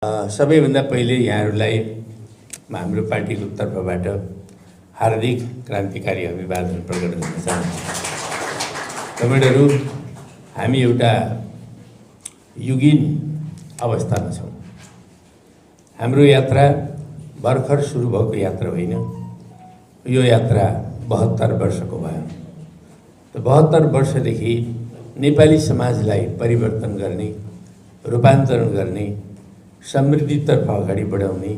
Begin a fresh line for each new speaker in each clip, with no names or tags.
सबैभन्दा पहिले यहाँहरूलाई हाम्रो पार्टीको तर्फबाट हार्दिक क्रान्तिकारी अभिवादन प्रकट गर्न चाहन्छु। कमेडहरू, हामी एउटा युगीन अवस्थामा छौँ। हाम्रो यात्रा भर्खर सुरु भएको यात्रा होइन, यो यात्रा 72 वर्षको भयो। त 72 वर्षदेखि नेपाली समाजलाई परिवर्तन गर्ने, रूपान्तरण गर्ने, समृद्धितर्फ अगाडि बढाउने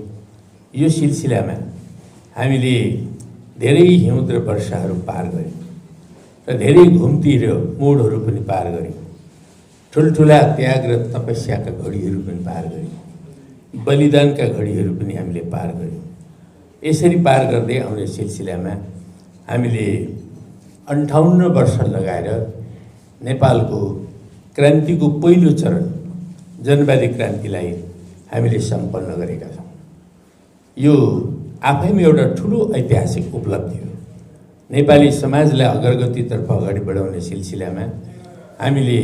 यो सिलसिलामा हामीले धेरै हिउँद र वर्षाहरू पार गऱ्यौँ र धेरै घुम्ती र मोडहरू पनि पार गऱ्यौँ। ठुल्ठुला त्याग र तपस्याका घडीहरू पनि पार गऱ्यौँ, बलिदानका घडीहरू पनि हामीले पार गऱ्यौँ। यसरी पार गर्दै आउने सिलसिलामा हामीले 58 वर्ष लगाएर नेपालको क्रान्तिको पहिलो चरण जनवादी क्रान्तिलाई हामीले सम्पन्न गरेका छौँ। यो आफैमा एउटा ठुलो ऐतिहासिक उपलब्धि हो। नेपाली समाजलाई अग्रगतितर्फ अगाडि बढाउने सिलसिलामा हामीले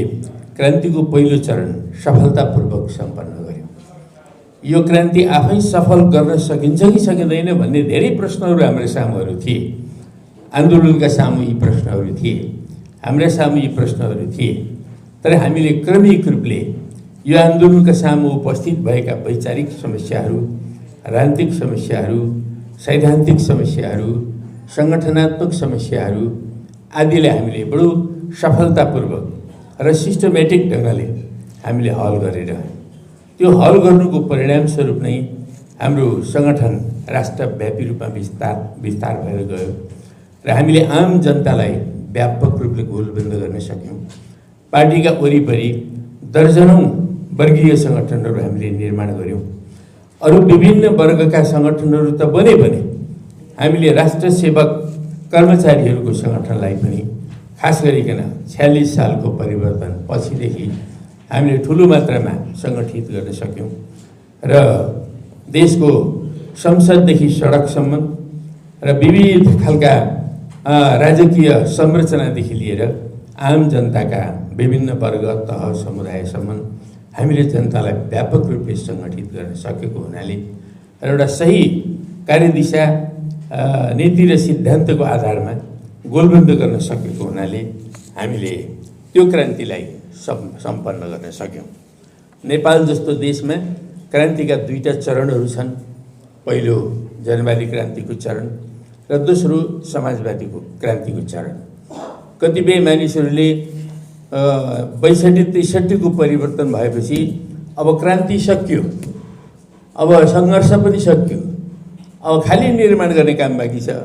क्रान्तिको पहिलो चरण सफलतापूर्वक सम्पन्न गऱ्यौँ। यो क्रान्ति आफै सफल गर्न सकिन्छ कि सकिँदैन भन्ने धेरै प्रश्नहरू हाम्रो सामुहरू थिए। आन्दोलनका सामु यी प्रश्नहरू थिए, हाम्रा सामु यी प्रश्नहरू थिए। तर हामीले क्रमिक रूपले यो आन्दोलनका सामु उपस्थित भएका वैचारिक समस्याहरू, राजनीतिक समस्याहरू, सैद्धान्तिक समस्याहरू, सङ्गठनात्मक समस्याहरू आदिले हामीले बडो सफलतापूर्वक र सिस्टमेटिक ढङ्गले हामीले हल गरेर त्यो हल गर्नुको परिणामस्वरूप नै हाम्रो सङ्गठन राष्ट्रव्यापी रूपमा विस्तार भएर गयो र हामीले आम जनतालाई व्यापक रूपले गोलबन्द गर्न सक्यौँ। पार्टीका वरिपरि दर्जनौँ वर्गीय सङ्गठनहरू हामीले निर्माण गऱ्यौँ। अरू विभिन्न वर्गका सङ्गठनहरू त बने हामीले राष्ट्र सेवक कर्मचारीहरूको सङ्गठनलाई पनि खास गरिकन 46 सालको परिवर्तन पछिदेखि हामीले ठुलो मात्रामा सङ्गठित गर्न सक्यौँ र देशको संसददेखि सडकसम्म र विविध खालका राजकीय संरचनादेखि लिएर आम जनताका विभिन्न वर्ग तह समुदायसम्म हामीले जनतालाई व्यापक रूपले सङ्गठित गर्न सकेको हुनाले र एउटा सही कार्यदिशा, नीति र सिद्धान्तको आधारमा गोलबन्द गर्न सकेको हुनाले हामीले त्यो क्रान्तिलाई सम्पन्न गर्न सक्यौँ। नेपाल जस्तो देशमा क्रान्तिका दुईटा चरणहरू छन्। पहिलो जनवादी क्रान्तिको चरण र दोस्रो समाजवादीको क्रान्तिको चरण। कतिपय मानिसहरूले 62-63 को परिवर्तन भएपछि अब क्रान्ति सकियो, अब सङ्घर्ष पनि सकियो, अब खाली निर्माण गर्ने काम बाँकी छ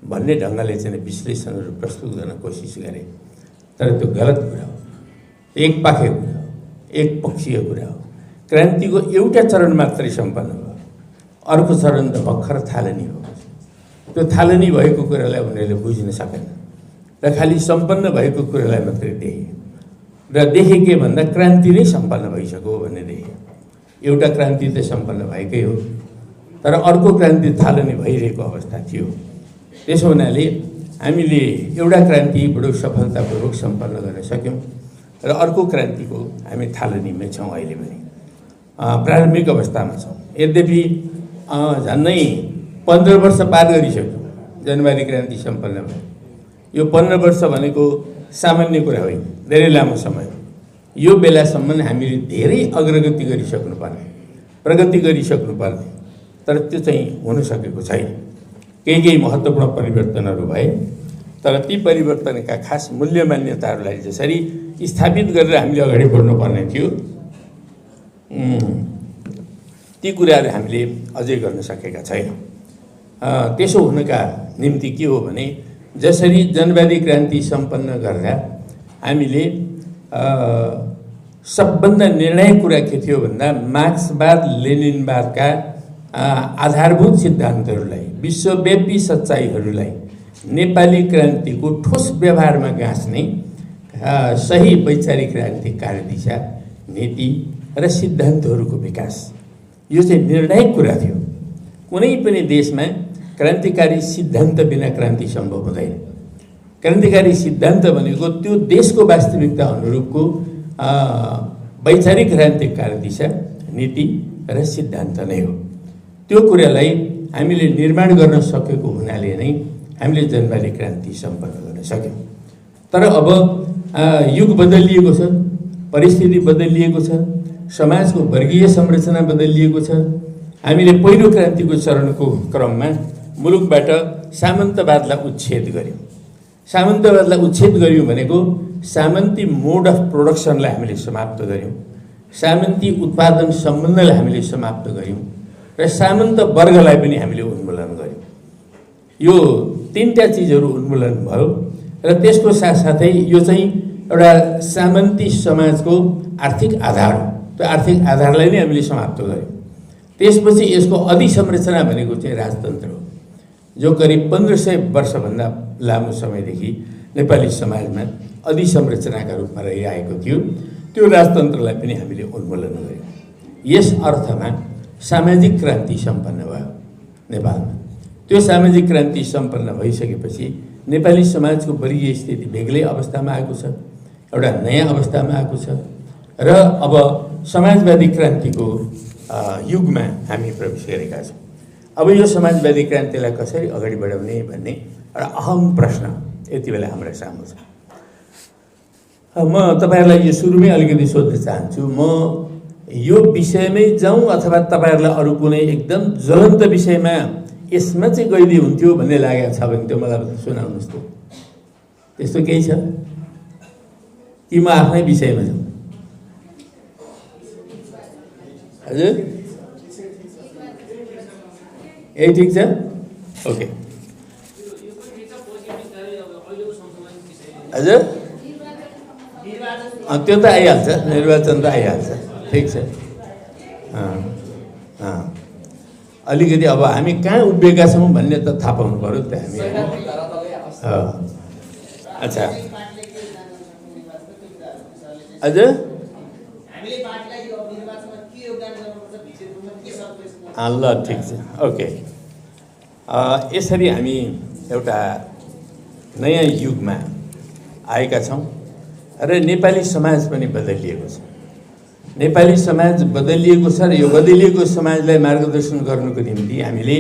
भन्ने ढङ्गले चाहिँ विश्लेषणहरू प्रस्तुत गर्न कोसिस गरे। तर त्यो गलत कुरा हो, एकपाखे कुरा हो, एकपक्षीय कुरा हो। क्रान्तिको एउटा चरण मात्रै सम्पन्न भयो, अर्को चरण त भर्खर थालनी हो। त्यो थालनी भएको कुरालाई उनीहरूले बुझ्न सकेन र खालि सम्पन्न भएको कुरालाई मात्रै देखे र देखे के भन्दा क्रान्ति नै सम्पन्न भइसक्यो भन्ने देखे। एउटा क्रान्ति त सम्पन्न भएकै हो, तर अर्को क्रान्ति थालनी भइरहेको अवस्था थियो। त्यसो हुनाले हामीले एउटा क्रान्ति बडो सफलतापूर्वक सम्पन्न गर्न सक्यौँ र अर्को क्रान्तिको हामी थालनीमै छौँ। अहिले पनि प्रारम्भिक अवस्थामा छौँ। यद्यपि झन्नै 15 वर्ष पार गरिसक्यो जनवादी क्रान्ति सम्पन्न भयो। यो 15 वर्ष भनेको सामान्य कुरा होइन, धेरै लामो समय। यो बेलासम्म हामीले धेरै अग्रगति गरिसक्नुपर्ने, प्रगति गरिसक्नुपर्ने, तर त्यो चाहिँ हुन सकेको छैन। केही महत्त्वपूर्ण परिवर्तनहरू भए, तर ती परिवर्तनका खास मूल्य मान्यताहरूलाई जसरी स्थापित गरेर हामीले अगाडि बढ्नुपर्ने थियो, ती कुराहरू हामीले अझै गर्न सकेका छैनौँ। त्यसो हुनका निम्ति के हो भने, जसरी जनवादी क्रान्ति सम्पन्न गर्दा हामीले सबभन्दा निर्णायक कुरा के थियो भन्दा मार्क्सवाद लेनिनवादका आधारभूत सिद्धान्तहरूलाई, विश्वव्यापी सच्चाइहरूलाई नेपाली क्रान्तिको ठोस व्यवहारमा गाँच्ने सही वैचारिक राजनीतिक कार्यदिशा, नीति र सिद्धान्तहरूको विकास, यो चाहिँ निर्णायक कुरा थियो। कुनै पनि देशमा क्रान्तिकारी सिद्धान्त बिना क्रान्ति सम्भव हुँदैन। क्रान्तिकारी सिद्धान्त भनेको त्यो देशको वास्तविकता अनुरूपको वैचारिक राजनीतिक कार्यदिशा, नीति र सिद्धान्त नै हो। त्यो कुरालाई हामीले निर्माण गर्न सकेको हुनाले नै हामीले जनवादी क्रान्ति सम्पन्न गर्न सक्यौँ। तर अब युग बदलिएको छ, परिस्थिति बदलिएको छ, समाजको वर्गीय संरचना बदलिएको छ। हामीले पहिलो क्रान्तिको चरणको क्रममा मुलुकबाट सामन्तवादलाई उच्छेद गर्यौँ। सामन्तवादलाई उच्छेद गर्यौँ भनेको सामन्ती मोड अफ प्रोडक्सनलाई हामीले समाप्त गर्यौँ, सामन्ती उत्पादन सम्बन्धलाई हामीले समाप्त गर्यौँ र सामन्त वर्गलाई पनि हामीले उन्मूलन गर्यौँ। यो तीनटा चिजहरू उन्मूलन भयो र त्यसको साथसाथै यो चाहिँ एउटा सामन्ती समाजको आर्थिक आधार हो। त्यो आर्थिक आधारलाई नै हामीले समाप्त गर्यौँ। त्यसपछि यसको अधिसंरचना भनेको चाहिँ राजतन्त्र हो, जो करिब 1500 वर्षभन्दा लामो समयदेखि नेपाली समाजमा अधिसंरचनाका रूपमा रहिआएको थियो। त्यो राजतन्त्रलाई पनि हामीले उन्मूलन गर्यौँ। यस अर्थमा सामाजिक क्रान्ति सम्पन्न भयो नेपालमा। त्यो सामाजिक क्रान्ति सम्पन्न भइसकेपछि नेपाली समाजको वर्गीय स्थिति बेग्लै अवस्थामा आएको छ, एउटा नयाँ अवस्थामा आएको छ र अब समाजवादी क्रान्तिको युगमा हामी प्रवेश गरेका छौँ। अब यो समाजवादी क्रान्तिलाई कसरी अगाडि बढाउने भन्ने एउटा अहम प्रश्न यति बेला हाम्रो सामु छ। म तपाईहरुलाई यो सुरुमै अलिकति सोध्न चाहन्छु, म यो विषयमै जाउँ अथवा तपाईहरुलाई अरु कुनै एकदम ज्वलन्त विषयमा यसमा चाहिँ गइदिए हुन्थ्यो भन्ने लागेको छ भने त्यो मलाई सुनाउनुस् त। त्यस्तो केही छ कि म आफ्नै विषयमा जाउँ? हजुर यही ठिक छ? ओके। हजुर त्यो त आइहाल्छ, निर्वाचन त आइहाल्छ, ठिक छ। अलिकति अब हामी कहाँ उभिएका छौँ भन्ने त थाहा पाउनु पर्यो नि त हामी। अच्छा हजुर ल ठिक छ, ओके। यसरी हामी एउटा नयाँ युगमा आएका छौँ र नेपाली समाज पनि बदलिएको छ। नेपाली समाज बदलिएको छ र यो बदलिएको समाजलाई मार्गदर्शन गर्नुको निम्ति हामीले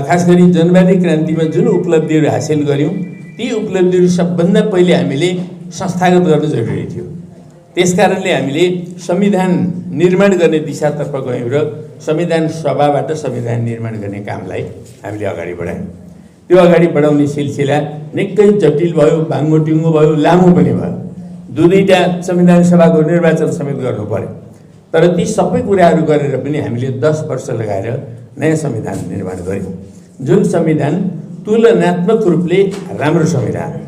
खास गरी जनवादी क्रान्तिमा जुन उपलब्धिहरू हासिल गर्यौँ ती उपलब्धिहरू सबभन्दा पहिले हामीले संस्थागत गर्नु जरुरी थियो। त्यसकारणले हामीले संविधान निर्माण गर्ने दिशातर्फ गयौँ र संविधान सभाबाट संविधान निर्माण गर्ने कामलाई हामीले अगाडि बढायौँ। त्यो अगाडि बढाउने सिलसिला निकै जटिल भयो, बाङ्गोटिङ्गो भयो, लामो पनि भयो। दुईटा संविधान सभाको निर्वाचन समेत गर्नु पर्यो। तर ती सबै कुराहरू गरेर पनि हामीले 10 वर्ष लगाएर नयाँ संविधान निर्माण गर्यौँ, जुन संविधान तुलनात्मक रूपले राम्रो संविधान हो।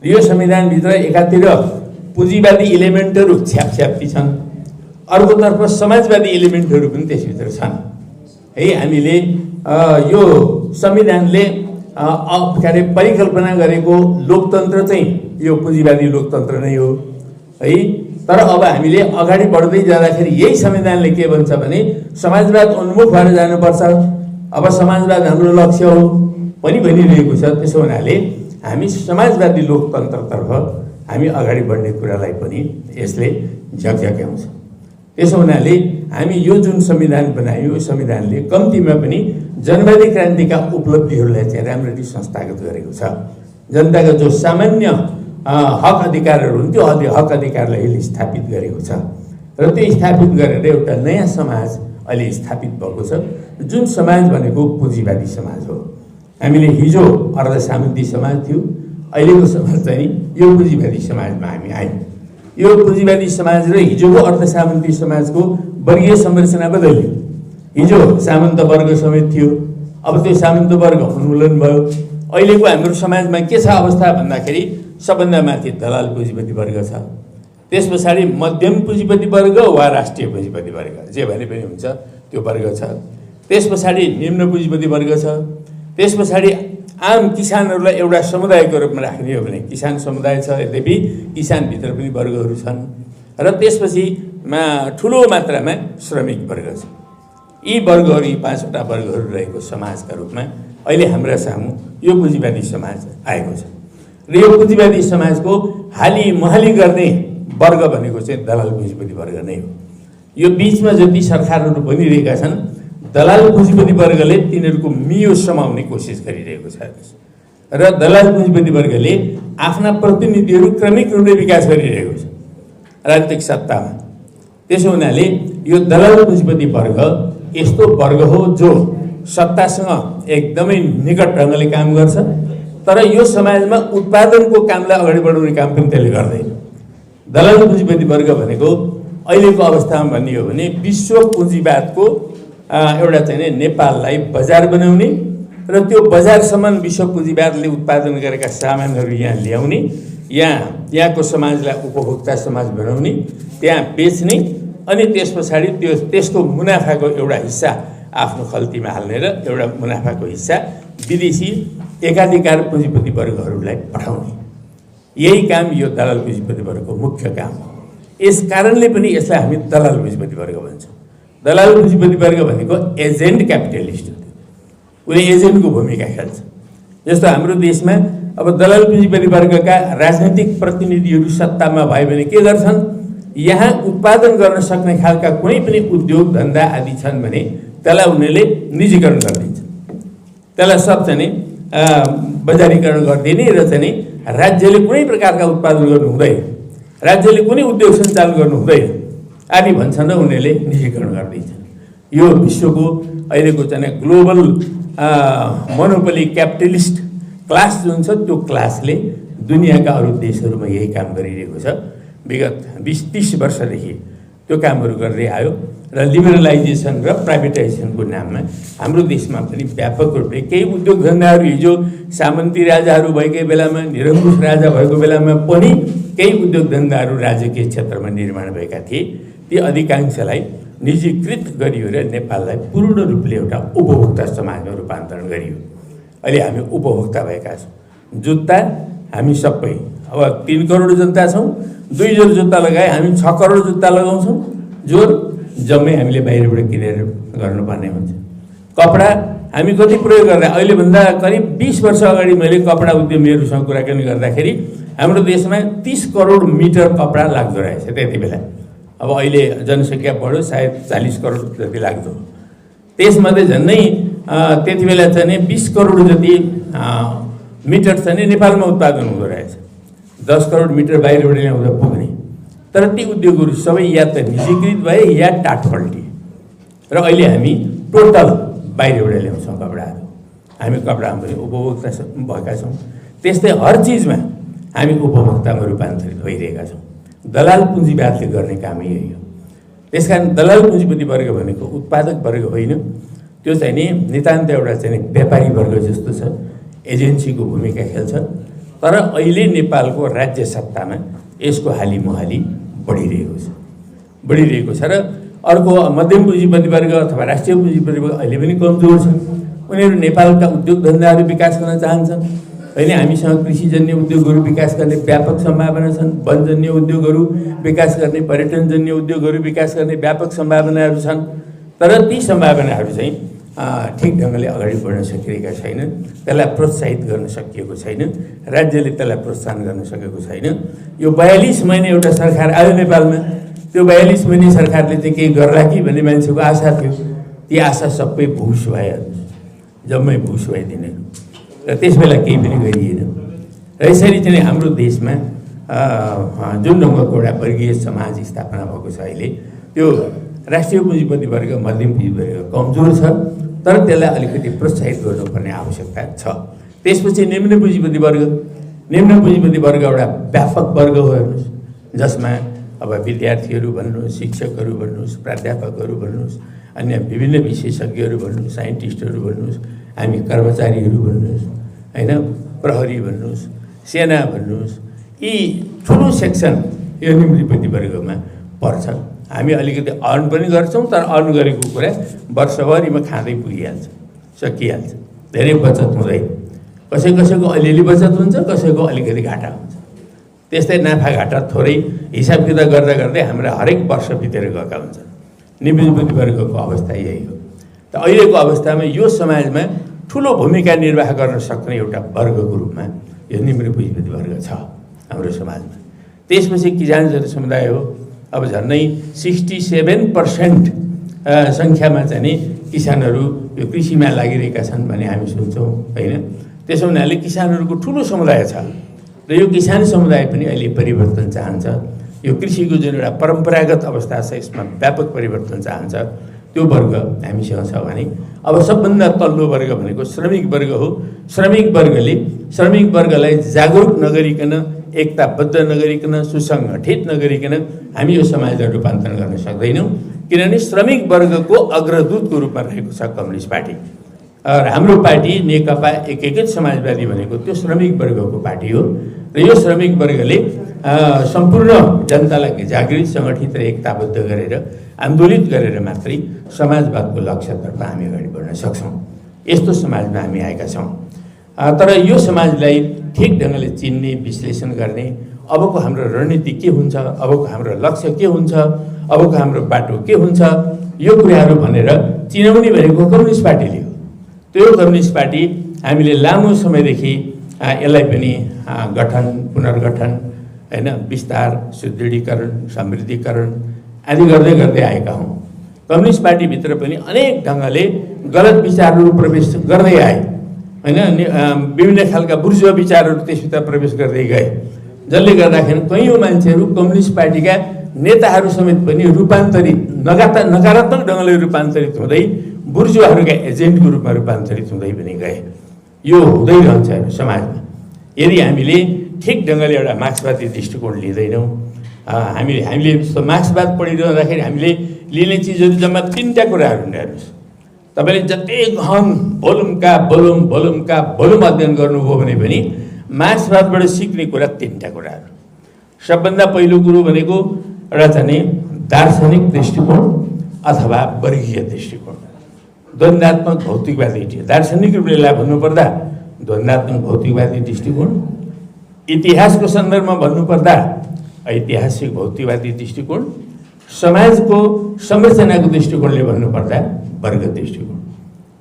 यो संविधानभित्र एकातिर पुँजीवादी इलिमेन्टहरू छ्यापछ्याप्ती छन्, अर्कोतर्फ समाजवादी इलिमेन्टहरू पनि त्यसभित्र छन् है। हामीले यो संविधानले परिकल्पना गरेको लोकतन्त्र चाहिँ यो पुँजीवादी लोकतन्त्र नै हो है। तर अब हामीले अगाडि बढ्दै जाँदाखेरि यही संविधानले के भन्छ भने समाजवाद उन्मुख भएर जानुपर्छ, अब समाजवाद हाम्रो लक्ष्य हो पनि भनिरहेको छ। त्यसो हुनाले हामी समाजवादी लोकतन्त्रतर्फ हामी अगाडि बढ्ने कुरालाई पनि यसले झकझक्याउँछ। त्यसो हुनाले हामी यो जुन संविधान बनायौँ यो संविधानले कम्तीमा पनि जनवादी क्रान्तिका उपलब्धिहरूलाई चाहिँ राम्ररी संस्थागत गरेको छ। जनताका जो सामान्य हक अधिकारहरू हुन् त्यो हक अधिकारलाई यसले स्थापित गरेको छ र त्यो स्थापित गरेर एउटा नयाँ समाज अहिले स्थापित भएको छ, जुन समाज भनेको पुँजीवादी समाज हो। हामीले हिजो अर्धसामन्ती समाज थियो, अहिलेको समाज चाहिँ यो पुँजीवादी समाजमा हामी आयौँ। यो पुँजीवादी समाज र हिजोको अर्धसामन्ती समाजको वर्गीय संरचना बदलियो। हिजो सामन्त वर्ग समेत थियो, अब त्यो सामन्त वर्ग उन्मूलन भयो। अहिलेको हाम्रो समाजमा के छ अवस्था भन्दाखेरि सबभन्दा माथि दलाल पुँजीपति वर्ग छ, त्यस पछाडि मध्यम पुँजीपति वर्ग वा राष्ट्रिय पुँजीपति वर्ग जे भने पनि हुन्छ त्यो वर्ग छ, त्यस पछाडि निम्न पुँजीपति वर्ग छ, त्यस पछाडि आम किसानहरूलाई एउटा समुदायको रूपमा राख्ने हो भने किसान समुदाय छ। यद्यपि किसानभित्र पनि वर्गहरू छन् र त्यसपछि ठुलो मात्रामा श्रमिक वर्ग छ। यी वर्गहरू, यी 5वटा वर्गहरू रहेको समाजका रूपमा अहिले हाम्रा सामु यो पुँजीवादी समाज आएको छ र यो पुँजीवादी समाजको हाली मुहाली गर्ने वर्ग भनेको चाहिँ दलाल पुँजीपति वर्ग नै हो। यो बीचमा जति सरकारहरू बनिरहेका छन् दलाल पुँजीपति वर्गले तिनीहरूको मियो समाउने कोसिस गरिरहेको छ र दलाल पुँजीपति वर्गले आफ्ना प्रतिनिधिहरू क्रमिक रूपले विकास गरिरहेको छ राजनीतिक सत्तामा। त्यसो हुनाले यो दलाल पुँजीपति वर्ग यस्तो वर्ग हो जो सत्तासँग एकदमै निकट ढङ्गले काम गर्छ, तर यो समाजमा उत्पादनको कामलाई अगाडि बढाउने काम पनि त्यसले गर्दैन। दलाल पुँजीपति वर्ग भनेको अहिलेको अवस्थामा भन्ने हो भने विश्व पुँजीवादको एउटा चाहिँ नेपाललाई बजार बनाउने र त्यो बजारसम्म विश्व पुँजीवादले उत्पादन गरेका सामानहरू यहाँ ल्याउने, यहाँको समाजलाई उपभोक्ता समाज बनाउने, त्यहाँ बेच्ने, अनि त्यस पछाडि त्यसको मुनाफाको एउटा हिस्सा आफ्नो खल्तीमा हाल्ने र एउटा मुनाफाको हिस्सा विदेशी एकाधिकार पुँजीपति वर्गहरूलाई पठाउने, यही काम यो दलाल पुँजीपति वर्गको मुख्य काम हो। यस कारणले पनि यसलाई हामी दलाल पुँजीपति वर्ग भन्छौँ। दलाल पुँजीपति वर्ग भनेको एजेन्ट क्यापिटलिस्ट हो, उसले एजेन्टको भूमिका खेल्छ। जस्तो हाम्रो देशमा अब दलाल पुँजीपति वर्गका राजनैतिक प्रतिनिधिहरू सत्तामा भयो भने के गर्छन्, यहाँ उत्पादन गर्न सक्ने खालका कुनै पनि उद्योग धन्दा आदि छन् भने त्यसलाई उनीहरूले निजीकरण गरिदिन्छ, त्यसलाई सब चाहिँ बजारीकरण गरिदिने र चाहिँ राज्यले कुनै प्रकारका उत्पादन गर्नु हुँदैन, राज्यले कुनै उद्योग सञ्चालन गर्नु हुँदैन आदि भन्छन् र उनीहरूले निजीकरण गरिदिन्छन्। यो विश्वको अहिलेको चाहिँ ग्लोबल मोनोपोली क्यापिटलिस्ट क्लास जुन छ त्यो क्लासले दुनियाँका अरू देशहरूमा यही काम गरिरहेको छ। विगत 20-30 वर्षदेखि त्यो कामहरू गर्दै आयो र लिबरलाइजेसन र प्राइभेटाइजेसनको नाममा हाम्रो देशमा पनि व्यापक रूपले केही उद्योग धन्दाहरू हिजो सामन्ती राजाहरू भएकै बेलामा, निरङ्कुश राजा भएको बेलामा पनि केही उद्योग धन्दाहरू राजकीय क्षेत्रमा निर्माण भएका थिए। ती अधिकांशलाई निजीकृत गरियो र नेपाललाई पूर्ण रूपले एउटा उपभोक्ता समाजमा रूपान्तरण गरियो। अहिले हामी उपभोक्ता भएका छौँ। जुत्ता हामी सबै अब 3 करोड जनता छौँ, 2 जोर जुत्ता लगाए हामी 6 करोड जुत्ता लगाउँछौँ, जो जम्मै हामीले बाहिरबाट किनेर गर्नुपर्ने हुन्छ। कपडा हामी कति प्रयोग गर्दा अहिलेभन्दा करिब 20 वर्ष अगाडि मैले कपडा उद्यमीहरूसँग कुराकानी गर्दाखेरि हाम्रो देशमा 30 करोड मिटर कपडा लाग्दो रहेछ त्यति बेला। अब अहिले जनसङ्ख्या बढ्यो, सायद 40 करोड जति लाग्दो। त्यसमध्ये झन्डै त्यति बेला चाहिँ 20 करोड जति मिटर चाहिँ नेपालमा उत्पादन हुँदो रहेछ, 10 करोड मिटर बाहिरबाट ल्याउँदा पुग्ने। तर ती उद्योगहरू सबै या त निजीकृत भए या टाटपल्टी र अहिले हामी टोटल बाहिरबाट ल्याउँछौँ कपडाहरू। हामी कपडामा पनि उपभोक्ता भएका छौँ, त्यस्तै हर चिजमा हामी उपभोक्तामा रूपान्तरित भइरहेका छौँ। दलाल पुँजीवादले गर्ने काम यही हो। त्यसकारण दलाल पुँजीपति वर्ग भनेको उत्पादक वर्ग होइन, त्यो चाहिँ नि नितान्त एउटा चाहिँ व्यापारी वर्ग जस्तो छ, एजेन्सीको भूमिका खेल्छ। तर अहिले नेपालको राज्य सत्तामा यसको हालिमुहाली बढिरहेको छ र अर्को मध्यम पुँजीपति वर्ग अथवा राष्ट्रिय पुँजीपति वर्ग अहिले पनि कमजोर छ। उनीहरू नेपालका उद्योग धन्दाहरू विकास गर्न चाहन्छन्। अहिले हामीसँग कृषिजन्य उद्योगहरू विकास गर्ने व्यापक सम्भावना छन्, वनजन्य उद्योगहरू विकास गर्ने, पर्यटनजन्य उद्योगहरू विकास गर्ने व्यापक सम्भावनाहरू छन्। तर ती सम्भावनाहरू चाहिँ ठिक ढङ्गले अगाडि बढ्न सकिरहेका छैनन्, त्यसलाई प्रोत्साहित गर्न सकिएको छैन, राज्यले त्यसलाई प्रोत्साहन गर्न सकेको छैन। यो 42 महिना एउटा सरकार आयो नेपालमा, त्यो 42 महिने सरकारले चाहिँ केही गर्ला कि भन्ने मान्छेको आशा थियो। ती आशा सबै भुस भयो, जम्मै भुस भइदिने र त्यसबेला केही पनि गरिएन। र यसरी चाहिँ हाम्रो देशमा जुन ढङ्गको एउटा वर्गीय समाज स्थापना भएको छ अहिले, त्यो राष्ट्रिय पुँजीपति वर्ग, मध्यम पुँजीपति वर्ग कमजोर छ, तर त्यसलाई अलिकति प्रोत्साहित गर्नुपर्ने आवश्यकता छ। त्यसपछि निम्न पुँजीपति वर्ग एउटा व्यापक वर्ग हो हेर्नुहोस्, जसमा अब विद्यार्थीहरू भन्नुहोस्, शिक्षकहरू भन्नुहोस्, प्राध्यापकहरू भन्नुहोस्, अन्य विभिन्न विशेषज्ञहरू भन्नुहोस्, साइन्टिस्टहरू भन्नुहोस्, हामी कर्मचारीहरू भन्नुहोस्, होइन, प्रहरी भन्नुहोस्, सेना भन्नुहोस्, यी ठुलो सेक्सन यो निम्न वर्गमा पर्छ। हामी अलिकति अर्न पनि गर्छौँ, तर अर्न गरेको कुरा वर्षभरिमा खाँदै पुगिहाल्छ, सकिहाल्छ, धेरै बचत हुँदैन। कसैको अलिअलि बचत हुन्छ, कसैको अलिकति घाटा हुन्छ। त्यस्तै नाफा घाटा थोरै हिसाब किताब गर्दा गर्दै हाम्रा हरेक वर्ष बितेर गएका हुन्छन्। निम्न वर्गको अवस्था यही हो। त अहिलेको अवस्थामा यो समाजमा ठुलो भूमिका निर्वाह गर्न सक्ने एउटा वर्गको रूपमा यो निम्न पुँजीपति वर्ग छ हाम्रो समाजमा। त्यसपछि किसान जनसमुदाय हो, अब झन्डै 67% सङ्ख्यामा चाहिँ नि किसानहरू यो कृषिमा लागिरहेका छन् भन्ने हामी सुन्छौँ होइन। त्यसो हुनाले किसानहरूको ठुलो समुदाय छ र यो किसान समुदाय पनि अहिले परिवर्तन चाहन्छ। यो कृषिको जुन एउटा परम्परागत अवस्था छ यसमा व्यापक परिवर्तन चाहन्छ। त्यो वर्ग हामीसँग छ भने अब सबभन्दा तल्लो वर्ग भनेको श्रमिक वर्ग हो। श्रमिक वर्गलाई जागरुक नगरिकन, एकताबद्ध नगरिकन, सुसङ्गठित नगरिकन हामी यो समाजलाई रूपान्तरण गर्न सक्दैनौँ। किनभने श्रमिक वर्गको अग्रदूतको रूपमा रहेको छ कम्युनिस्ट पार्टी र हाम्रो पार्टी नेकपा एकीकृत समाजवादी भनेको त्यो श्रमिक वर्गको पार्टी हो। र यो श्रमिक वर्गले सम्पूर्ण जनतालाई जागृत, सङ्गठित र एकताबद्ध गरेर, आन्दोलित गरेर मात्रै समाजवादको लक्ष्यतर्फ हामी अगाडि बढ्न सक्छौँ। यस्तो समाजमा हामी आएका छौँ। तर यो समाजलाई ठिक ढङ्गले चिन्ने, विश्लेषण गर्ने, अबको हाम्रो रणनीति के हुन्छ, अबको हाम्रो लक्ष्य के हुन्छ, अबको हाम्रो बाटो के हुन्छ, यो कुराहरू भनेर चिनाउने भनेको कम्युनिस्ट पार्टीले हो। त्यो कम्युनिस्ट पार्टी हामीले लामो समयदेखि यसलाई पनि गठन, पुनर्गठन, होइन, विस्तार, सुदृढीकरण, समृद्धिकरण आदि गर्दै गर्दै आएका हौँ। कम्युनिस्ट पार्टीभित्र पनि अनेक ढङ्गले गलत विचारहरू प्रवेश गर्दै आए होइन। विभिन्न खालका बुर्जुवा विचारहरू त्यसभित्र प्रवेश गर्दै गए, जसले गर्दाखेरि कैयौँ मान्छेहरू कम्युनिस्ट पार्टीका नेताहरू समेत पनि रूपान्तरित, नकारात्मक ढङ्गले रूपान्तरित हुँदै बुर्जुवाहरूका एजेन्टको रूपमा रूपान्तरित हुँदै पनि गए। यो हुँदै रहन्छ समाजमा। यदि हामीले ठिक ढङ्गले एउटा मार्क्सवादी दृष्टिकोण लिँदैनौँ, हामीले मार्क्सवाद पढिरहँदाखेरि हामीले लिने चिजहरू जम्मा 3टा कुराहरू हुने। हेर्नुहोस्, तपाईँले जति गहन भोलुम अध्ययन गर्नुभयो भने पनि मार्क्सवादबाट सिक्ने कुरा 3टा कुराहरू। सबभन्दा पहिलो कुरो भनेको एउटा चाहिँ दार्शनिक दृष्टिकोण अथवा वर्गीय दृष्टिकोण, द्वन्द्वात्मक भौतिकवादी। दार्शनिक रूपले भन्नुपर्दा द्वन्द्वात्मक भौतिकवादी दृष्टिकोण, इतिहासको सन्दर्भमा भन्नुपर्दा ऐतिहासिक भौतिकवादी दृष्टिकोण, समाजको संरचनाको दृष्टिकोणले भन्नुपर्दा वर्ग दृष्टिकोण।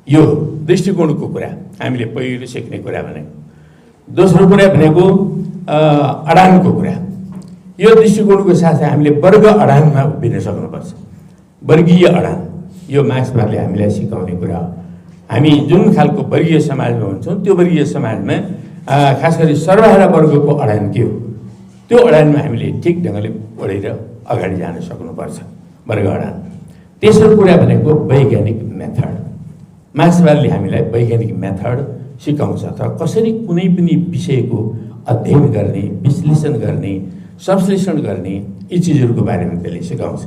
यो दृष्टिकोणको कुरा हामीले पहिलो सिक्ने कुरा भनेको। दोस्रो कुरा भनेको अडानको कुरा। यो दृष्टिकोणको साथै हामीले वर्ग अडानमा उभिन सक्नुपर्छ। वर्गीय अडान यो मार्क्सवादले हामीलाई सिकाउने कुरा हो। हामी जुन खालको वर्गीय समाजमा हुन्छौँ त्यो वर्गीय समाजमा खास गरी सर्वहारा वर्गको अडान के हो, त्यो अडानमा हामीले ठिक ढङ्गले बढेर अगाडि जान सक्नुपर्छ, वर्ग अडान। तेस्रो कुरा भनेको वैज्ञानिक मेथड। मार्क्सवादले हामीलाई वैज्ञानिक मेथड सिकाउँछ, अथवा कसरी कुनै पनि विषयको अध्ययन गर्ने, विश्लेषण गर्ने, संश्लेषण गर्ने, यी चिजहरूको बारेमा त्यसले सिकाउँछ।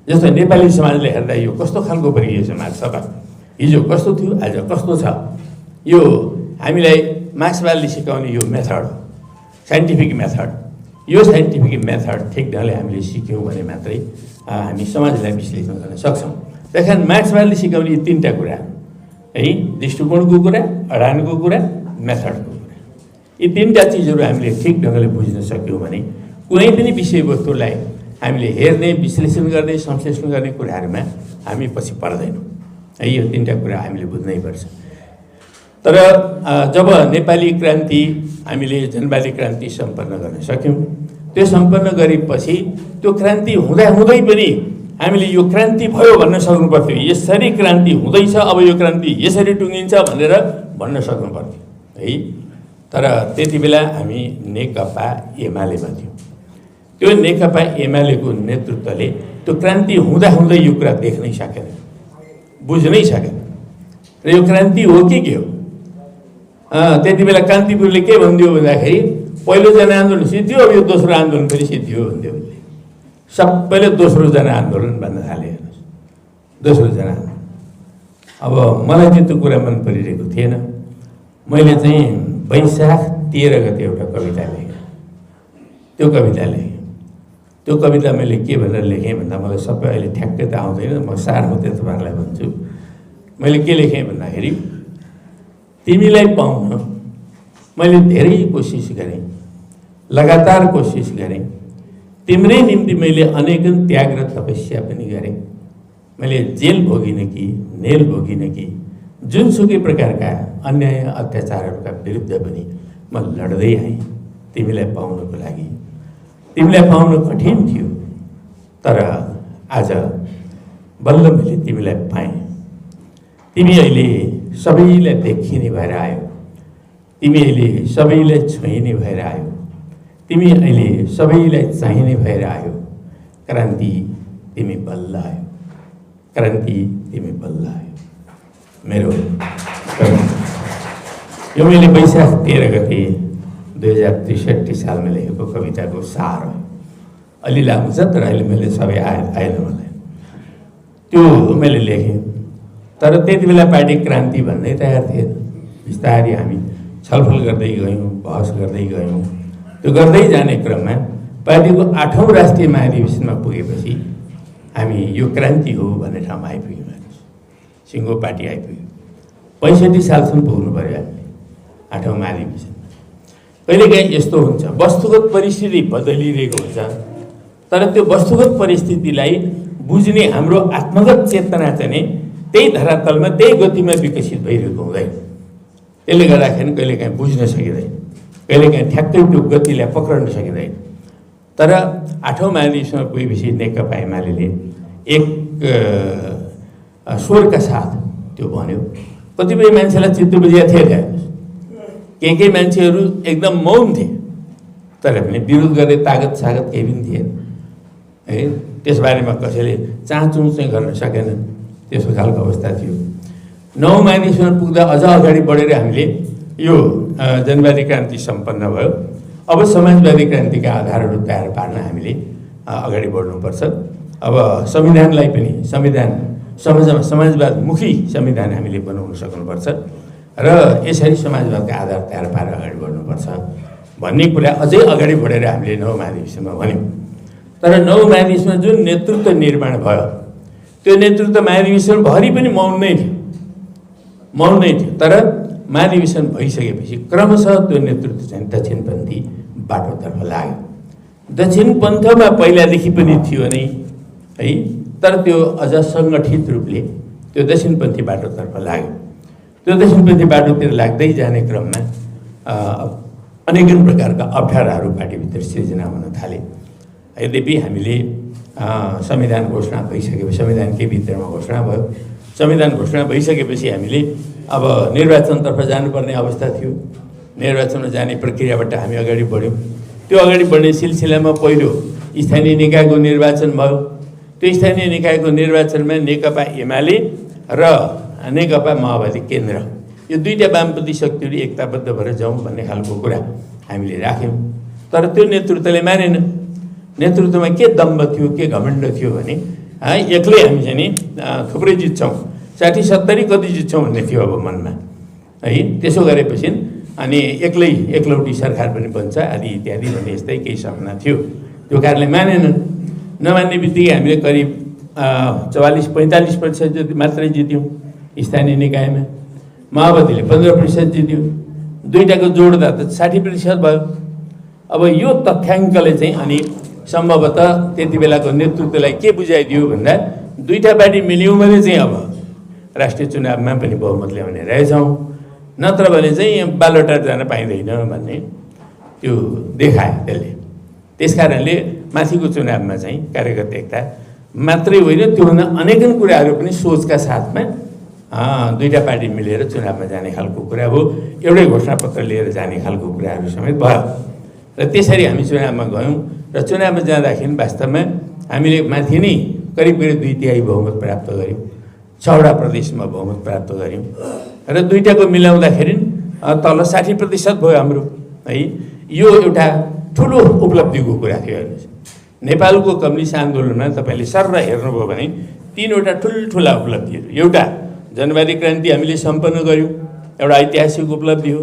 जस्तो नेपाली समाजले हेर्दा यो कस्तो खालको वर्गीय समाज छ त, हिजो कस्तो थियो, आज कस्तो छ, यो हामीलाई मार्क्सवादले सिकाउने यो मेथड, साइन्टिफिक मेथड। यो साइन्टिफिक मेथड ठिक ढङ्गले हामीले सिक्यौँ भने मात्रै हामी समाजलाई विश्लेषण गर्न सक्छौँ। त्यस कारण मार्क्सवादले सिकाउने यी 3टा कुरा है, दृष्टिकोणको कुरा, अडानको कुरा, मेथडको कुरा, यी 3टा चिजहरू हामीले ठिक ढङ्गले बुझ्न सक्यौँ भने कुनै पनि विषयवस्तुलाई हामीले हेर्ने, विश्लेषण गर्ने, संश्लेषण गर्ने कुराहरूमा हामी पछि पर्दैनौँ है। यो 3टा कुरा हामीले बुझ्नैपर्छ। तर जब नेपाली क्रान्ति, हामीले जनवादी क्रान्ति सम्पन्न गर्न सक्यौँ, त्यो सम्पन्न गरेपछि त्यो क्रान्ति हुँदै पनि हामीले यो क्रान्ति भयो भन्न सक्नु पर्थ्यो। यसरी क्रान्ति हुँदैछ, अब यो क्रान्ति यसरी टुङ्गिन्छ भनेर भन्न सक्नु पर्थ्यो है। तर त्यति बेला हामी नेकपा एमालेमा थियौँ। त्यो नेकपा एमालेको नेतृत्वले त्यो क्रान्ति हुँदै यो कुरा देख्नै सकेन, बुझ्नै सकेन र यो क्रान्ति हो कि के हो। त्यति बेला कान्तिपुरले के भनिदियो भन्दाखेरि पहिलो जनआन्दोलन सिद्धियो, अब यो दोस्रो आन्दोलन पनि सिद्धियो भन्थ्यो। सबैले दोस्रो जनआन्दोलन भन्न थाले। हेर्नुहोस्, दोस्रो जनआन्दोलन। अब मलाई चाहिँ त्यो कुरा मन परिरहेको थिएन। मैले चाहिँ वैशाख 13 गते एउटा कविता लेखेँ। त्यो कविता मैले के भनेर लेखेँ भन्दा मलाई सबै अहिले ठ्याक्कै त आउँदैन, म सारमा त्यो तपाईँहरूलाई भन्छु। मैले के लेखेँ भन्दाखेरि तिमीलाई पाउन मैले धेरै कोसिस गरेँ, लगातार कोसिस गरेँ। तिम्रै निम्ति मैले अनेकन त्याग र तपस्या पनि गरेँ। मैले जेल भोगिन कि नेल भोगिन कि जुनसुकै प्रकारका अन्याय अत्याचारहरूका विरुद्ध पनि म लड्दै आएँ तिमीलाई पाउनको लागि। तिमीलाई पाउन कठिन थियो, तर आज बल्ल मैले तिमीलाई पाएँ। तिमी अहिले सबैलाई देखिने भएर आयो, तिमी अहिले सबैलाई छोइने भएर आयो, तिमी अहिले सबैलाई चाहिने भएर आयो। क्रान्ति तिमी बल्ल आयो, क्रान्ति तिमी बल्ल आयो मेरो। यो मैले वैशाख 13 गते 2063 सालमा लेखेको कविताको सार हो। अलि लामो छ तर अहिले मैले सबै आएन मलाई। त्यो मैले लेखेँ, तर त्यति बेला पार्टी क्रान्ति भन्दै तयार थिएन। बिस्तारै हामी छलफल गर्दै गयौँ, बहस गर्दै गयौँ। त्यो गर्दै जाने क्रममा पार्टीको 8औं राष्ट्रिय महाधिवेशनमा पुगेपछि हामी यो क्रान्ति हो भन्ने ठाउँमा आइपुग्यौँ। सिङ्गो पार्टी आइपुग्यो। 65 सालसम्म पुग्नु पऱ्यो हामीले 8औं महाधिवेशनमा। कहिलेकाहीँ यस्तो हुन्छ, वस्तुगत परिस्थिति बदलिरहेको हुन्छ, तर त्यो वस्तुगत परिस्थितिलाई बुझ्ने हाम्रो आत्मगत चेतना चाहिँ त्यही धरातलमा त्यही गतिमा विकसित भइरहेको हुँदैन। त्यसले गर्दाखेरि कहिलेकाहीँ बुझ्न सकिँदैन, कहिलेकाहीँ ठ्याक्कै त्यो गतिलाई पक्रन सकिँदैन। तर 8औं महाधिवेशनमा पुगेपछि नेकपा एमाले एक स्वरका साथ त्यो भन्यो। कतिपय मान्छेलाई चित्त बुझेको थिएन, केही मान्छेहरू एकदम मौन थिए, तर पनि विरोध गर्ने तागत सागत केही पनि थिएन है। त्यसबारेमा कसैले चाँचुँ चाहिँ गर्न सकेन, त्यस्तो खालको अवस्था थियो। 9औं महाधिवेशनमा पुग्दा अझ अगाडि बढेर हामीले यो जनवादी क्रान्ति सम्पन्न भयो। अब समाजवादी क्रान्तिका आधारहरू तयार पार्न हामीले अगाडि बढ्नुपर्छ। अब संविधानलाई पनि समाजवादमुखी संविधान हामीले बनाउन सक्नुपर्छ र यसरी समाजवादका आधार तयार पारेर अगाडि बढ्नुपर्छ भन्ने कुरा अझै अगाडि बढेर हामीले 9औं महाधिवेशनमा भन्यौँ। तर 9औं महाधिवेशनमा जुन नेतृत्व निर्माण भयो, त्यो नेतृत्व महाधिवेशनभरि पनि मौन नै थियो। तर महाधिवेशन भइसकेपछि क्रमशः त्यो नेतृत्व चाहिँ दक्षिणपन्थी बाटोतर्फ लाग्यो। दक्षिणपन्थमा पहिलादेखि पनि थियो नै है, तर त्यो अझ सङ्गठित रूपले त्यो दक्षिणपन्थी बाटोतर्फ लाग्यो। त्यो दक्षिणपन्थी बाटोतिर लाग्दै जाने क्रममा अनेकन प्रकारका अप्ठ्याराहरू पार्टीभित्र सिर्जना हुन थाले। यद्यपि हामीले संविधान घोषणा भइसकेपछि, संविधानकै भित्रमा घोषणा भयो, संविधान घोषणा भइसकेपछि हामीले अब निर्वाचनतर्फ जानुपर्ने अवस्था थियो। निर्वाचनमा जाने प्रक्रियाबाट हामी अगाडि बढ्यौँ। त्यो अगाडि बढ्ने सिलसिलामा पहिलो स्थानीय निकायको निर्वाचन भयो। त्यो स्थानीय निकायको निर्वाचनमा नेकपा एमाले र नेकपा माओवादी केन्द्र, यो दुईटा वामपन्थी शक्तिहरू एकताबद्ध भएर जाउँ भन्ने खालको कुरा हामीले राख्यौँ। तर त्यो नेतृत्वले मानेन। नेतृत्वमा के दम्भ थियो, के घमण्ड थियो भने एक्लै हामी चाहिँ नि थुप्रै जित्छौँ, 60-70 कति जित्छौँ भन्ने थियो अब मनमा है। त्यसो गरेपछि अनि एकलौटी सरकार पनि बन्छ आदि इत्यादि भन्ने यस्तै केही सपना थियो। त्यो कारणले मानेनन्। नमान्ने बित्तिकै हामीले करिब 44-45% जति मात्रै जित्यौँ स्थानीय निकायमा। माओवादीले 15% जित्यो। दुईटाको जोड्दा त 60% भयो। अब यो तथ्याङ्कले चाहिँ अनि सम्भवतः त्यति बेलाको नेतृत्वलाई के बुझाइदियो भन्दा दुईटा पार्टी मिल्यौँ भने चाहिँ अब राष्ट्रिय चुनावमा पनि बहुमत ल्याउने रहेछौँ, नत्र भने चाहिँ बालोटार जान पाइँदैन भन्ने त्यो देखायो त्यसले। त्यस कारणले माथिको चुनावमा चाहिँ कार्यगत एकता मात्रै होइन, त्योभन्दा अनेकन कुराहरू पनि सोचका साथमा दुईटा पार्टी मिलेर चुनावमा जाने खालको कुरा हो, एउटै घोषणापत्र लिएर जाने खालको कुराहरू समेत भयो। र त्यसरी हामी चुनावमा गयौँ र चुनावमा जाँदाखेरि वास्तवमा हामीले माथि नै करिब 2/3 बहुमत प्राप्त गऱ्यौँ। 6वटा प्रदेशमा बहुमत प्राप्त गऱ्यौँ र दुईटाको मिलाउँदाखेरि तल 60% भयो हाम्रो है। यो एउटा ठुलो उपलब्धिको कुरा थियो। हेर्नुहोस्, नेपालको कम्युनिस्ट आन्दोलनमा तपाईँले सर्र हेर्नुभयो भने 3वटा ठुल्ठुला उपलब्धिहरू। एउटा जनवादी क्रान्ति हामीले सम्पन्न गऱ्यौँ, एउटा ऐतिहासिक उपलब्धि हो।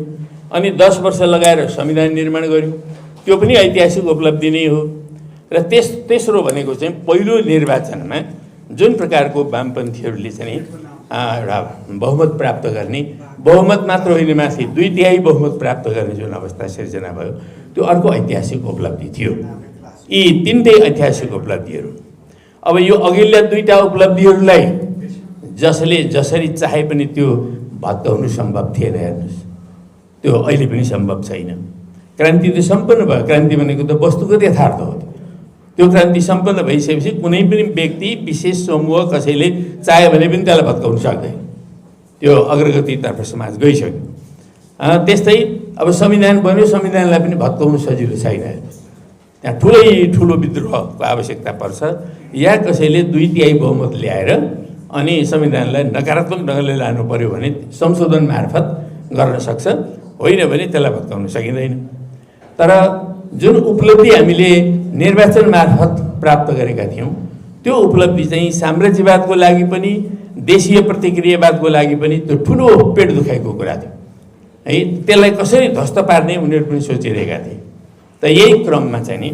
अनि 10 वर्ष लगाएर संविधान निर्माण गऱ्यौँ, त्यो पनि ऐतिहासिक उपलब्धि नै हो। र तेस्रो भनेको चाहिँ पहिलो निर्वाचनमा जुन प्रकारको वामपन्थीहरूले चाहिँ एउटा बहुमत प्राप्त गर्ने, बहुमत मात्र होइन माथि 2/3 बहुमत प्राप्त गर्ने जुन अवस्था सिर्जना भयो, त्यो अर्को ऐतिहासिक उपलब्धि थियो। यी तिनटै ऐतिहासिक उपलब्धिहरू। अब यो अघिल्ला दुईटा उपलब्धिहरूलाई जसले जसरी चाहे पनि त्यो भत्काउनु सम्भव थिएन। हेर्नुहोस्, त्यो अहिले पनि सम्भव छैन। क्रान्ति त सम्पन्न भयो। क्रान्ति भनेको त वस्तुगत यथार्थ हो। त्यो क्रान्ति सम्पन्न भइसकेपछि कुनै पनि व्यक्ति विशेष समूह कसैले चाह्यो भने पनि त्यसलाई भत्काउन सक्दैन। त्यो अग्रगतितर्फ समाज गइसक्यो। त्यस्तै अब संविधान बन्यो, संविधानलाई पनि भत्काउनु सजिलो छैन। त्यहाँ ठुलो विद्रोहको आवश्यकता पर्छ, या कसैले 2/3 बहुमत ल्याएर अनि संविधानलाई नकारात्मक ढङ्गले लानु पर्यो भने संशोधन मार्फत गर्न सक्छ, होइन भने त्यसलाई भत्काउन सकिँदैन। तर जुन उपलब्धि हामीले निर्वाचन मार्फत प्राप्त गरेका थियौँ त्यो उपलब्धि चाहिँ साम्राज्यवादको लागि पनि देशीय प्रतिक्रियावादको लागि पनि त्यो ठुलो पेट दुखाइको कुरा थियो है। त्यसलाई कसरी ध्वस्त पार्ने उनीहरू पनि सोचिरहेका थिए। त यही क्रममा चाहिँ नि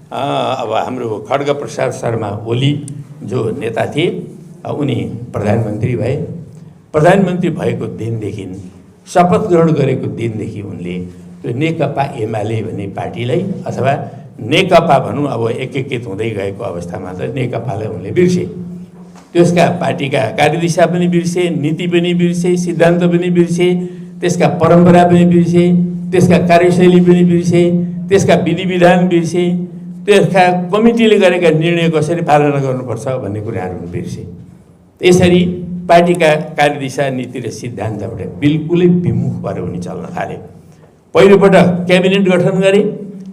अब हाम्रो खड्गप्रसाद शर्मा ओली जो नेता थिए उनी प्रधानमन्त्री भए। प्रधानमन्त्री भएको दिनदेखि, शपथ ग्रहण गरेको दिनदेखि उनले त्यो नेकपा एमाले भन्ने पार्टीलाई अथवा नेकपा भनौँ, अब एकीकृत हुँदै गएको अवस्थामा त नेकपालाई उनले बिर्से। त्यसका पार्टीका कार्यदिशा पनि बिर्से, नीति पनि बिर्से, सिद्धान्त पनि बिर्से, त्यसका परम्परा पनि बिर्से, त्यसका कार्यशैली पनि बिर्से, त्यसका विधि विधान बिर्से, त्यसका कमिटीले गरेका निर्णय कसरी पालना गर्नुपर्छ भन्ने कुराहरू पनि बिर्से। यसरी पार्टीका कार्यदिशा, नीति र सिद्धान्तबाट बिल्कुलै विमुख भएर उनी चल्न थाले। पहिलोपटक क्याबिनेट गठन गरे।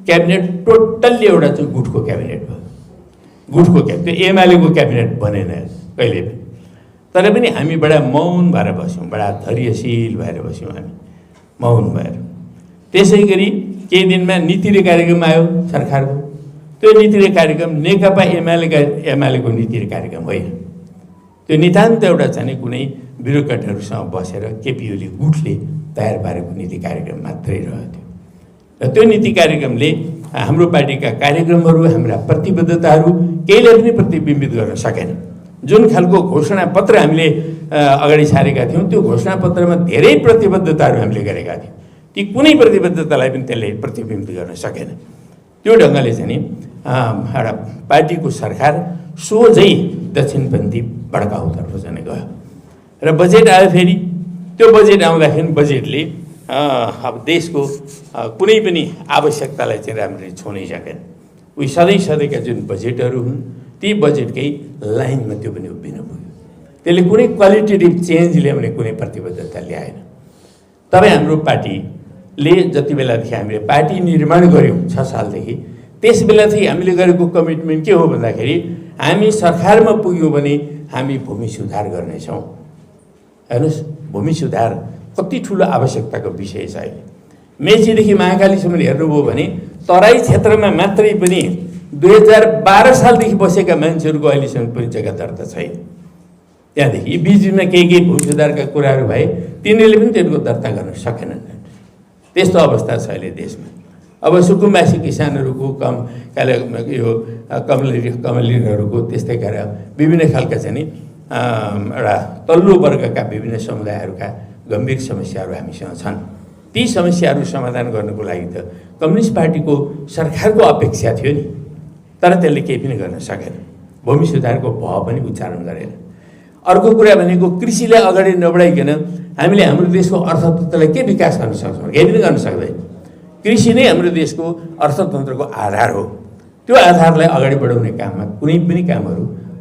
क्याबिनेट टोटल्ली एउटा चाहिँ गुटको क्याबिनेट भयो। गुटको त्यो एमालेको क्याबिनेट बनेन कहिले पनि। तर पनि हामी बडा मौन भएर बस्यौँ, बडा धैर्यशील भएर बस्यौँ हामी, मौन भएर। त्यसै गरी केही दिनमा नीति र कार्यक्रम आयो सरकारको। त्यो नीति र कार्यक्रम नेकपा एमालेको नीति र कार्यक्रम होइन। त्यो नितान्त एउटा चाहिँ कुनै ब्युरोक्रेटहरूसँग बसेर केपी ओली गुटले तयार पारेको नीति कार्यक्रम मात्रै रह्यो। र त्यो नीति कार्यक्रमले हाम्रो पार्टीका कार्यक्रमहरू, हाम्रा प्रतिबद्धताहरू केहीले पनि प्रतिबिम्बित गर्न सकेन। जुन खालको घोषणापत्र हामीले अगाडि सारेका थियौँ त्यो घोषणापत्रमा धेरै प्रतिबद्धताहरू हामीले गरेका थियौँ, ती कुनै प्रतिबद्धतालाई पनि त्यसले प्रतिबिम्बित गर्न सकेन। त्यो ढङ्गले चाहिँ नि एउटा पार्टीको सरकार सोझै दक्षिणपन्थी भड्काउतर्फ चाहिँ गयो। र बजेट आयो फेरि। त्यो बजेट आउँदाखेरि बजेटले अब देशको कुनै पनि आवश्यकतालाई चाहिँ राम्ररी छुनै सकेन। उही सधैँका जुन बजेटहरू हुन् ती बजेटकै लाइनमा त्यो पनि उभिन पुग्यो। त्यसले कुनै क्वालिटेटिभ चेन्ज ल्याउने कुनै प्रतिबद्धता ल्याएन। तबै हाम्रो पार्टीले जति बेलादेखि हामीले पार्टी निर्माण गऱ्यौँ 6 सालदेखि, त्यस बेलादेखि हामीले गरेको कमिटमेन्ट के हो भन्दाखेरि हामी सरकारमा पुग्यौँ भने हामी भूमि सुधार गर्नेछौँ। हेर्नुहोस्, भूमि सुधार कति ठुलो आवश्यकताको विषय छ। अहिले मेचीदेखि महाकालीसम्म हेर्नुभयो भने तराई क्षेत्रमा मात्रै पनि 2012 सालदेखि बसेका मान्छेहरूको अहिलेसम्म पनि जग्गा दर्ता छैन। त्यहाँदेखि बिचमा केही भूमि सुधारका कुराहरू भए तिनीहरूले पनि त्यसको दर्ता गर्न सकेनन्। त्यस्तो अवस्था छ अहिले देशमा। अब सुकुम्बासी किसानहरूको कमलिनहरूको त्यस्तै गरेर विभिन्न खालका चाहिँ नि एउटा तल्लो वर्गका विभिन्न समुदायहरूका गम्भीर समस्याहरू हामीसँग छन्। ती समस्याहरू समाधान गर्नको लागि त कम्युनिस्ट पार्टीको सरकारको अपेक्षा थियो नि, तर त्यसले केही पनि गर्न सकेन। भूमि सुधारको भाव पनि उच्चारण गरेन। अर्को कुरा भनेको कृषिलाई अगाडि नबढाइकन हामीले हाम्रो देशको अर्थतन्त्रलाई के विकास गर्न सक्छौँ? केही पनि गर्न सक्दैन। कृषि नै हाम्रो देशको अर्थतन्त्रको आधार हो। त्यो आधारलाई अगाडि बढाउने काममा कुनै पनि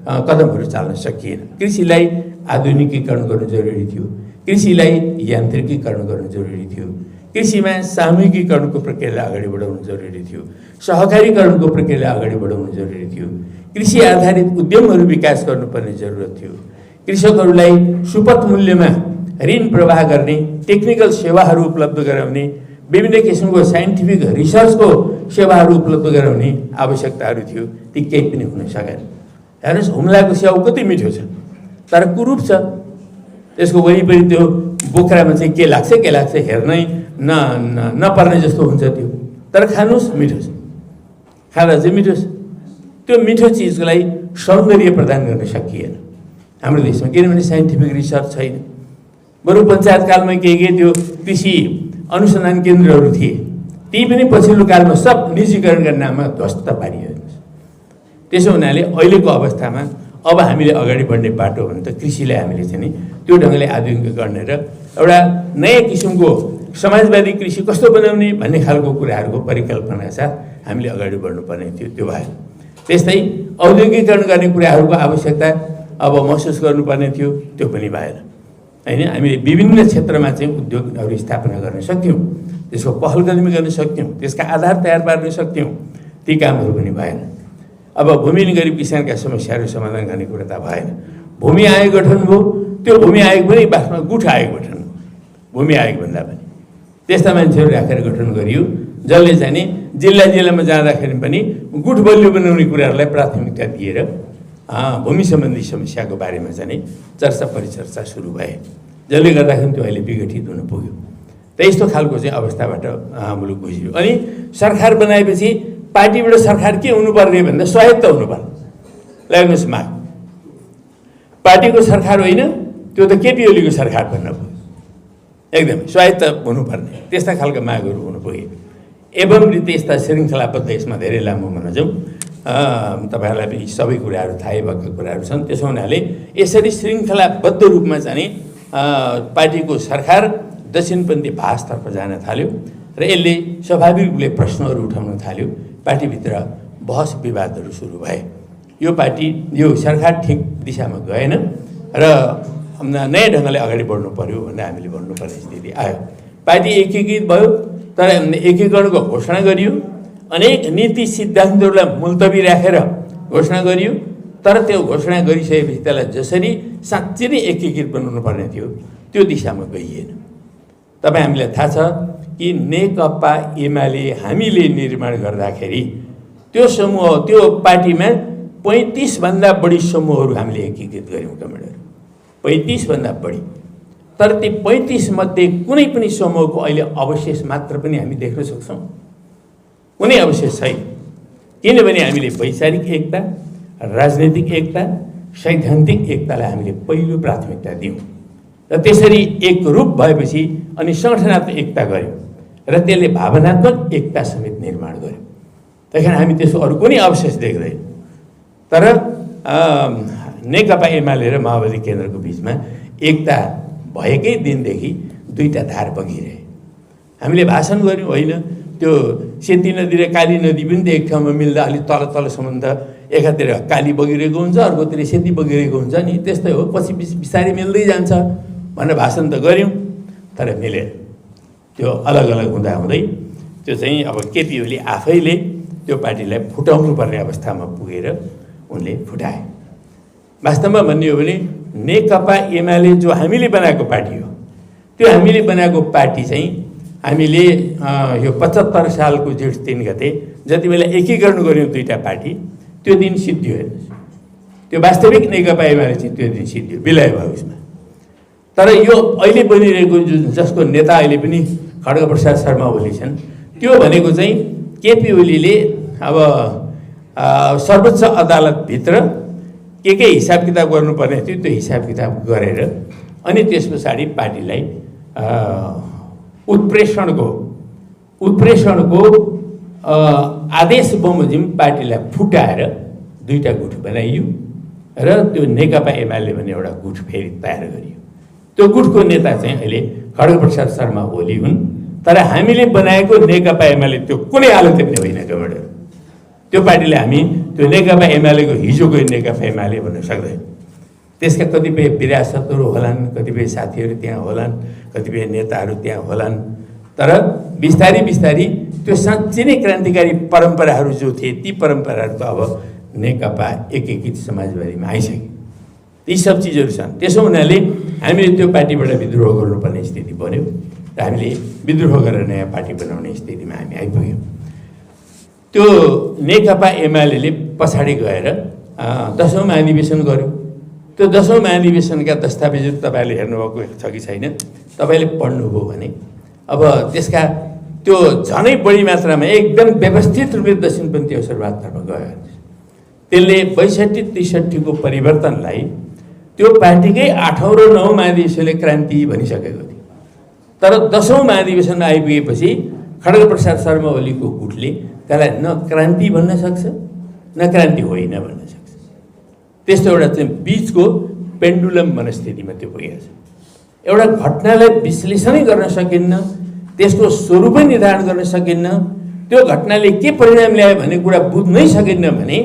कदमहरू चाल्न सकिएन। कृषिलाई आधुनिकीकरण गर्नु जरुरी थियो, कृषिलाई यान्त्रिकीकरण गर्नु जरुरी थियो, कृषिमा सामूहिकीकरणको प्रक्रियालाई अगाडि बढाउनु जरुरी थियो, सहकारीकरणको प्रक्रियालाई अगाडि बढाउनु जरुरी थियो, कृषि आधारित उद्यमहरू विकास गर्नुपर्ने जरुरत थियो, कृषकहरूलाई सुपथ मूल्यमा ऋण प्रवाह गर्ने, टेक्निकल सेवाहरू उपलब्ध गराउने, विभिन्न किसिमको साइन्टिफिक रिसर्चको सेवाहरू उपलब्ध गराउने आवश्यकताहरू थियो। ती केही पनि हुन सकेन। हेर्नुहोस्, हुम्लाको स्याउ कति मिठो छ तर कुरूप छ। त्यसको वरिपरि त्यो बोक्रामा चाहिँ के लाग्छ हेर्नै नपर्ने जस्तो हुन्छ त्यो, तर खानुहोस् मिठो छ, खाँदा चाहिँ मिठो छ। त्यो मिठो चिजलाई सौन्दर्य प्रदान गर्न सकिएन हाम्रो देशमा, किनभने साइन्टिफिक रिसर्च छैन। बरु पञ्चायत कालमा के त्यो कृषि अनुसन्धान केन्द्रहरू थिए, ती पनि पछिल्लो कालमा सब निजीकरणका नाममा ध्वस्त पारियो। त्यसो हुनाले अहिलेको अवस्थामा अब हामीले अगाडि बढ्ने बाटो भने त कृषिलाई हामीले चाहिँ नि त्यो ढङ्गले आधुनिक गर्ने र एउटा नयाँ किसिमको समाजवादी कृषि कस्तो बनाउने भन्ने खालको कुराहरूको परिकल्पना साथ हामीले अगाडि बढ्नुपर्ने थियो। त्यो भयो। त्यस्तै औद्योगिकरण गर्ने कुराहरूको आवश्यकता अब महसुस गर्नुपर्ने थियो, त्यो पनि भएन हैन। हामीले विभिन्न क्षेत्रमा चाहिँ उद्योगहरू स्थापना गर्न सक्थ्यौँ, त्यसको पहल कदमी गर्न सक्थ्यौँ, त्यसका आधार तयार पार्न सक्थ्यौँ, ती कामहरू पनि भएन। अब भूमिहीन गरिब किसानका समस्याहरू समाधान गर्ने कुरा त भएन। भूमि आयोग गठन भयो, त्यो भूमि आयोग पनि वास्तवमा गुठ आयोग गठन भयो, भूमि आयोग भन्दा पनि त्यस्ता मान्छेहरू राखेर गठन गरियो, जसले चाहिँ जिल्लामा जाँदाखेरि पनि गुठ बलियो बनाउने कुराहरूलाई प्राथमिकता दिएर भूमि सम्बन्धी समस्याको बारेमा चाहिँ चर्चा परिचर्चा सुरु भए, जसले गर्दाखेरि त्यो अहिले विघटित हुन पुग्यो। त्यस्तो खालको चाहिँ अवस्थाबाट मुलुक गुज्रियो। अनि सरकार बनाएपछि पार्टीबाट सरकार के हुनुपर्ने भन्दा स्वायत्त हुनुपर्ने लाग्नुहोस् माग। पार्टीको सरकार होइन, त्यो त केपी ओलीको सरकार बन्न पुग्यो, एकदमै स्वायत्त हुनुपर्ने त्यस्ता खालका मागहरू हुनु पुगे। एवं त्यस्ता श्रृङ्खलाबद्ध यसमा धेरै लामो नजाउँ, तपाईँहरूलाई पनि सबै कुराहरू थाहै भएका कुराहरू छन्। त्यसो हुनाले यसरी श्रृङ्खलाबद्ध रूपमा चाहिँ पार्टीको सरकार दक्षिणपन्थी भाषतर्फ जान थाल्यो र यसले स्वाभाविक रूपले प्रश्नहरू उठाउन थाल्यो। पार्टीभित्र बहस विवादहरू सुरु भए। यो पार्टी यो सरकार ठिक दिशामा गएन र नयाँ ढङ्गले अगाडि बढ्नु पर्यो भनेर हामीले भन्नुपर्ने स्थिति आयो। पार्टी एकीकृत भयो, तर एकीकरणको घोषणा गरियो, अनेक नीति सिद्धान्तहरूलाई मुल्तवी राखेर घोषणा गरियो, तर त्यो घोषणा गरिसकेपछि त्यसलाई जसरी साँच्चै नै एकीकृत बनाउनु पर्ने थियो त्यो दिशामा गइएन। तपाईँ हामीलाई थाहा छ कि नेकपा एमाले हामीले निर्माण गर्दाखेरि त्यो समूह त्यो पार्टीमा 35 भन्दा बढी समूहहरू हामीले एकीकृत गऱ्यौँ कमेडहरू, 35 भन्दा बढी। तर ती 35 मध्ये कुनै पनि समूहको अहिले अवशेष मात्र पनि हामी देख्न सक्छौँ, कुनै अवशेष छैन। किनभने हामीले वैचारिक एकता, राजनैतिक एकता, सैद्धान्तिक एकतालाई हामीले पहिलो प्राथमिकता दियौँ र त्यसरी एकरूप भएपछि अनि सङ्गठनात्मक एकता गऱ्यौँ र त्यसले भावनात्मक एकता समेत निर्माण गर्यो। त्यही कारण हामी त्यसको अरू कुनै अवशेष देख्दैनौँ। तर नेकपा एमाले र माओवादी केन्द्रको बिचमा एकता भएकै दिनदेखि दुईटा धार बगिरहे। हामीले भाषण गऱ्यौँ होइन, त्यो सेती नदी र काली नदी पनि त एक ठाउँमा मिल्दा अलिक तल तलसम्म त एकातिर काली बगिरहेको हुन्छ, अर्कोतिर सेती बगिरहेको हुन्छ नि, त्यस्तै हो, पछि बिस्तारै मिल्दै जान्छ भनेर भाषण त गऱ्यौँ, तर मिलेन। त्यो अलग अलग हुँदै त्यो चाहिँ अब केपी ओली आफैले त्यो पार्टीलाई फुटाउनु पर्ने अवस्थामा पुगेर उनले फुटाए। वास्तवमा भन्ने हो भने नेकपा एमाले जो हामीले बनाएको पार्टी हो, त्यो हामीले बनाएको पार्टी चाहिँ हामीले यो 75 सालको जेठ 3 गते जति बेला एकीकरण गऱ्यौँ दुईटा पार्टी, त्यो दिन सिद्धियो हेर्नुहोस्। त्यो वास्तविक नेकपा एमाले चाहिँ त्यो दिन सिद्धियो, विलय भयो उसमा। तर यो अहिले बनिरहेको जसको नेता अहिले पनि खड्गप्रसाद शर्मा ओली छन्, त्यो भनेको चाहिँ केपी ओलीले अब सर्वोच्च अदालतभित्र के हिसाब किताब गर्नुपर्ने थियो त्यो हिसाब किताब गरेर अनि त्यस पछाडि पार्टीलाई उत्प्रेषणको आदेश बमोजिम पार्टीलाई फुटाएर दुईटा गुट बनाइयो र त्यो नेकपा एमाले भन्ने एउटा गुट फेरि तयार गरियो। त्यो गुटको नेता चाहिँ अहिले खड्गप्रसाद शर्मा ओली हुन्। तर हामीले बनाएको नेकपा एमाले त्यो कुनै हालतले पनि होइन कमेडर। त्यो पार्टीले हामी त्यो नेकपा एमालेको हिजोको नेकपा एमाले भन्न सक्दैन। त्यसका कतिपय विरासतहरू होलान्, कतिपय साथीहरू त्यहाँ होलान्, कतिपय नेताहरू त्यहाँ होलान्, तर बिस्तारी बिस्तारी त्यो साँच्चै नै क्रान्तिकारी परम्पराहरू जो थिए ती परम्पराहरू त अब नेकपा एकीकृत समाजवादीमा आइसके। यी सब चिजहरू छन्। त्यसो हुनाले हामीले त्यो पार्टीबाट विद्रोह गर्नुपर्ने स्थिति बन्यो र हामीले विद्रोह गरेर नयाँ पार्टी बनाउने स्थितिमा हामी आइपुग्यौँ। त्यो नेकपा एमाले पछाडि गएर 10औं महाधिवेशन गर्यो। त्यो 10औं महाधिवेशनका दस्तावेजहरू तपाईँले हेर्नुभएको छ कि छैन, तपाईँले पढ्नुभयो भने अब त्यसका त्यो झनै बढी मात्रामा एकदम व्यवस्थित रूपले दक्षिणपन्थी अवसरवादतर्फ गयो। त्यसले 62-63 को परिवर्तनलाई त्यो पार्टीकै 8औं र 9औं महाधिवेशनले क्रान्ति भनिसकेको थियो। तर 10औं महाधिवेशनमा आइपुगेपछि खड्गप्रसाद शर्मा ओलीको गुटले त्यसलाई न क्रान्ति भन्न सक्छ न क्रान्ति होइन भन्न सक्छ। त्यस्तो एउटा चाहिँ बिचको पेन्डुलम मनस्थितिमा त्यो पुगेको छ। एउटा घटनालाई विश्लेषणै गर्न सकिन्न, त्यसको स्वरूपै निर्धारण गर्न सकिन्न, त्यो घटनाले के परिणाम ल्यायो भन्ने कुरा बुझ्नै सकिन्न भने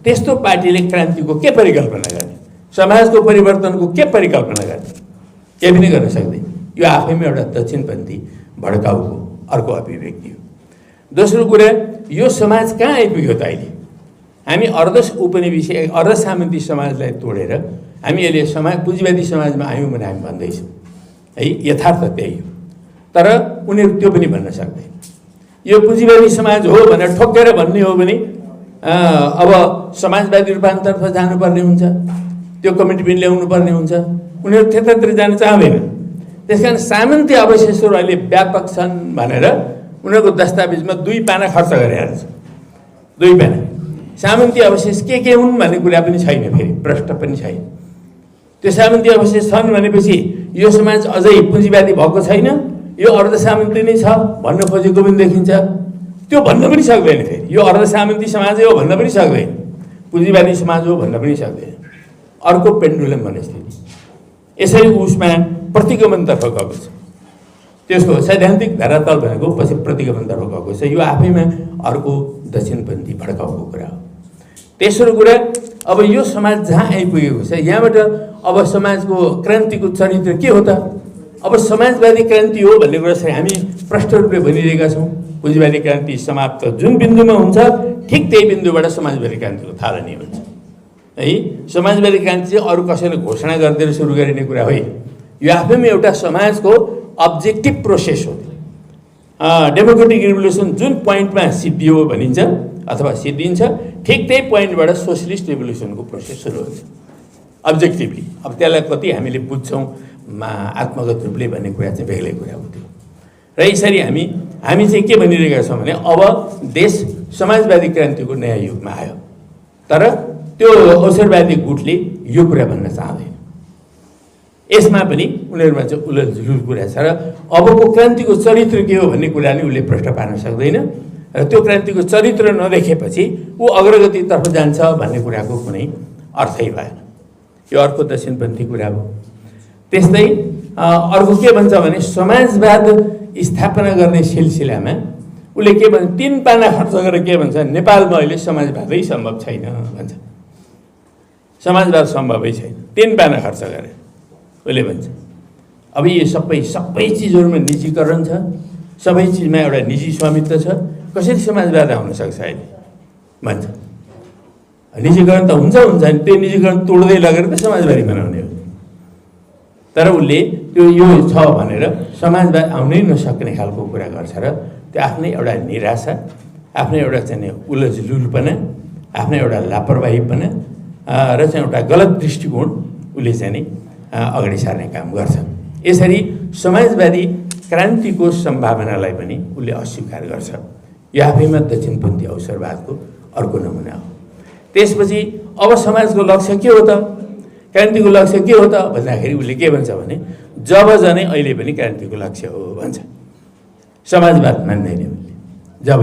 त्यस्तो पार्टीले क्रान्तिको के परिकल्पना गर्ने, समाजको परिवर्तनको के परिकल्पना गर्ने? केही पनि गर्न सक्दैन। यो आफैमा एउटा दक्षिणपन्थी भड्काउको अर्को अभिव्यक्ति हो। दोस्रो कुरा, यो समाज कहाँ आइपुग्यो त अहिले? हामी अर्ध सामन्ती समाजलाई तोडेर हामी अहिले पुँजीवादी समाजमा आयौँ भने हामी भन्दैछौँ है, यथार्थ त्यही हो। तर उनीहरू त्यो पनि भन्न सक्दैन। यो पुँजीवादी समाज हो भनेर ठोकेर भन्ने हो भने अब समाजवादी रूपान्तरतर्फ जानुपर्ने हुन्छ, त्यो कमिटमेन्ट ल्याउनु पर्ने हुन्छ। उनीहरू त्यतातिर जान चाहँदैन। त्यस कारण सामन्ती अवशेषहरू अहिले व्यापक छन् भनेर उनीहरूको दस्तावेजमा 2 पाना खर्च गरेर छ। 2 पाना सामन्ती अवशेष के हुन् भन्ने कुरा पनि छैन, फेरि प्रश्न पनि छैन। त्यो सामन्ती अवशेष छन् भनेपछि यो समाज अझै पुँजीवादी भएको छैन, यो अर्ध सामन्ती नै छ भन्न खोजेको पनि देखिन्छ। त्यो भन्न पनि सक्दैन। फेरि यो अर्ध सामन्ती समाजै हो भन्न पनि सक्दैन, पुँजीवादी समाज हो भन्न पनि सक्दैन। अर्को पेन्डुलम मनस्थिति यसरी उसमा प्रतिगमनतर्फ गएको छ। त्यसको सैद्धान्तिक धरातल भनेको पछि प्रतिगमनतर्फ गएको छ। यो आफैमा अर्को दक्षिणपन्थी भड्काउको कुरा हो। तेस्रो कुरा, अब यो समाज जहाँ आइपुगेको छ यहाँबाट अब समाजको क्रान्तिको चरित्र के हो त? अब समाजवादी क्रान्ति हो भन्ने कुरा चाहिँ हामी प्रष्ट रूपले भनिरहेका छौँ। पुँजीवादी क्रान्ति समाप्त जुन बिन्दुमा हुन्छ ठिक त्यही बिन्दुबाट समाजवादी क्रान्तिको थालनी हुन्छ है। समाजवादी क्रान्ति चाहिँ अरू कसैले घोषणा गरिदिएर सुरु गरिने कुरा होइन। यो आफैमा एउटा समाजको अब्जेक्टिभ प्रोसेस हो। डेमोक्रेटिक रिभोल्युसन जुन पोइन्टमा सिद्धियो भनिन्छ अथवा सिद्धिन्छ ठिक त्यही पोइन्टबाट सोसलिस्ट रिभोल्युसनको प्रोसेस सुरु हुन्छ अब्जेक्टिभली। अब त्यसलाई कति हामीले बुझ्छौँ आत्मगत रूपले भन्ने कुरा चाहिँ बेग्लै कुरा हो त्यो। र यसरी हामी चाहिँ के भनिरहेका छौँ भने अब देश समाजवादी क्रान्तिको नयाँ युगमा आयो। तर त्यो अवसरवादी गुटले यो कुरा भन्न चाहँदैन। यसमा पनि उनीहरूमा चाहिँ उलझुल कुरा छ। र अबको क्रान्तिको चरित्र के हो भन्ने कुरा नि उसले प्रश्न पार्न सक्दैन। र त्यो क्रान्तिको चरित्र नदेखेपछि ऊ अग्रगतितर्फ जान्छ भन्ने कुराको कुनै अर्थै भएन। यो अर्को दक्षिणपन्थी कुरा हो। त्यस्तै अर्को के भन्छ भने समाजवाद स्थापना गर्ने सिलसिलामा उसले के भन्छ 3 पाना खर्च गरेर के भन्छ, नेपालमा अहिले समाजवादै सम्भव छैन भन्छ। समाजवाद सम्भवै छैन 3 पाना खर्च गरेर उसले भन्छ। अब यो सबै चिजहरूमा निजीकरण छ, सबै चिजमा एउटा निजी स्वामित्व छ, कसरी समाजवाद आउन सक्छ अहिले भन्छ। निजीकरण त हुन्छ नि, त्यो निजीकरण तोड्दै लगेर त समाजवादी बनाउने हो। तर उसले त्यो यो छ भनेर समाजवाद आउनै नसक्ने खालको कुरा गर्छ। र त्यो आफ्नै एउटा निराशा, आफ्नै एउटा चाहिँ उलझलुलपना, आफ्नै एउटा लापरवाहीपना र चाहिँ एउटा गलत दृष्टिकोण उसले चाहिँ नि अगाडि सार्ने काम गर्छ। यसरी समाजवादी क्रान्तिको सम्भावनालाई पनि उसले अस्वीकार गर्छ। यो आफैमा दक्षिणपन्थी अवसरवादको अर्को नमुना हो। त्यसपछि अब समाजको लक्ष्य के हो त, क्रान्तिको लक्ष्य के हो त भन्दाखेरि उसले के भन्छ भने जब जनै अहिले पनि क्रान्तिको लक्ष्य हो भन्छ। समाजवाद मान्दैन उसले। जब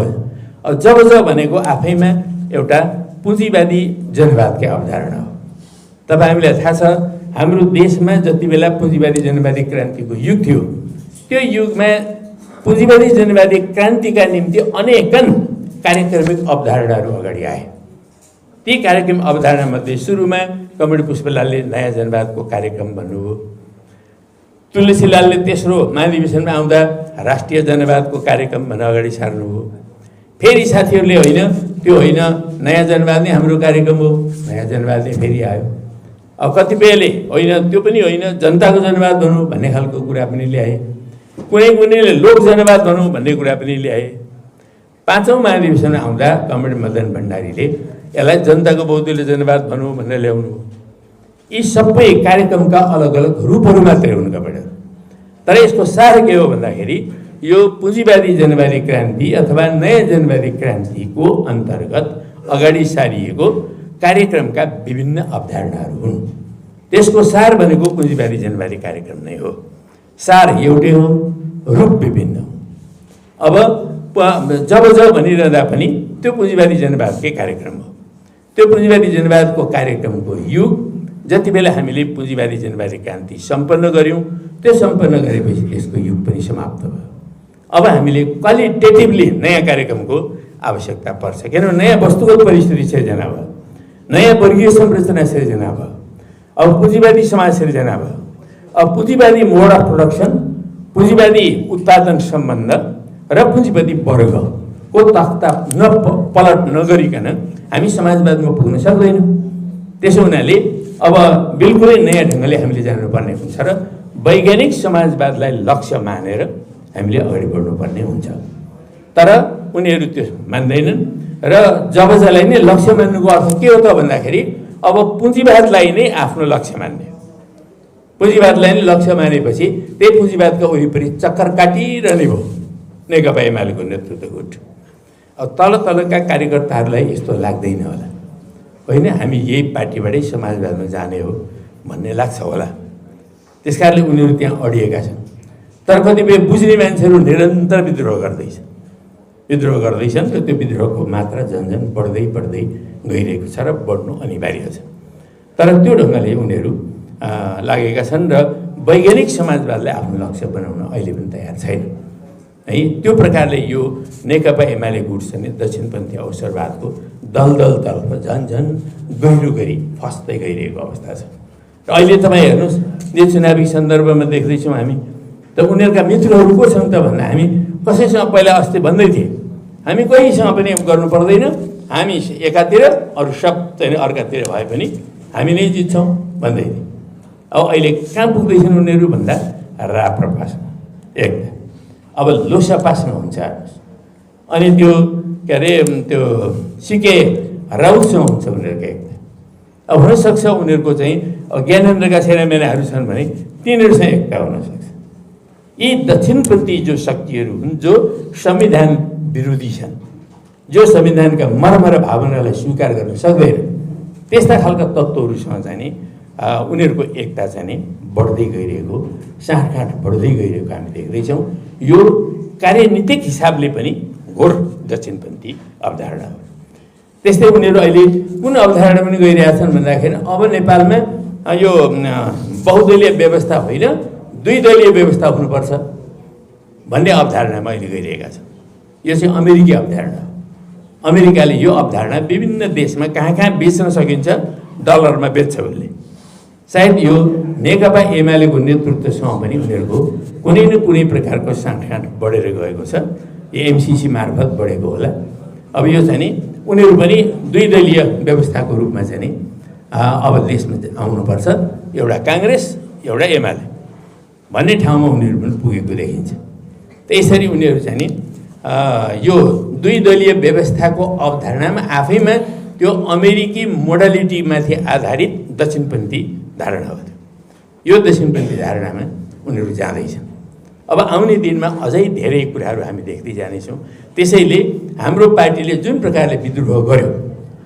भनेको आफैमा एउटा पुँजीवादी जनवादकै अवधारणा हो। तपाईँहरूलाई थाहा छ हाम्रो देशमा जति बेला पुँजीवादी जनवादी क्रान्तिको युग थियो त्यो युगमा पुँजीवादी जनवादी क्रान्तिका निम्ति अनेकन कार्यक्रमिक अवधारणाहरू अगाडि आए। ती कार्यक्रम अवधारणामध्ये सुरुमा कमरेड पुष्पलालले नयाँ जनवादको कार्यक्रम भन्नुभयो। तुलसीलालले तेस्रो महाधिवेशनमा आउँदा राष्ट्रिय जनवादको कार्यक्रम भनेर अगाडि सार्नुभयो। फेरि साथीहरूले होइन त्यो होइन, नयाँ जनवाद नै हाम्रो कार्यक्रम हो, नयाँ जनवाद नै फेरि आयो। अब कतिपयले होइन त्यो पनि होइन, जनताको जनवाद भनौँ भन्ने खालको कुरा पनि ल्याए। कुनैले लोक जनवाद भनौँ भन्ने कुरा पनि ल्याए। 5औं महाधिवेशनमा आउँदा कमरेड मदन भण्डारीले यसलाई जनताको बहुदलीय जनवाद भनौँ भनेर ल्याउनु। यी सबै कार्यक्रमका अलग अलग रूपहरू मात्रै हुन् कमरेड। तर यसको सार के हो भन्दाखेरि यो पुँजीवादी जनवादी क्रान्ति अथवा नयाँ जनवादी क्रान्तिको अन्तर्गत अगाडि सारिएको कार्यक्रमका विभिन्न अवधारणाहरू हुन्। त्यसको सार भनेको पुँजीवादी जनवादी कार्यक्रम नै हो। सार एउटै हो, रूप विभिन्न हो। अब जब भनिरहँदा पनि त्यो पुँजीवादी जनवादकै कार्यक्रम हो। त्यो पुँजीवादी जनवादको कार्यक्रमको युग जति बेला हामीले पुँजीवादी जनवादी क्रान्ति सम्पन्न गऱ्यौँ त्यो सम्पन्न गरेपछि त्यसको युग पनि समाप्त भयो। अब हामीले क्वालिटेटिभली नयाँ कार्यक्रमको आवश्यकता पर्छ। किनभने नयाँ वस्तुगत परिस्थिति सिर्जना भयो। नयाँ वर्गीय संरचना सिर्जना भयो। अब पुँजीवादी समाज सिर्जना भयो। अब पुँजीवादी मोड अफ प्रोडक्सन, पुँजीवादी उत्पादन सम्बन्ध र पुँजीवादी वर्गको तख्ता पलट नगरिकन हामी समाजवादमा पुग्न सक्दैनौँ। त्यसो हुनाले अब बिल्कुलै नयाँ ढङ्गले हामीले जानुपर्ने हुन्छ र वैज्ञानिक समाजवादलाई लक्ष्य मानेर हामीले अगाडि बढ्नुपर्ने हुन्छ। तर उनीहरू त्यो मान्दैनन् र जब जसलाई नै लक्ष्य मान्नुको अर्थ के हो त भन्दाखेरि अब पुँजीवादलाई नै आफ्नो लक्ष्य मान्ने। पुँजीवादलाई नै लक्ष्य मानेपछि त्यही पुँजीवादका वरिपरि चक्कर काटिरहने भयो नेकपा एमालेको नेतृत्व गुट। अब तलका कार्यकर्ताहरूलाई यस्तो लाग्दैन होला, होइन हामी यही पार्टीबाटै समाजवादमा जाने हो भन्ने लाग्छ होला। त्यस कारणले उनीहरू त्यहाँ अडिएका छन्। तर कतिपय बुझ्ने मान्छेहरू निरन्तर विद्रोह गर्दैछन् र त्यो विद्रोहको मात्रा झन्झन बढ्दै गइरहेको छ र बढ्नु अनिवार्य छ। तर त्यो ढङ्गले उनीहरू लागेका छन् र वैज्ञानिक समाजवादलाई आफ्नो लक्ष्य बनाउन अहिले पनि तयार छैन है। त्यो प्रकारले यो नेकपा एमाले गुट चाहिँ दक्षिणपन्थी अवसरवादको दलतर्फ झन् गहिरो गरी फस्दै गइरहेको अवस्था छ। र अहिले तपाईँ हेर्नुहोस्, यो चुनावी सन्दर्भमा देख्दैछौँ हामी त उनीहरूका मित्रहरू को छन् त भन्दा हामी कसैसँग पहिला अस्ति भन्दै थिएँ हामी कोहीसँग पनि गर्नु पर्दैन, हामी एकातिर अरू सब चाहिँ अर्कातिर भए पनि हामी नै जित्छौँ भन्दै थिए। अब अहिले कहाँ पुग्दैछन् उनीहरू भन्दा राप्रपासमा एकदम अब लोसापासमा हुन्छ। अनि त्यो के अरे त्यो सिके राउतसँग हुन्छ उनीहरूको एकदम। अब हुनसक्छ उनीहरूको चाहिँ ज्ञानेन्द्रका सेनामेनाहरू छन् भने तिनीहरूसँग एकता हुनसक्छ। यी दक्षिणपन्थी जो शक्तिहरू हुन् जो संविधान विरोधी छन्, जो संविधानका मर्म र भावनालाई स्वीकार गर्न सक्दैन, त्यस्ता खालका तत्त्वहरूसँग चाहिँ नि उनीहरूको एकता चाहिँ नि बढ्दै गइरहेको, साँठगाँठ बढ्दै गइरहेको हामी देख्दैछौँ। यो कार्यनीतिक हिसाबले पनि घोर दक्षिणपन्थी अवधारणा हो। त्यस्तै उनीहरू अहिले कुन अवधारणा पनि गइरहेछन् भन्दाखेरि अब नेपालमा यो बहुदलीय व्यवस्था होइन दुई दलीय व्यवस्था हुनुपर्छ भन्ने अवधारणामा अहिले गइरहेका छन्। यो चाहिँ अमेरिकी अवधारणा हो। अमेरिकाले यो अवधारणा विभिन्न देशमा कहाँ बेच्न सकिन्छ डलरमा बेच्छ उसले। सायद यो नेकपा एमालेको नेतृत्वसँग पनि उनीहरूको कुनै न कुनै प्रकारको साँठगाँठ बढेर गएको छ। यो एमसिसी मार्फत बढेको होला। अब यो चाहिँ नि उनीहरू पनि दुई दलीय व्यवस्थाको रूपमा चाहिँ नि अब देशमा आउनुपर्छ, एउटा काङ्ग्रेस एउटा एमाले भन्ने ठाउँमा उनीहरू पनि पुगेको देखिन्छ। त्यसरी उनीहरू चाहिँ नि यो दुई दलीय व्यवस्थाको अवधारणामा आफैमा त्यो अमेरिकी मोडालिटीमाथि आधारित दक्षिणपन्थी धारणा हो। यो दक्षिणपन्थी धारणामा उनीहरू जाँदैछन्। अब आउने दिनमा अझै धेरै कुराहरू हामी देख्दै जानेछौँ। त्यसैले हाम्रो पार्टीले जुन प्रकारले विद्रोह गर्यो,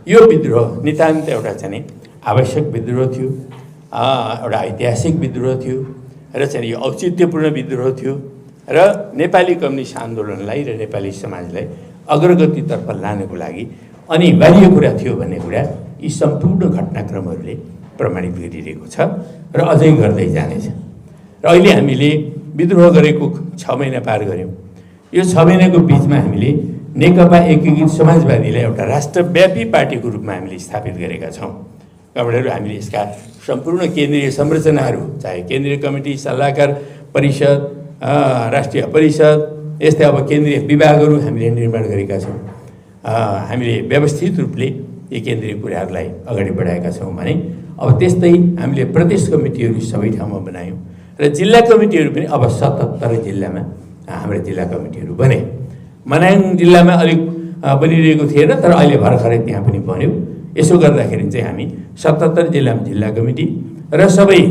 यो विद्रोह नितान्त एउटा चाहिँ आवश्यक विद्रोह थियो, एउटा ऐतिहासिक विद्रोह थियो र चाहिँ यो औचित्यपूर्ण विद्रोह थियो र नेपाली कम्युनिस्ट आन्दोलनलाई र नेपाली समाजलाई अग्रगतितर्फ लानको लागि अनिवार्य कुरा थियो भन्ने कुरा यी सम्पूर्ण घटनाक्रमहरूले प्रमाणित गरिरहेको छ र अझै गर्दै जानेछ। र अहिले हामीले विद्रोह गरेको 6 महिना पार गऱ्यौँ। यो 6 महिनाको बिचमा हामीले नेकपा एकीकृत समाजवादीलाई एउटा राष्ट्रव्यापी पार्टीको रूपमा हामीले स्थापित गरेका छौँ। कमरेडहरू हामीले यसका सम्पूर्ण केन्द्रीय संरचनाहरू चाहे केन्द्रीय कमिटी, सल्लाहकार परिषद, राष्ट्रिय परिषद, यस्तै अब केन्द्रीय विभागहरू हामीले निर्माण गरेका छौँ। हामीले व्यवस्थित रूपले यी केन्द्रीय कुराहरूलाई अगाडि बढाएका छौँ भने अब त्यस्तै हामीले प्रदेश कमिटीहरू सबै ठाउँमा बनायौँ र जिल्ला कमिटीहरू पनि अब 77 जिल्लामा हाम्रो जिल्ला कमिटीहरू बने। मनाङ जिल्लामा अलिक बनिरहेको थिएन, तर अहिले भर्खरै त्यहाँ पनि बन्यो। यसो गर्दाखेरि चाहिँ हामी 77 जिल्लामा जिल्ला कमिटी र सबै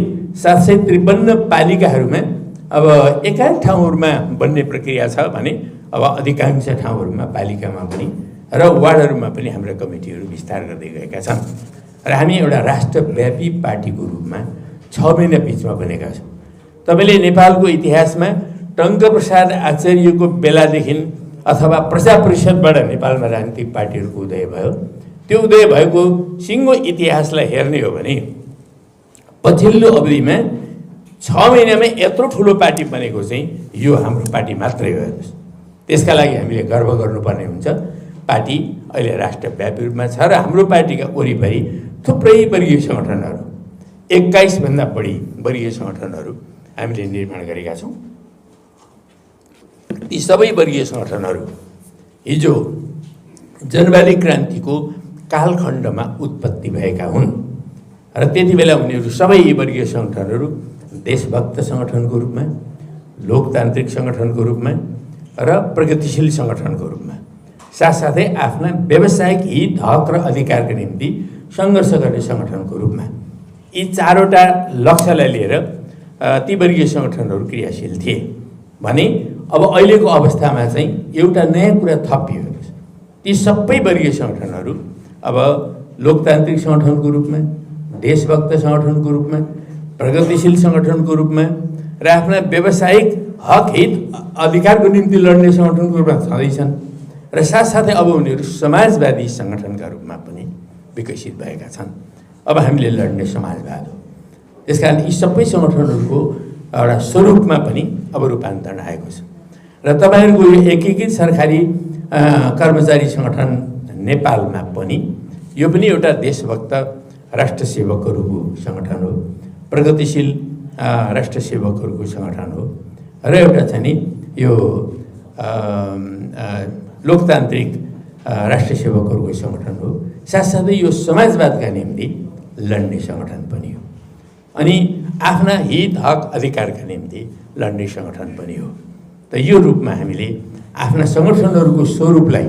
753 पालिकाहरूमा अब एकाध ठाउँहरूमा बन्ने प्रक्रिया छ भने अब अधिकांश ठाउँहरूमा पालिकामा पनि र वार्डहरूमा पनि हाम्रा कमिटीहरू विस्तार गर्दै गएका छन् र हामी एउटा राष्ट्रव्यापी पार्टीको रूपमा 6 महिना बिचमा बनेका छौँ। तपाईँले नेपालको इतिहासमा टङ्कप्रसाद आचार्यको बेलादेखि अथवा प्रजा परिषदबाट नेपालमा राजनीतिक पार्टीहरूको उदय भयो। त्यो उदय भएको सिङ्गो इतिहासलाई हेर्ने हो भने पछिल्लो अवधिमा 6 महिनामा यत्रो ठुलो पार्टी बनेको चाहिँ यो हाम्रो पार्टी मात्रै हो। त्यसका लागि हामीले गर्व गर्नुपर्ने हुन्छ। पार्टी अहिले राष्ट्रव्यापी रूपमा छ र हाम्रो पार्टीका वरिपरि थुप्रै वर्गीय सङ्गठनहरू 21 भन्दा बढी वर्गीय सङ्गठनहरू हामीले निर्माण गरेका छौँ। ती सबै वर्गीय सङ्गठनहरू हिजो जनवादी क्रान्तिको कालखण्डमा उत्पत्ति भएका हुन् र त्यति बेला उनीहरू सबै वर्गीय सङ्गठनहरू देशभक्त सङ्गठनको रूपमा, लोकतान्त्रिक सङ्गठनको रूपमा र प्रगतिशील सङ्गठनको रूपमा, साथसाथै आफ्ना व्यावसायिक हित, हक र अधिकारका निम्ति सङ्घर्ष गर्ने सङ्गठनको रूपमा यी चारवटा लक्ष्यलाई लिएर ती वर्गीय सङ्गठनहरू क्रियाशील थिए भने अब अहिलेको अवस्थामा चाहिँ एउटा नयाँ कुरा थपियो। ती सबै वर्गीय सङ्गठनहरू अब लोकतान्त्रिक सङ्गठनको रूपमा, देशभक्त सङ्गठनको रूपमा, प्रगतिशील सङ्गठनको रूपमा र आफ्ना व्यावसायिक हक हित अधिकारको निम्ति लड्ने सङ्गठनको रूपमा छँदैछन् र साथसाथै अब उनीहरू समाजवादी सङ्गठनका रूपमा पनि विकसित भएका छन्। अब हामीले लड्ने समाजवाद हो। त्यसकारण यी सबै सङ्गठनहरूको एउटा स्वरूपमा पनि अब रूपान्तरण आएको छ र तपाईँहरूको यो एकीकृत सरकारी कर्मचारी सङ्गठन नेपालमा पनि यो पनि एउटा देशभक्त राष्ट्रसेवकहरूको सङ्गठन हो, प्रगतिशील राष्ट्रसेवकहरूको सङ्गठन हो र एउटा चाहिँ नि यो लोकतान्त्रिक राष्ट्रसेवकहरूको सङ्गठन हो। साथसाथै यो समाजवादका निम्ति लड्ने सङ्गठन पनि हो अनि आफ्ना हित हक अधिकारका निम्ति लड्ने सङ्गठन पनि हो। त यो रूपमा हामीले आफ्ना सङ्गठनहरूको स्वरूपलाई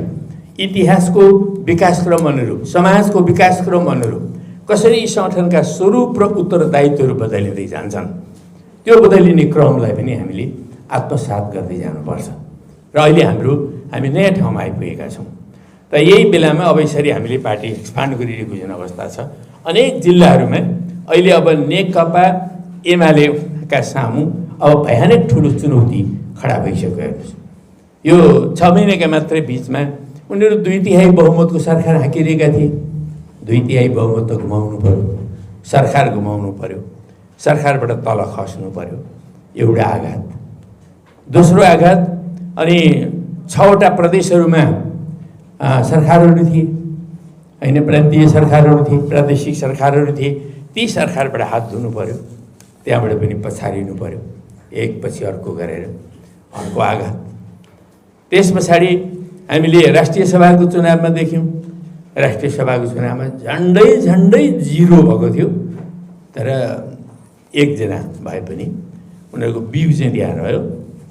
इतिहासको विकासक्रम अनुरूप, समाजको विकासक्रम अनुरूप कसरी यी सङ्गठनका स्वरूप र उत्तरदायित्वहरू बदलिँदै जान्छन् त्यो बदलिने क्रमलाई पनि हामीले आत्मसात गर्दै जानुपर्छ र अहिले हामी नयाँ ठाउँमा आइपुगेका छौँ। त यही बेलामा अब यसरी हामीले पार्टी एक्सपान्ड गरिरहेको जुन अवस्था छ, अनेक जिल्लाहरूमा अहिले अब नेकपा एमालेका सामु अब भयानक ठुलो चुनौती खडा भइसक्यो। हेर्नुहोस्, यो 6 महिनाका मात्रै बिचमा उनीहरू 2/3 बहुमतको सरकार हाकिरहेका थिए। 2/3 बहुमत त गुमाउनु पर्यो, सरकार गुमाउनु पर्यो, सरकारबाट तल खस्नु पर्यो, एउटा आघात। दोस्रो आघात, अनि 6वटा प्रदेशहरूमा सरकारहरू थिए होइन, प्रान्तीय सरकारहरू थिए, प्रादेशिक सरकारहरू थिए। ती सरकारबाट हात धुनु पर्यो, त्यहाँबाट पनि पछारिनु पर्यो, एकपछि अर्को गरेर अर्को आघात। त्यस पछाडि हामीले राष्ट्रिय सभाको चुनावमा देख्यौँ, राष्ट्रिय सभाको चुनावमा झन्डै 0 भएको थियो, तर एकजना भए पनि उनीहरूको बिउ चाहिँ त्यहाँ रह्यो,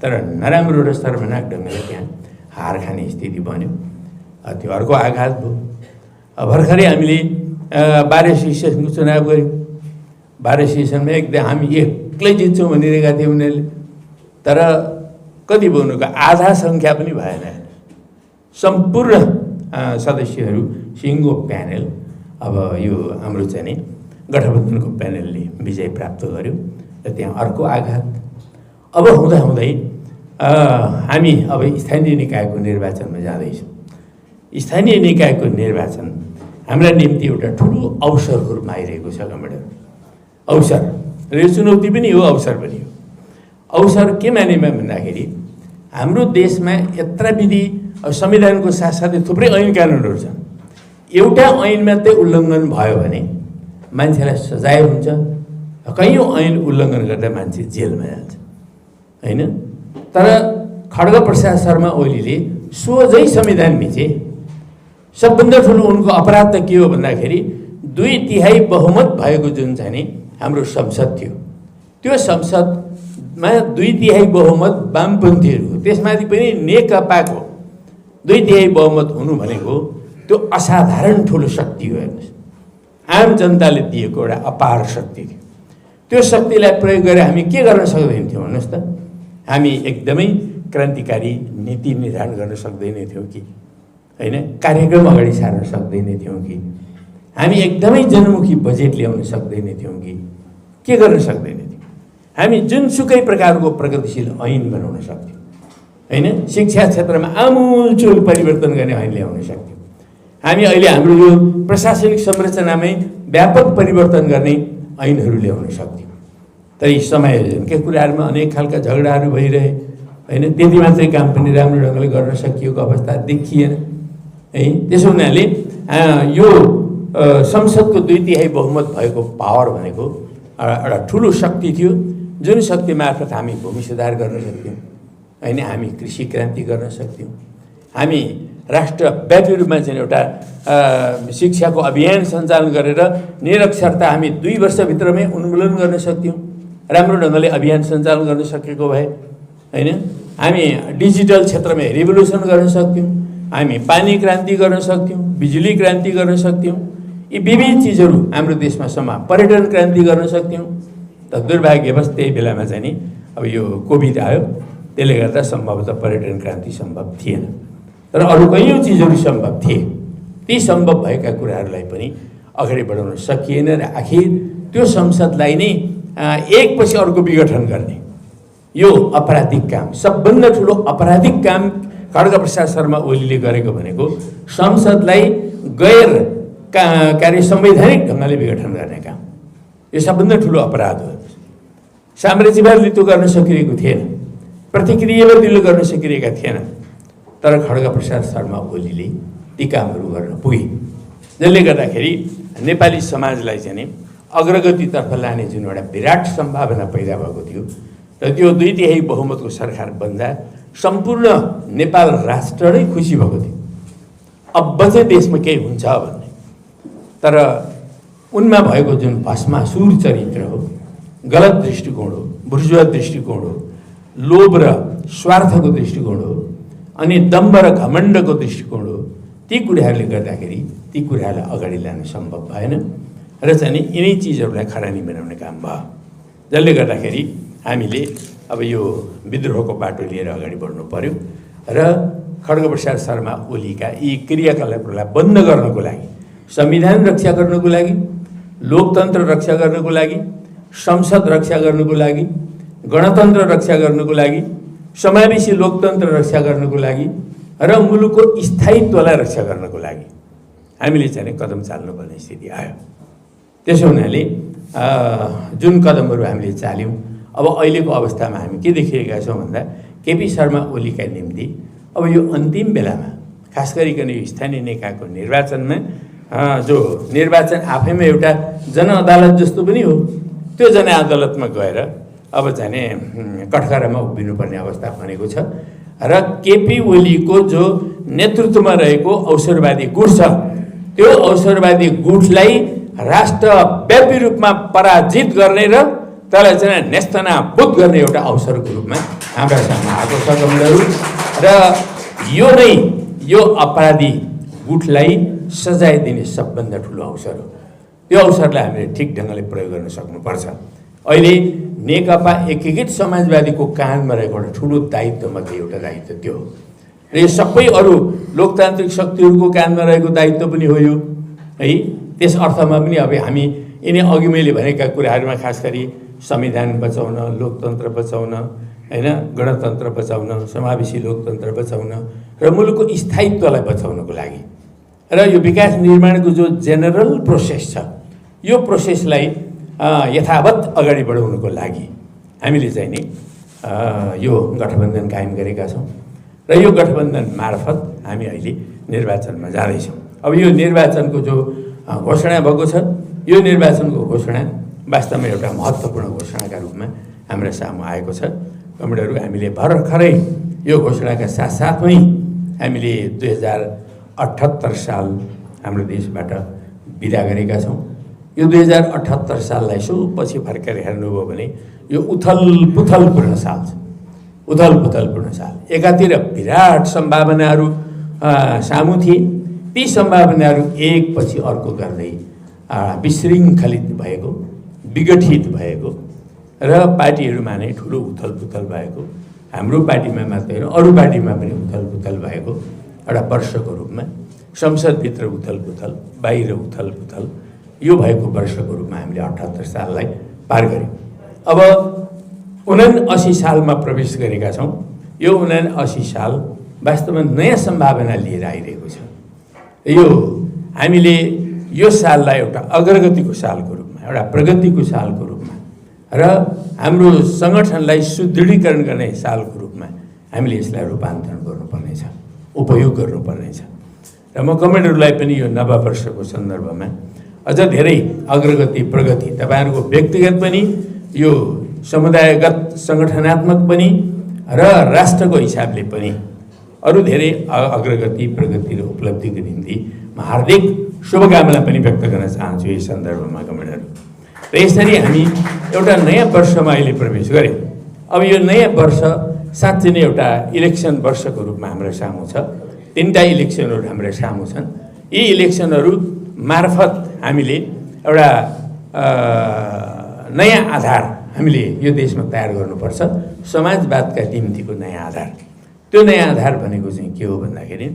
तर नराम्रो र शर्मनाक ढङ्गले त्यहाँ हार खाने स्थिति बन्यो। त्यो अर्को आघात भयो। भर्खरै हामीले 12 सेसनको चुनाव गऱ्यौँ। 12 सेसनमा एकदम हामी एक्लै जित्छौँ भनिरहेका थियौँ उनीहरूले, तर कति भयो उनीहरूको आधा सङ्ख्या पनि भएन। सम्पूर्ण सदस्यहरू सिङ्गो प्यानल, अब यो हाम्रो चाहिँ नि गठबन्धनको प्यानलले विजय प्राप्त गर्यो र त्यहाँ अर्को आघात। अब हुँदाहुँदै हामी अब स्थानीय निकायको निर्वाचनमा जाँदैछौँ। स्थानीय निकायको निर्वाचन हाम्रा निम्ति एउटा ठुलो अवसरको रूपमा आइरहेको छ। कमरेडहरू, अवसर र यो चुनौती पनि हो, अवसर पनि हो। अवसर के मानेमा भन्दाखेरि हाम्रो देशमा यत्र विधि संविधानको साथसाथै थुप्रै ऐन कानुनहरू छन्। एउटा ऐन मात्रै उल्लङ्घन भयो भने मान्छेलाई सजाय हुन्छ, कैयौँ ऐन उल्लङ्घन गर्दा मान्छे जेलमा जान्छ होइन। तर खड्गप्रसाद शर्मा ओलीले सोझै संविधान मिचे। सबभन्दा ठुलो उनको अपराध त के हो भन्दाखेरि 2/3 बहुमत भएको जुन चाहिँ नि हाम्रो संसद थियो, त्यो संसदमा 2/3 बहुमत वामपन्थीहरू, त्यसमाथि पनि नेकपाको 2/3 बहुमत हुनु भनेको त्यो असाधारण ठुलो शक्ति हो। हेर्नुहोस्, आम जनताले दिएको एउटा अपार शक्ति थियो। त्यो शक्तिलाई प्रयोग गरेर हामी के गर्न सक्दैन थियौँ भन्नुहोस् त? हामी एकदमै क्रान्तिकारी नीति निर्धारण गर्न सक्दैन थियौँ कि होइन, कार्यक्रम अगाडि सार्न सक्दैन थियौँ कि हामी एकदमै जनमुखी बजेट ल्याउन सक्दैन थियौँ कि के गर्न सक्दैन थियौँ? हामी जुनसुकै प्रकारको प्रगतिशील ऐन बनाउन सक्थ्यौँ होइन, शिक्षा क्षेत्रमा आमूलचूल परिवर्तन गर्ने ऐन ल्याउन सक्थ्यौँ। हामी अहिले हाम्रो यो प्रशासनिक संरचनामै व्यापक परिवर्तन गर्ने ऐनहरू ल्याउन सक्थ्यौँ। तर यी समायोजनका कुराहरूमा अनेक खालका झगडाहरू भइरहे होइन, त्यति मात्रै काम पनि राम्रो ढङ्गले गर्न सकिएको अवस्था देखिएन। है। त्यसो हुनाले यो संसदको 2/3 बहुमत भएको पावर भनेको एउटा ठुलो शक्ति थियो, जुन शक्ति मार्फत हामी भूमि सुधार गर्न सक्थ्यौँ होइन, हामी कृषि क्रान्ति गर्न सक्थ्यौँ, हामी राष्ट्रव्यापी रूपमा चाहिँ एउटा शिक्षाको अभियान सञ्चालन गरेर निरक्षरता हामी 2 वर्षभित्रमै उन्मूलन गर्न सक्थ्यौँ, राम्रो ढङ्गले अभियान सञ्चालन गर्न सकेको भए होइन। हामी डिजिटल क्षेत्रमा रिभोल्युसन गर्न सक्थ्यौँ, हामी पानी क्रान्ति गर्न सक्थ्यौँ, बिजुली क्रान्ति गर्न सक्थ्यौँ, यी विविध चिजहरू हाम्रो देशमा पर्यटन क्रान्ति गर्न सक्थ्यौँ। त दुर्भाग्यवश त्यही बेलामा चाहिँ नि अब यो कोभिड आयो, त्यसले गर्दा सम्भवतः पर्यटन क्रान्ति सम्भव थिएन, तर अरू कैयौँ चिजहरू सम्भव थिए। ती सम्भव भएका कुराहरूलाई पनि अगाडि बढाउन सकिएन र आखिर त्यो संसदलाई नै एकपछि अर्को विघटन गर्ने यो अपराधिक काम, सबभन्दा ठुलो अपराधिक काम खड्गप्रसाद शर्मा ओलीले गरेको भनेको संसदलाई गैर कार्य संवैधानिक ढङ्गले विघटन गर्ने काम। यो सबभन्दा ठुलो अपराध हो। साम्राज्यवादले त्यो गर्न सकिरहेको थिएन, प्रतिक्रियावादीले गर्न सकिरहेका थिएन, तर खड्गप्रसाद शर्मा ओलीले ती कामहरू गर्न पुगे, जसले गर्दाखेरि नेपाली समाजलाई चाहिँ अग्रगतितर्फ लाने जुन एउटा विराट सम्भावना पैदा भएको थियो र त्यो 2/3 बहुमतको सरकार बन्दा सम्पूर्ण नेपाल राष्ट्र नै खुसी भएको थियो। अब चाहिँ देशमा केही हुन्छ भन्ने, तर उनमा भएको जुन भस्मासुर चरित्र हो, गलत दृष्टिकोण हो, बुर्जुवा दृष्टिकोण हो, लोभ र स्वार्थको दृष्टिकोण हो, अनि दम्भ र घमण्डको दृष्टिकोण हो, ती कुराहरूले गर्दाखेरि ती कुराहरूलाई अगाडि लान सम्भव भएन र चाहिँ यिनै चिजहरूलाई खरानी बनाउने काम भयो, जसले गर्दाखेरि हामीले अब यो विद्रोहको बाटो लिएर अगाडि बढ्नु पर्यो र खड्गप्रसाद शर्मा ओलीका यी क्रियाकलापहरूलाई बन्द गर्नको लागि, संविधान रक्षा गर्नको लागि, लोकतन्त्र रक्षा गर्नको लागि, संसद रक्षा गर्नको लागि, गणतन्त्र रक्षा गर्नको लागि, समावेशी लोकतन्त्र रक्षा गर्नको लागि र मुलुकको स्थायित्वलाई रक्षा गर्नको लागि हामीले चाहिँ कदम चाल्नुपर्ने स्थिति आयो। त्यसो हुनाले जुन कदमहरू हामीले चाल्यौँ, अब अहिलेको अवस्थामा हामी के देखिरहेका छौँ भन्दा केपी शर्मा ओलीका निम्ति अब यो अन्तिम बेलामा खास गरिकन यो स्थानीय निकायको निर्वाचनमा जो निर्वाचन आफैमा एउटा जनअदालत जस्तो पनि हो, त्यो जनअदालतमा गएर अब चाहिँ कठघरामा उभिनुपर्ने अवस्था बनेको छ र केपी ओलीको जो नेतृत्वमा रहेको अवसरवादी गुट छ, त्यो अवसरवादी गुटलाई राष्ट्रव्यापी रूपमा पराजित गर्ने र त्यसलाई चाहिँ नेस्तनाबुद गर्ने एउटा अवसरको रूपमा हाम्रा सामु आएको छ कमरेडहरू। र यो अपराधी गुटलाई सजाय दिने सबभन्दा ठुलो अवसर हो। त्यो अवसरलाई हामीले ठिक ढङ्गले प्रयोग गर्न सक्नुपर्छ। अहिले नेकपा एकीकृत समाजवादीको काँधमा रहेको एउटा ठुलो दायित्वमध्ये एउटा दायित्व त्यो हो र यो सबै अरू लोकतान्त्रिक शक्तिहरूको काँधमा रहेको दायित्व पनि हो यो है। त्यस अर्थमा पनि अब हामी यिनी अघि मैले भनेका कुराहरूमा खास गरी संविधान बचाउन, लोकतन्त्र बचाउन होइन, गणतन्त्र बचाउन, समावेशी लोकतन्त्र बचाउन र मुलुकको स्थायित्वलाई बचाउनको लागि र यो विकास निर्माणको जो जेनरल प्रोसेस छ, यो प्रोसेसलाई यथावत अगाडि बढाउनको लागि हामीले चाहिँ नि यो गठबन्धन कायम गरेका छौँ र यो गठबन्धन मार्फत हामी अहिले निर्वाचनमा जाँदैछौँ। अब यो निर्वाचनको जो घोषणा भएको छ, यो निर्वाचनको घोषणा वास्तवमा एउटा महत्त्वपूर्ण घोषणाका रूपमा हाम्रा सामु आएको छ। कमरेडहरू, हामीले भर्खरै यो घोषणाका साथसाथमै हामीले 2078 साल हाम्रो देशबाट बिदा गरेका छौँ। यो 2078 साललाई यसो पछि फर्केर हेर्नुभयो भने यो उथलपुथलपूर्ण साल छ, उथलपुथलपूर्ण साल। एकातिर विराट सम्भावनाहरू सामु थिए, ती सम्भावनाहरू एकपछि अर्को गर्दै विशृङ्खलित भएको, विघटित भएको र पार्टीहरूमा नै ठुलो उथलपुथल भएको, हाम्रो पार्टीमा मात्रै होइन अरू पार्टीमा पनि उथलपुथल भएको एउटा वर्षको रूपमा, संसदभित्र उथलपुथल, बाहिर उथलपुथल, यो भएको वर्षको रूपमा हामीले 78 साललाई पार गऱ्यौँ। अब 79 सालमा प्रवेश गरेका छौँ। यो 79 साल वास्तवमा नयाँ सम्भावना लिएर आइरहेको छ। यो हामीले यो साललाई एउटा अग्रगतिको सालको रूपमा, एउटा प्रगतिको सालको रूपमा र हाम्रो सङ्गठनलाई सुदृढीकरण गर्ने सालको रूपमा हामीले यसलाई रूपान्तरण गर्नुपर्नेछ, उपयोग गर्नुपर्नेछ। र र म कमेन्टहरूलाई पनि यो नववर्षको सन्दर्भमा अझ धेरै अग्रगति प्रगति तपाईहरुको व्यक्तिगत पनि यो समुदायगत संगठनात्मक पनि र राष्ट्रको हिसाबले पनि अरु धेरै अग्रगति प्रगति र उपलब्धिको निम्ति म हार्दिक शुभकामना पनि व्यक्त गर्न चाहन्छु यस सन्दर्भमा कमेन्टहरु। र यसरी हामी एउटा नयाँ वर्षमा अहिले प्रवेश गर्यौं। अब यो नयाँ वर्ष साँच्चै नै एउटा इलेक्सन वर्षको रूपमा हाम्रो सामु छ। तीनटा इलेक्सनहरु हाम्रो सामु छन्। यी इलेक्सनहरु मार्फत हामीले एउटा नयाँ आधार हामीले यो देशमा तयार गर्नुपर्छ, समाजवादका निम्तिको नयाँ आधार। त्यो नयाँ आधार भनेको चाहिँ के हो भन्दाखेरि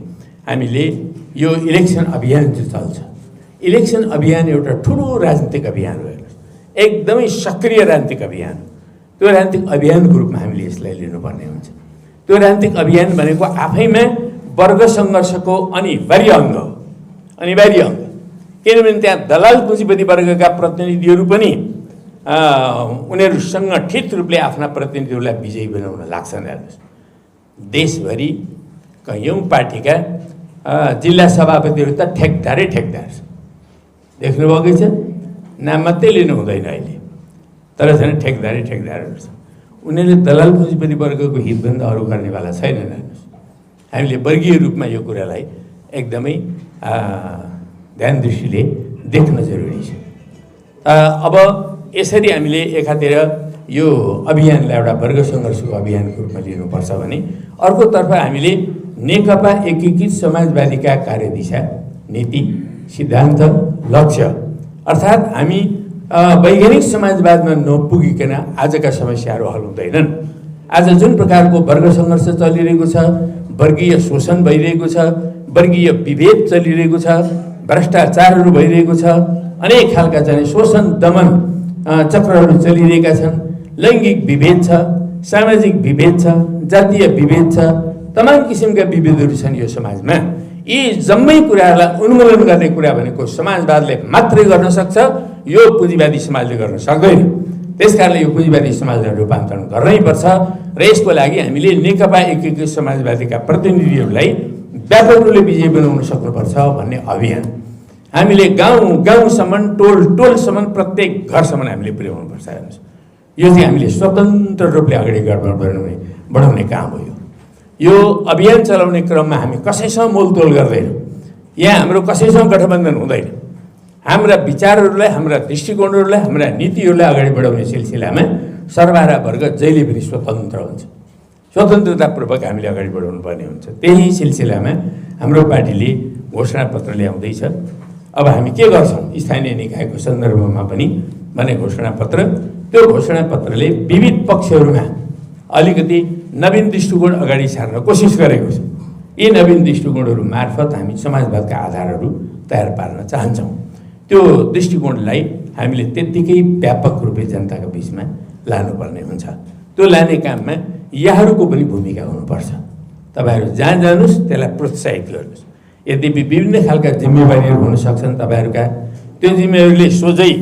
हामीले यो इलेक्सन अभियान जो चल्छ, इलेक्सन अभियान एउटा ठूलो राजनीतिक अभियान हो, एकदमै सक्रिय राजनीतिक अभियान। त्यो राजनीतिक अभियानको रूपमा हामीले यसलाई लिनुपर्ने हुन्छ। त्यो राजनीतिक अभियान भनेको आफैमा वर्ग सङ्घर्षको अनिवार्य अङ्ग हो, अनिवार्य अङ्ग। किनभने त्यहाँ दलाल पुँजीपति वर्गका प्रतिनिधिहरू पनि उनीहरू सङ्गठित रूपले आफ्ना प्रतिनिधिहरूलाई विजयी बनाउन लाग्छन्। हेर्नुहोस्, देशभरि कैयौँ पार्टीका जिल्ला सभापतिहरू त ठेकदारै ठेकदार छ, देख्नुभएकै छ। नाम मात्रै लिनु हुँदैन अहिले, तर झन् ठेकदारै ठेकदारहरू छ। उनीहरूले दलाल पुँजीपति वर्गको हितभन्दा अरू गर्नेवाला छैनन्। हेर्नुहोस्, हामीले वर्गीय रूपमा यो कुरालाई एकदमै ध्यान दृष्टिले देख्न जरुरी छ। अब यसरी हामीले एकातिर यो अभियानलाई एउटा वर्ग सङ्घर्षको अभियानको रूपमा लिनुपर्छ भने अर्कोतर्फ हामीले नेकपा एकीकृत समाजवादीका कार्यदिशा, नीति, सिद्धान्त, लक्ष्य अर्थात् हामी वैज्ञानिक समाजवादमा नपुगिकन आजका समस्याहरू हल हुँदैनन्। आज जुन प्रकारको वर्ग सङ्घर्ष चलिरहेको छ, वर्गीय शोषण भइरहेको छ, वर्गीय विभेद चलिरहेको छ, भ्रष्टाचारहरू भइरहेको छ, अनेक खालका चाहिँ शोषण दमन चक्रहरू चलिरहेका छन्, लैङ्गिक विभेद छ, सामाजिक विभेद छ, जातीय विभेद छ, तमाम किसिमका विभेदहरू छन् यो समाजमा। यी जम्मै कुराहरूलाई उन्मूलन गर्ने कुरा भनेको समाजवादले मात्रै गर्न सक्छ, यो पुँजीवादी समाजले गर्न सक्दैन। त्यसकारणले यो पुँजीवादी समाजलाई रूपान्तरण गर्नै पर्छ र यसको लागि हामीले नेकपा एकीकृत समाजवादीका प्रतिनिधिहरूलाई व्यापक रूपले विजयी बनाउन सक्नुपर्छ भन्ने अभियान हामीले गाउँ गाउँसम्म, टोल टोलसम्म, प्रत्येक घरसम्म हामीले पुर्याउनुपर्छ। हेर्नुहोस्, यो चाहिँ हामीले स्वतन्त्र रूपले अगाडि बढाउने काम हो। यो अभियान चलाउने क्रममा हामी कसैसँग मोलतोल गर्दैनौँ। यहाँ हाम्रो कसैसँग गठबन्धन हुँदैन। हाम्रा विचारहरूलाई, हाम्रा दृष्टिकोणहरूलाई, हाम्रा नीतिहरूलाई अगाडि बढाउने सिलसिलामा सर्वहारा वर्ग जहिले पनि स्वतन्त्र हुन्छ। स्वतन्त्रतापूर्वक हामीले अगाडि बढाउनु पर्ने हुन्छ। त्यही सिलसिलामा हाम्रो पार्टीले घोषणापत्र ल्याउँदैछ। अब हामी के गर्छौँ स्थानीय निकायको सन्दर्भमा पनि भने घोषणापत्र, त्यो घोषणापत्रले विविध पक्षहरूमा अलिकति नवीन दृष्टिकोण अगाडि सार्न कोसिस गरेको छ। यी नवीन दृष्टिकोणहरू मार्फत हामी समाजवादका आधारहरू तयार पार्न चाहन्छौँ। त्यो दृष्टिकोणलाई हामीले त्यत्तिकै व्यापक रूपले जनताको बिचमा लानुपर्ने हुन्छ। त्यो लाने काममा यहाँहरूको पनि भूमिका हुनुपर्छ। तपाईँहरू जहाँ जानुहोस् त्यसलाई प्रोत्साहित गर्नुहोस्। यद्यपि विभिन्न खालका जिम्मेवारीहरू हुन सक्छन् तपाईँहरूका, त्यो जिम्मेवारीले सोझै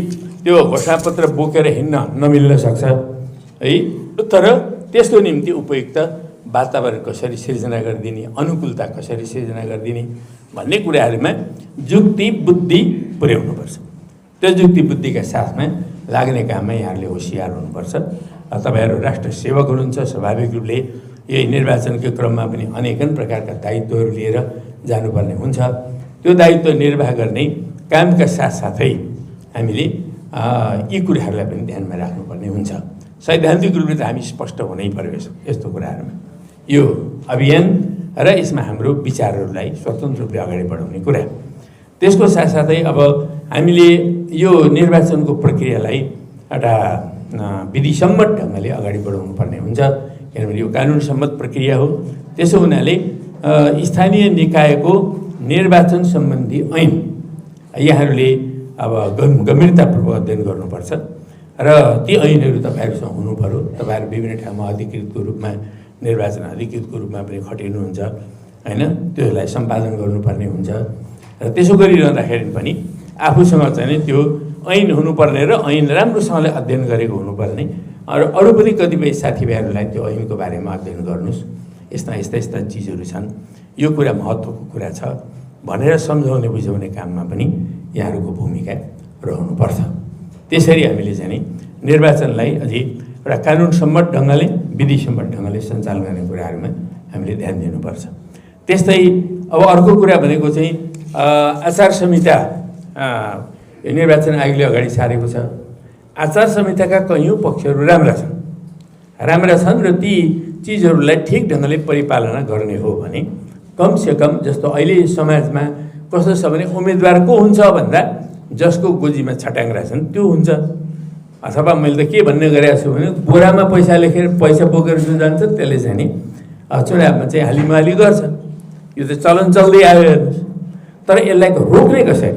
त्यो घोषणापत्र बोकेर हिँड्न नमिल्न सक्छ है, तर त्यसको निम्ति उपयुक्त वातावरण कसरी सिर्जना गरिदिने, अनुकूलता कसरी सिर्जना गरिदिने भन्ने कुराहरूमा जुक्ति बुद्धि पुर्याउनुपर्छ। त्यो जुक्ति बुद्धिका साथमा लाग्ने काममा यहाँहरूले होसियार हुनुपर्छ। तपाईँहरू राष्ट्र सेवक हुनुहुन्छ, स्वाभाविक रूपले यही निर्वाचनको क्रममा पनि अनेकन प्रकारका दायित्वहरू लिएर जानुपर्ने हुन्छ। त्यो दायित्व निर्वाह गर्ने कामका साथसाथै हामीले यी कुराहरूलाई पनि ध्यानमा राख्नुपर्ने हुन्छ। सैद्धान्तिक रूपले त हामी स्पष्ट हुनै पर्यो यस्तो कुराहरूमा। यो अभियान र यसमा हाम्रो विचारहरूलाई स्वतन्त्र रूपले अगाडि बढाउने कुरा। त्यसको साथसाथै अब हामीले यो निर्वाचनको प्रक्रियालाई एउटा विधिसम्मत ढङ्गले अगाडि बढाउनु पर्ने हुन्छ, किनभने यो कानुन सम्मत प्रक्रिया हो। त्यसो हुनाले स्थानीय निकायको निर्वाचन सम्बन्धी ऐन यहाँहरूले अब गम्भीरतापूर्वक अध्ययन गर्नुपर्छ र ती ऐनहरू तपाईँहरूसँग हुनु पर्यो। तपाईँहरू विभिन्न ठाउँमा अधिकृतको रूपमा, निर्वाचन अधिकृतको रूपमा पनि खटिनुहुन्छ हैन, त्यसलाई सम्पादन गर्नुपर्ने हुन्छ। र त्यसो गरिरहँदाखेरि पनि आफूसँग चाहिँ त्यो ऐन हुनुपर्ने र ऐन राम्रोसँगले अध्ययन गरेको हुनुपर्ने। र अरू पनि कतिपय साथीभाइहरूलाई त्यो ऐनको बारेमा अध्ययन गर्नुहोस्। यस्ता चिजहरू छन्। यो कुरा महत्त्वको कुरा छ। भनेर सम्झाउने बुझाउने काममा पनि यहाँहरूको भूमिका रहनुपर्छ। त्यसरी हामीले चाहिँ निर्वाचनलाई अझै एउटा कानुनसम्मत ढङ्गले विधिसम्मत ढङ्गले सञ्चालन गर्ने कुराहरूमा हामीले ध्यान दिनुपर्छ। त्यस्तै अब अर्को कुरा भनेको चाहिँ आचार संहिता निर्वाचन आयोगले अगाडि सारेको छ। आचार संहिताका कैयौँ पक्षहरू राम्रा छन् र ती चिजहरूलाई ठिक ढङ्गले परिपालना गर्ने हो भने कमसेकम जस्तो अहिले समाजमा कस्तो छ भने उम्मेदवार को हुन्छ भन्दा जसको गोजीमा छटाङ्ग्रा छन् त्यो हुन्छ। अथवा मैले त के भन्ने गरेको छु भने बोरामा पैसा लेखेर पैसा बोकेर जो जान्छ त्यसले चाहिँ नि चुनावमा चाहिँ हालिमाली गर्छ। यो त चलन चल्दै आयो हेर्नुहोस्। तर यसलाई रोक्ने कसरी?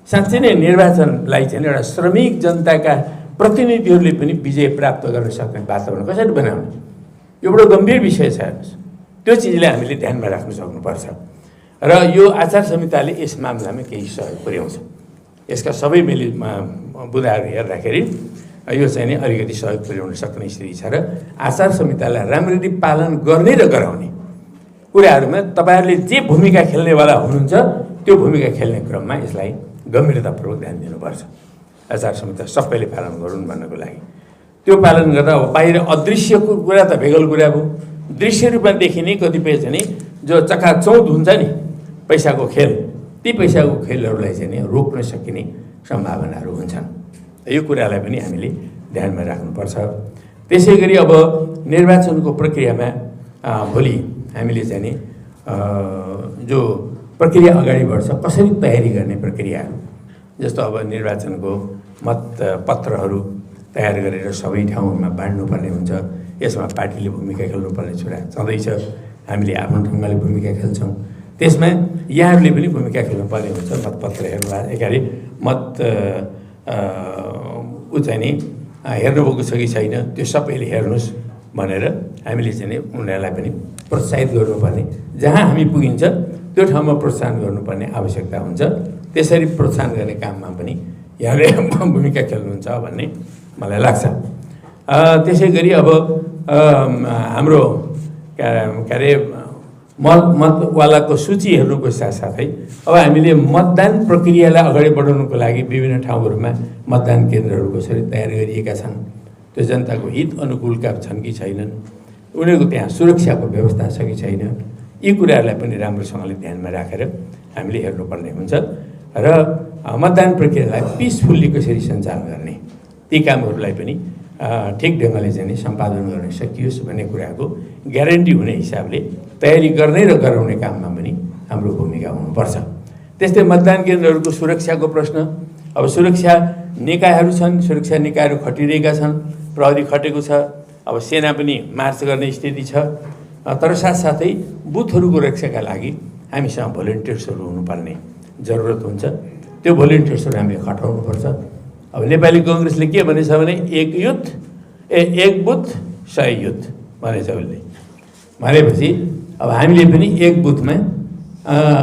साँच्चै नै निर्वाचनलाई चाहिँ एउटा श्रमिक जनताका प्रतिनिधिहरूले पनि विजय प्राप्त गर्न सक्ने वातावरण कसरी बनाउने, यो बडो गम्भीर विषय छ हेर्नुहोस्। त्यो चिजलाई हामीले ध्यानमा राख्न सक्नुपर्छ र यो आचार संहिताले यस मामलामा केही सहयोग पुर्याउँछ। यसका सबै मैले बुँदाहरू हेर्दाखेरि यो चाहिँ नि अलिकति सहयोग पुर्याउन सक्ने स्थिति छ र आचार संहितालाई राम्ररी पालन गर्ने र गराउने कुराहरूमा तपाईँहरूले जे भूमिका खेल्नेवाला हुनुहुन्छ त्यो भूमिका खेल्ने क्रममा यसलाई गम्भीरतापूर्वक ध्यान दिनुपर्छ। आचार संहिता सबैले पालन गरून् भन्नको लागि त्यो पालन गर्दा अब बाहिर अदृश्यको कुरा त भेगल कुरा भयो। दृश्य रूपमा देखिने कतिपय चाहिँ जो चकाचौँध हुन्छ नि पैसाको खेल, ती पैसाको खेलहरूलाई चाहिँ नि रोक्न सकिने सम्भावनाहरू हुन्छन्। यो कुरालाई पनि हामीले ध्यानमा राख्नुपर्छ। त्यसै गरी अब निर्वाचनको प्रक्रियामा भोलि हामीले चाहिँ नि जो प्रक्रिया अगाडि बढ्छ कसरी तयारी गर्ने प्रक्रियाहरू, जस्तो अब निर्वाचनको मतपत्रहरू तयार गरेर सबै ठाउँमा बाँड्नुपर्ने हुन्छ। यसमा पार्टीले भूमिका खेल्नुपर्ने कुरा छँदैछ। हामीले आफ्नो ढङ्गले भूमिका खेल्छौँ। त्यसमा यहाँहरूले पनि भूमिका खेल्नुपर्ने हुन्छ। मतपत्रहरूलाई एकारे मत चाहिँ नि हेर्नुभएको छ कि छैन त्यो सबैले हेर्नुहोस् भनेर हामीले चाहिँ नि उनीहरूलाई पनि प्रोत्साहित गर्नुपर्ने, जहाँ हामी पुगिन्छ त्यो ठाउँमा प्रोत्साहन गर्नुपर्ने आवश्यकता हुन्छ। त्यसरी प्रोत्साहन गर्ने काममा पनि यहाँले भूमिका खेल्नुहुन्छ भन्ने मलाई लाग्छ। त्यसै गरी अब हाम्रो के अरे मतवालाको सूची हेर्नुको साथसाथै अब हामीले मतदान प्रक्रियालाई अगाडि बढाउनुको लागि विभिन्न ठाउँहरूमा मतदान केन्द्रहरू कसरी तयार गरिएका छन्, त्यो जनताको हित अनुकूलका छन् कि छैनन्, उनीहरूको त्यहाँ सुरक्षाको व्यवस्था छ कि छैन, यी कुराहरूलाई पनि राम्रोसँगले ध्यानमा राखेर हामीले हेर्नुपर्ने हुन्छ र मतदान प्रक्रियालाई पिसफुल्ली कसरी सञ्चालन गर्ने ती कामहरूलाई पनि ठिक ढङ्गले चाहिँ सम्पादन गर्न सकियोस् भन्ने कुराको ग्यारेन्टी हुने हिसाबले तयारी गर्ने र गराउने काममा पनि हाम्रो भूमिका हुनुपर्छ। त्यस्तै मतदान केन्द्रहरूको सुरक्षाको प्रश्न, अब सुरक्षा निकायहरू छन्, सुरक्षा निकायहरू खटिरहेका छन्, प्रहरी खटेको छ, अब सेना पनि मार्च गर्ने स्थिति छ। तर साथसाथै बुथहरूको रक्षाका लागि हामीसँग भोलिन्टियर्सहरू हुनुपर्ने जरुरत हुन्छ। त्यो भोलिन्टियर्सहरू हामीले खटाउनुपर्छ। अब नेपाली कङ्ग्रेसले के भनेछ भने एक बुथ 100 युथ भनेछ उसले। भनेपछि अब हामीले पनि एक बुथमा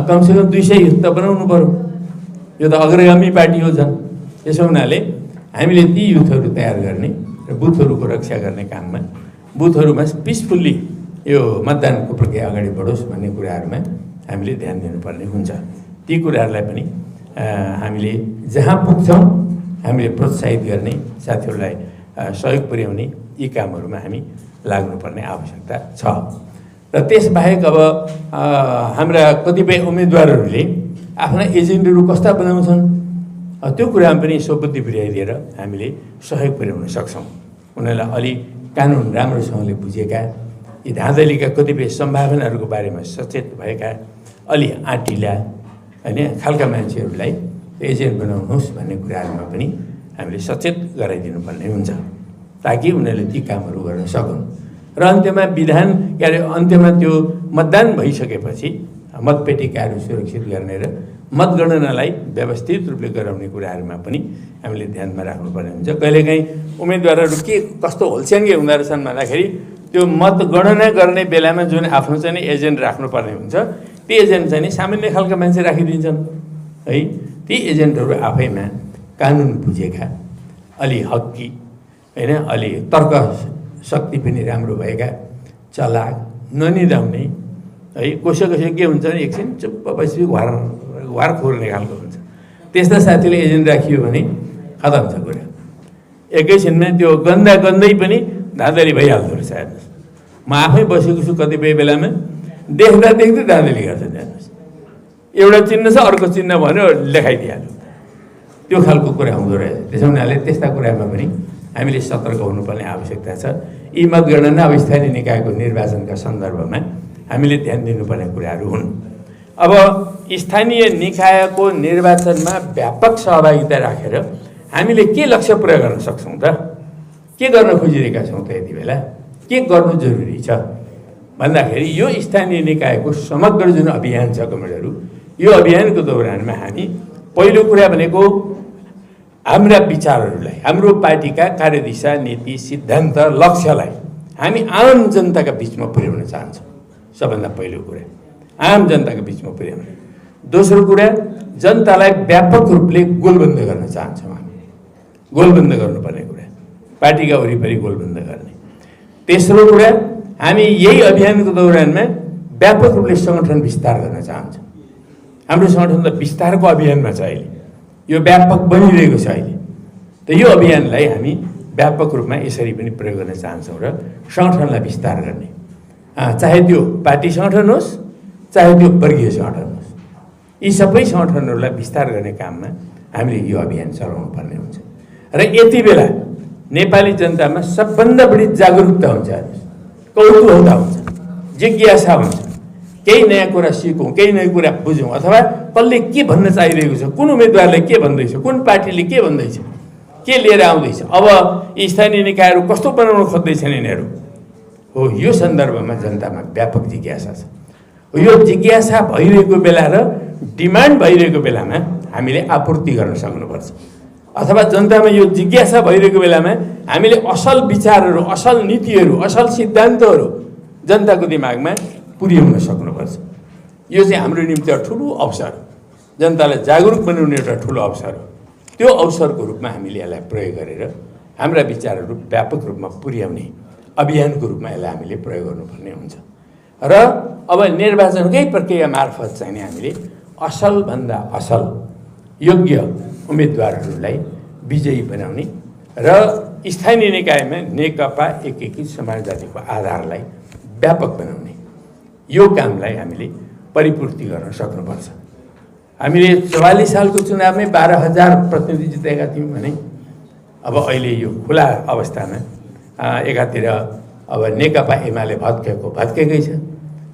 कमसेकम 200 युथ त बनाउनु पर्यो। यो त अग्रगामी पार्टी हो झन्। यसो हुनाले हामीले ती युथहरू तयार गर्ने र बुथहरूको रक्षा गर्ने काममा बुथहरूमा पिसफुल्ली यो मतदानको प्रक्रिया अगाडि बढोस् भन्ने कुराहरूमा हामीले ध्यान दिनुपर्ने हुन्छ। ती कुराहरूलाई पनि हामीले जहाँ पुग्छौँ हामीले प्रोत्साहित गर्ने, साथीहरूलाई सहयोग पुर्याउने यी कामहरूमा हामी लाग्नुपर्ने आवश्यकता छ। र त्यसबाहेक अब हाम्रा कतिपय उम्मेदवारहरूले आफ्ना एजेन्टहरू कस्ता बनाउँछन् त्यो कुरामा पनि यसो बुद्धि पुर्याइदिएर हामीले सहयोग पुर्याउन सक्छौँ। उनीहरूलाई अलि कानुन राम्रोसँगले बुझेका, यी धाँधलीका कतिपय सम्भावनाहरूको बारेमा सचेत भएका अलि आँटिला होइन खालका मान्छेहरूलाई एजेन्ट बनाउनुहोस् भन्ने कुराहरूमा पनि हामीले सचेत गराइदिनुपर्ने हुन्छ ताकि उनीहरूले ती कामहरू गर्न सकुन्। र अन्त्यमा अन्त्यमा त्यो मतदान भइसकेपछि मतपेटिकाहरू सुरक्षित गर्ने र मतगणनालाई व्यवस्थित रूपले गराउने कुराहरूमा पनि हामीले ध्यानमा राख्नुपर्ने हुन्छ। कहिलेकाहीँ उम्मेदवारहरू के कस्तो होल्स्याङ्गे हुँदो रहेछन् भन्दाखेरि त्यो मतगणना गर्ने बेलामा जुन आफ्नो चाहिँ एजेन्ट राख्नुपर्ने हुन्छ ती एजेन्ट चाहिँ सामान्य खालका मान्छे राखिदिन्छन् है। ती एजेन्टहरू आफैमा कानुन बुझेका, अलि हक्की होइन, अलि तर्क शक्ति पनि राम्रो भएका, चलाक, ननिदाउने है। कसै के हुन्छ भने एकछिन चुप्प बसी घुवार खोर्ने खालको हुन्छ। त्यस्ता साथीले एजेन्ट राखियो भने खतम छ कुरा। एकैछिनमा त्यो गन्दै पनि धाँधली भइहाल्दो रहेछ। हेर्नुहोस्, म आफै बसेको छु कतिपय बेलामा, देख्दै धाँधली गर्छ। हेर्नुहोस्, एउटा चिन्ह छ अर्को चिन्ह भन्यो लेखाइदिइहाल्यो, त्यो खालको कुरा हुँदो रहेछ। त्यसो हुनाले त्यस्ता कुरामा पनि हामीले सतर्क हुनुपर्ने आवश्यकता छ। यी मतगणना अब स्थानीय निकायको निर्वाचनका सन्दर्भमा हामीले ध्यान दिनुपर्ने कुराहरू हुन्। अब स्थानीय निकायको निर्वाचनमा व्यापक सहभागिता राखेर हामीले के लक्ष्य पुरा गर्न सक्छौँ त? के गर्न खोजिरहेका छौँ त? यति बेला के गर्नु जरुरी छ भन्दाखेरि यो स्थानीय निकायको समग्र जुन अभियान छ कमरेडहरू, यो अभियानको दौरानमा हामी पहिलो कुरा भनेको हाम्रा विचारहरूलाई, हाम्रो पार्टीका कार्यदिशा, नीति, सिद्धान्त, लक्ष्यलाई हामी आम जनताका बिचमा पुर्याउन चाहन्छौँ। सबभन्दा पहिलो कुरा आम जनताको बिचमा पुर्याउने। दोस्रो कुरा जनतालाई व्यापक रूपले गोलबन्द गर्न चाहन्छौँ हामी। गोलबन्द गर्नुपर्ने कुरा, पार्टीका वरिपरि गोलबन्द गर्ने। तेस्रो कुरा हामी यही अभियानको दौरानमा व्यापक रूपले सङ्गठन विस्तार गर्न चाहन्छौँ। हाम्रो सङ्गठन त विस्तारको अभियानमा छ अहिले, यो व्यापक बनिरहेको छ अहिले। त यो अभियानलाई हामी व्यापक रूपमा यसरी पनि प्रयोग गर्न चाहन्छौँ र सङ्गठनलाई विस्तार गर्ने, चाहे त्यो पार्टी सङ्गठन होस् चाहे त्यो वर्गीय सङ्गठन होस्, यी सबै सङ्गठनहरूलाई विस्तार गर्ने काममा हामीले यो अभियान चलाउनु पर्ने हुन्छ। र यति बेला नेपाली जनतामा सबभन्दा बढी जागरुकता हुन्छ, कौतूहलता हुन्छ, जिज्ञासा हुन्छ। केही नयाँ कुरा सिकौँ, केही नयाँ कुरा बुझौँ, अथवा कसले के भन्न चाहिरहेको छ, कुन उम्मेदवारले के भन्दैछ, कुन पार्टीले के भन्दैछ, के लिएर आउँदैछ, अब स्थानीय निकायहरू कस्तो बनाउन खोज्दैछन् यिनीहरू हो। यो सन्दर्भमा जनतामा व्यापक जिज्ञासा छ। यो जिज्ञासा भइरहेको बेला र डिमान्ड भइरहेको बेलामा हामीले आपूर्ति गर्न सक्नुपर्छ, अथवा जनतामा यो जिज्ञासा भइरहेको बेलामा हामीले असल विचारहरू, असल नीतिहरू, असल सिद्धान्तहरू जनताको दिमागमा पुर्याउन सक्नुपर्छ। यो चाहिँ हाम्रो निम्ति एउटा ठुलो अवसर, जनतालाई जागरुक बनाउने एउटा ठुलो अवसर हो। त्यो अवसरको रूपमा हामीले यसलाई प्रयोग गरेर हाम्रा विचारहरू व्यापक रूपमा पुर्याउने अभियानको रूपमा यसलाई हामीले प्रयोग गर्नुपर्ने हुन्छ। र अब निर्वाचनकै प्रक्रिया मार्फत चाहिँ हामीले असलभन्दा असल योग्य उम्मेदवारहरूलाई विजयी बनाउने र स्थानीय निकायमा नेकपा एकीकृत समाजवादीको आधारलाई व्यापक बनाउने, यो कामलाई हामीले परिपूर्ति गर्न सक्नुपर्छ। हामीले 44 सालको चुनावमै 12,000 प्रतिनिधि जितेका थियौँ भने अब अहिले यो खुला अवस्थामा एकातिर अब नेकपा एमाले भत्केकै छ।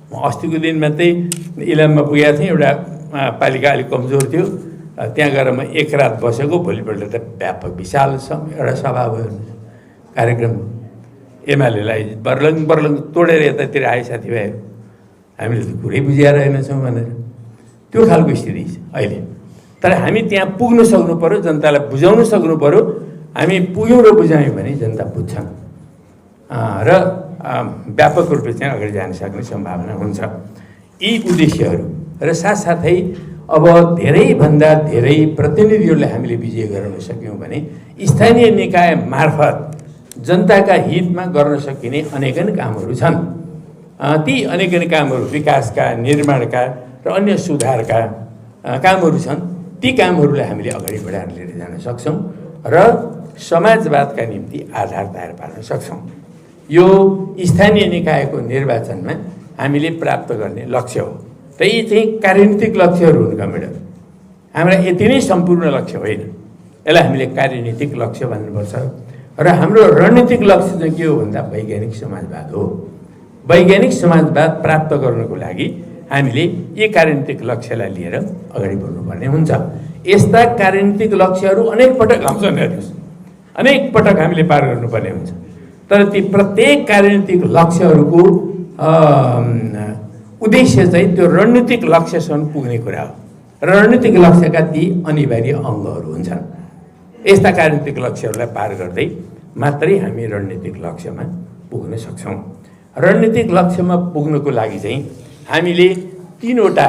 म अस्तिको दिन मात्रै इलाममा पुगेको थिएँ, एउटा पालिका अलिक कमजोर थियो, त्यहाँ गएर म एक रात बसेको, भोलिपल्ट त व्यापक विशाल एउटा सभा भयो, कार्यक्रम। एमालेलाई बर्लङ तोडेर यतातिर आए साथीभाइहरू, हामीले त कुरै बुझिया रहेनछौँ भनेर, त्यो खालको स्थिति छ अहिले। तर हामी त्यहाँ पुग्न सक्नु पऱ्यो, जनतालाई बुझाउन सक्नु पऱ्यो। हामी पुग्यौँ र बुझायौँ भने जनता बुझ्छन् र व्यापक रूपले चाहिँ अगाडि जान सक्ने सम्भावना हुन्छ। यी उद्देश्यहरू र साथसाथै अब धेरैभन्दा धेरै प्रतिनिधिहरूलाई हामीले विजय गराउन सक्यौँ भने स्थानीय निकाय मार्फत जनताका हितमा गर्न सकिने अनेकन कामहरू छन्। ती अनेकन कामहरू विकासका, निर्माणका र अन्य सुधारका कामहरू छन्। ती कामहरूलाई हामीले अगाडि बढाएर लिएर जान सक्छौँ र समाजवादका निम्ति आधार तयार पार्न सक्छौँ। यो स्थानीय निकायको निर्वाचनमा हामीले प्राप्त गर्ने लक्ष्य हो। र यी चाहिँ कार्यनीतिक लक्ष्यहरू हुन् कमरेडहरू, हाम्रा यति नै सम्पूर्ण लक्ष्य होइन। यसलाई हामीले कार्यनीतिक लक्ष्य भन्नुपर्छ। र हाम्रो रणनीतिक लक्ष्य चाहिँ के हो भन्दा वैज्ञानिक समाजवाद हो। वैज्ञानिक समाजवाद प्राप्त गर्नको लागि हामीले यी कार्यनीतिक लक्ष्यलाई लिएर अगाडि बढ्नुपर्ने हुन्छ। यस्ता कार्यनीतिक लक्ष्यहरू अनेक पटक आउँछन्, हेर्नुहोस्, अनेक पटक हामीले पार गर्नुपर्ने हुन्छ। तर ती प्रत्येक कार्यनीतिक लक्ष्यहरूको उद्देश्य चाहिँ त्यो रणनीतिक लक्ष्यसम्म पुग्ने कुरा हो। रणनीतिक लक्ष्यका ती अनिवार्य अङ्गहरू हुन्छन्। यस्ता कार्यनीतिक लक्ष्यहरूलाई पार गर्दै मात्रै हामी रणनीतिक लक्ष्यमा पुग्न सक्छौँ। रणनीतिक लक्ष्यमा पुग्नको लागि चाहिँ हामीले 3वटा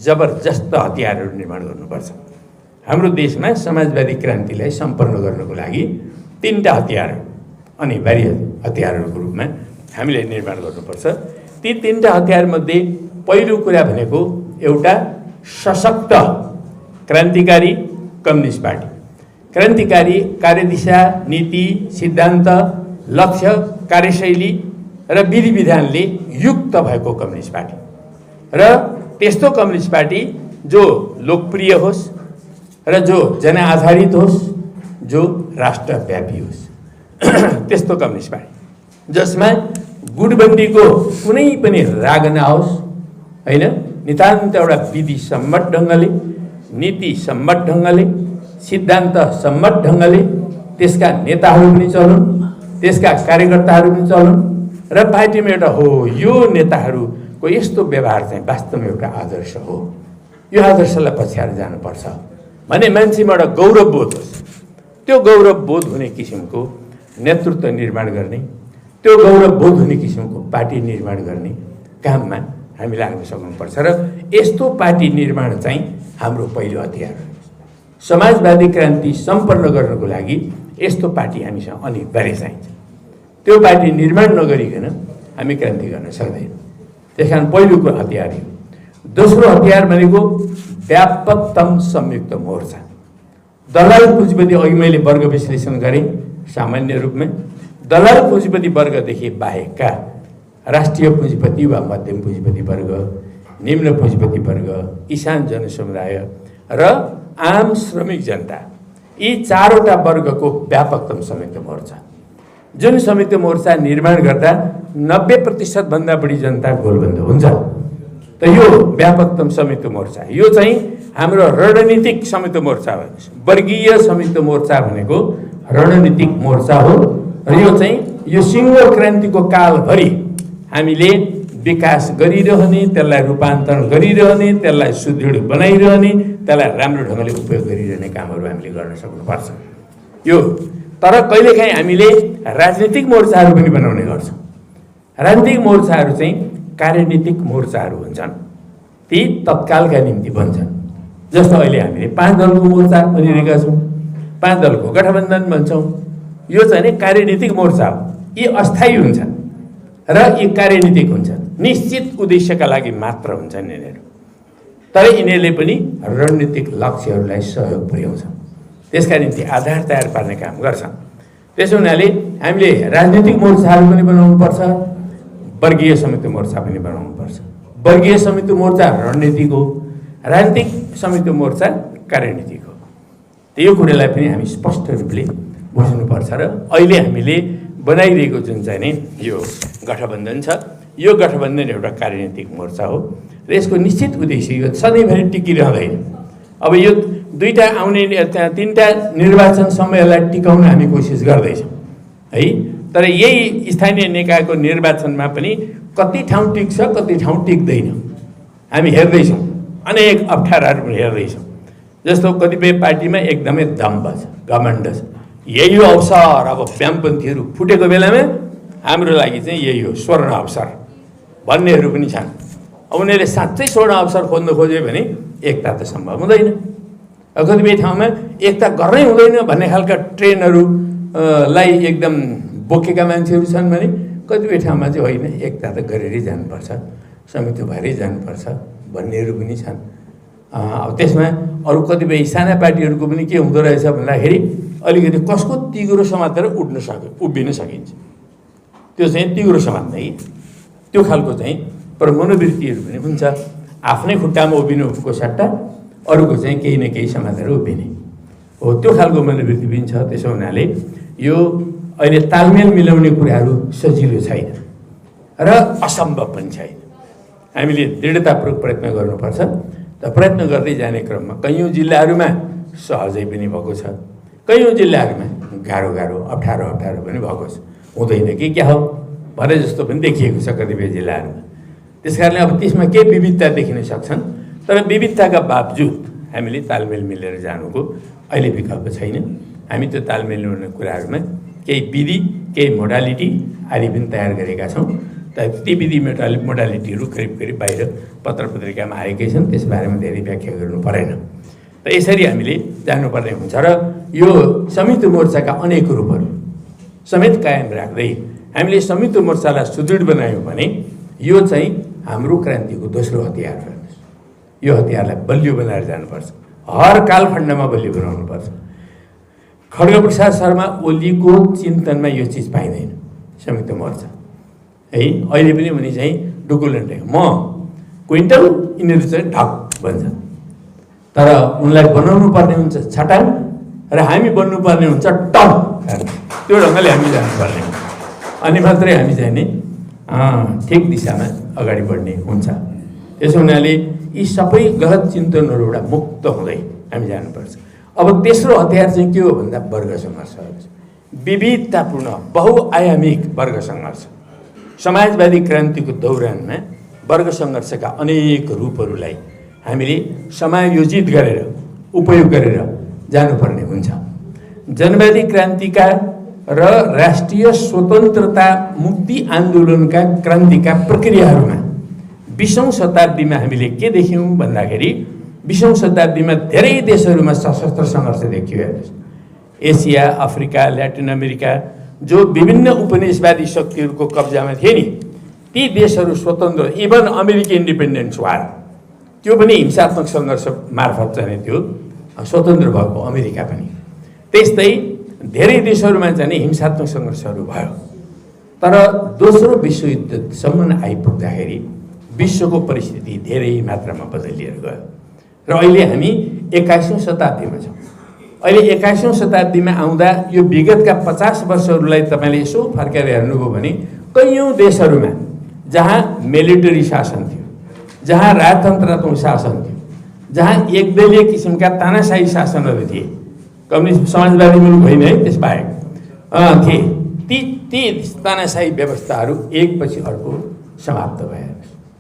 जबरजस्त हतियारहरू निर्माण गर्नुपर्छ। हाम्रो देशमा समाजवादी क्रान्तिलाई सम्पन्न गर्नको लागि 3टा हतियार, अनिवार्य हतियारहरूको रूपमा हामीले निर्माण गर्नुपर्छ। ती 3टा हतियारमध्ये पहिलो कुरा भनेको एउटा सशक्त क्रान्तिकारी कम्युनिस्ट पार्टी, क्रान्तिकारी कार्यदिशा, नीति, सिद्धान्त, लक्ष्य, कार्यशैली र विधि विधानले युक्त भएको कम्युनिस्ट पार्टी र त्यस्तो कम्युनिस्ट पार्टी जो लोकप्रिय होस् र जो जनआधारित होस्, जो राष्ट्रव्यापी होस्, त्यस्तो कम्युनिस्ट पार्टी जसमा गुटबन्दीको कुनै पनि राग नहोस्, हैन, नितान्त एउटा विधि सम्मत ढङ्गले, नीति सम्मत ढङ्गले, सिद्धान्त सम्मत ढङ्गले त्यसका नेताहरू पनि चलुन्, त्यसका कार्यकर्ताहरू पनि चलुन् र पार्टीमा एउटा हो यो नेताहरूको यस्तो व्यवहार चाहिँ वास्तवमा एउटा आदर्श हो, यो आदर्शलाई पछ्याएर जानुपर्छ भने मान्छेमा एउटा गौरवबोध होस्। त्यो गौरवबोध हुने किसिमको नेतृत्व निर्माण गर्ने, त्यो गौरवबोध हुने किसिमको पार्टी निर्माण गर्ने काममा हामी लाग्न सक्नुपर्छ र यस्तो पार्टी निर्माण चाहिँ हाम्रो पहिलो हतियार हो। समाजवादी क्रान्ति सम्पन्न गर्नको लागि यस्तो पार्टी हामीसँग अनिवार्य चाहिन्छ। त्यो पार्टी निर्माण नगरिकन हामी क्रान्ति गर्न सक्दैनौँ। त्यसकारण पहिलोको हतियार हो। दोस्रो हतियार भनेको व्यापकतम संयुक्त मोर्चा। दलाल पुँजीपति, अघि मैले वर्ग विश्लेषण गरेँ सामान्य रूपमा, दलाल पुँजीपति वर्गदेखि बाहेकका राष्ट्रिय पुँजीपति वा मध्यम पुँजीपति वर्ग, निम्न पुँजीपति वर्ग, किसान जनसमुदाय र आम श्रमिक जनता, यी चारवटा वर्गको व्यापकतम संयुक्त मोर्चा, जुन संयुक्त मोर्चा निर्माण गर्दा 90% भन्दा बढी जनता गोलबन्द हुन्छ, त यो व्यापकतम संयुक्त मोर्चा, यो चाहिँ हाम्रो रणनीतिक संयुक्त मोर्चा हो। वर्गीय संयुक्त मोर्चा भनेको रणनीतिक मोर्चा हो र यो चाहिँ यो सिङ्गो क्रान्तिको कालभरि हामीले विकास गरिरहने, त्यसलाई रूपान्तरण गरिरहने, त्यसलाई सुदृढ बनाइरहने, त्यसलाई राम्रो ढङ्गले उपयोग गरिरहने कामहरू हामीले गर्न सक्नुपर्छ। यो तर कहिलेकाहीँ हामीले राजनीतिक मोर्चाहरू पनि बनाउने गर्छौँ। राजनीतिक मोर्चाहरू चाहिँ कार्यनीतिक मोर्चाहरू हुन्छन्, ती तत्कालका निम्ति बन्छन्। जस्तो अहिले हामीले 5 दलको मोर्चा बनिरहेका छौँ, 5 दलको गठबन्धन भन्छौँ। यो चाहिँ नि कार्यनीतिक मोर्चा हो। यी अस्थायी हुन्छन् र यी कार्यनीतिक हुन्छन्, निश्चित उद्देश्यका लागि मात्र हुन्छन् यिनीहरू, तर यिनीहरूले पनि रणनीतिक लक्ष्यहरूलाई सहयोग पुर्याउँछन्, त्यसका निम्ति आधार तयार पार्ने काम गर्छन्। त्यसो हुनाले हामीले राजनीतिक मोर्चाहरू पनि बनाउनुपर्छ, वर्गीय संयुक्त मोर्चा पनि बनाउनुपर्छ। वर्गीय संयुक्त मोर्चा रणनीतिक हो, राजनीतिक संयुक्त मोर्चा कार्यनीतिक हो। त्यो कुरालाई पनि हामी स्पष्ट रूपले बुझ्नुपर्छ र अहिले हामीले बनाइरहेको जुन चाहिँ नि यो गठबन्धन छ, यो गठबन्धन एउटा कार्यनीतिक मोर्चा हो र यसको निश्चित उद्देश्य यो सधैँभरि टिकिरहँदैन। अब यो 2टा आउने 3टा निर्वाचन समयलाई टिकाउन हामी कोसिस गर्दैछौँ है, तर यही स्थानीय निकायको निर्वाचनमा पनि कति ठाउँ टिक्छ, कति ठाउँ टिक्दैन हामी हेर्दैछौँ, अनेक अप्ठ्याराहरू पनि हेर्दैछौँ। जस्तो कतिपय पार्टीमा एकदमै दम्भ छ, घमण्ड छ, यही हो अवसर, अब वामपन्थीहरू फुटेको बेलामा हाम्रो लागि चाहिँ यही हो स्वर्ण अवसर भन्नेहरू पनि छन्। अब उनीहरूले साँच्चै स्वर्ण अवसर खोज्न खोज्यो भने एकता त सम्भव हुँदैन। कतिपय ठाउँमा एकता गर्नै हुँदैन भन्ने खालका ट्रेनहरूलाई एकदम बोकेका मान्छेहरू छन् भने कतिपय ठाउँमा चाहिँ होइन, एकता त गरेरै जानुपर्छ, संयुक्त भएरै जानुपर्छ भन्नेहरू पनि छन्। अब त्यसमा अरू कतिपय साना पार्टीहरूको पनि के हुँदो रहेछ भन्दाखेरि अलिकति कसको तिग्रो समातेर उभिन सकिन्छ, त्यो चाहिँ तिग्रो समात्ने, त्यो खालको चाहिँ मनोवृत्तिहरू पनि हुन्छ। आफ्नै खुट्टामा उभिनुको सट्टा अरूको चाहिँ केही न केही समातेर उभिने हो, त्यो खालको मनोवृत्ति पनि छ। त्यसो हुनाले यो अहिले तालमेल मिलाउने कुराहरू सजिलो छैन र असम्भव पनि छैन। हामीले दृढतापूर्वक प्रयत्न गर्नुपर्छ। त प्रयत्न गर्दै जाने क्रममा कैयौँ जिल्लाहरूमा सहजै पनि भएको छ, कैयौँ जिल्लाहरूमा गाह्रो अप्ठ्यारो पनि भएको छ। हुँदैन कि क्या हो भने जस्तो पनि देखिएको छ कतिपय जिल्लाहरूमा। त्यस कारणले अब त्यसमा के विविधता देखिन सक्छन्, तर विविधताका बावजुद हामीले तालमेल मिलेर जानुको अहिले विकल्प छैन। हामी त्यो तालमेल मिलाउने कुराहरूमा केही विधि, केही मोडालिटी आदि पनि तयार गरेका छौँ। ती विधि मोडालिटीहरू करिब बाहिर पत्र पत्रिकामा आएकै छन्, त्यसबारेमा धेरै व्याख्या गर्नु परेन। त यसरी हामीले जानुपर्ने हुन्छ र यो संयुक्त मोर्चाका अनेक रूपहरू समेत कायम राख्दै हामीले संयुक्त मोर्चालाई सुदृढ बनायौँ भने यो चाहिँ हाम्रो क्रान्तिको दोस्रो हतियार हेर्नुहोस्। यो हतियारलाई बलियो बनाएर जानुपर्छ, हर कालखण्डमा बलियो बनाउनुपर्छ। खड्गप्रसाद शर्मा ओलीको चिन्तनमा यो चिज पाइँदैन, संयुक्त मोर्चा है। अहिले पनि उनी चाहिँ डुकुलेन्ट म क्विन्टल, यिनीहरू चाहिँ ढक भन्छ। तर उनलाई बनाउनु पर्ने हुन्छ छटाङ र हामी बन्नुपर्ने हुन्छ टन। त्यो ढङ्गले हामी जानुपर्ने हुन्छ, अनि मात्रै हामी चाहिँ नि ठिक दिशामा अगाडि बढ्ने हुन्छ। त्यसो हुनाले यी सबै गलत चिन्तनहरूबाट मुक्त हुँदै हामी जानुपर्छ। अब तेस्रो हतियार चाहिँ के हो भन्दा वर्ग सङ्घर्ष, विविधतापूर्ण बहुआयामिक वर्ग सङ्घर्ष। समाजवादी क्रान्तिको दौरानमा वर्ग सङ्घर्षका अनेक रूपहरूलाई हामीले समायोजित गरेर उपयोग गरेर जानुपर्ने हुन्छ। जनवादी क्रान्तिका र राष्ट्रिय स्वतन्त्रता मुक्ति आन्दोलनका क्रान्तिका प्रक्रियाहरूमा 20औं शताब्दीमा हामीले के देख्यौँ भन्दाखेरि 20औं शताब्दीमा धेरै देशहरूमा सशस्त्र सङ्घर्ष देखियो। हेर्नुहोस्, एसिया, अफ्रिका, ल्याटिन अमेरिका जो विभिन्न उपनिवेशवादी शक्तिहरूको कब्जामा थिए नि, ती देशहरू स्वतन्त्र, इभन अमेरिकी इन्डिपेन्डेन्स वार त्यो पनि हिंसात्मक सङ्घर्ष मार्फत चाहिँ त्यो स्वतन्त्र भएको अमेरिका पनि। त्यस्तै धेरै देशहरूमा चाहिँ हिंसात्मक सङ्घर्षहरू भयो। तर दोस्रो विश्वयुद्धसम्म आइपुग्दाखेरि विश्वको परिस्थिति धेरै मात्रामा बदलिएर गयो र अहिले हामी 21औं शताब्दीमा छौँ। अहिले 21औं शताब्दीमा आउँदा यो विगतका 50 वर्षहरूलाई तपाईँले यसो फर्केर हेर्नुभयो भने कैयौँ देशहरूमा जहाँ मिलिटरी शासन थियो, जहाँ राजतन्त्रात्मक शासन थियो, जहाँ एकदलीय किसिमका तानाशाही शासनहरू थिए, कम्युनिस्ट समाजवादी मुलुक होइन है, त्यसबाहेक थिए, ती तानाशाही व्यवस्थाहरू एकपछि अर्को समाप्त भए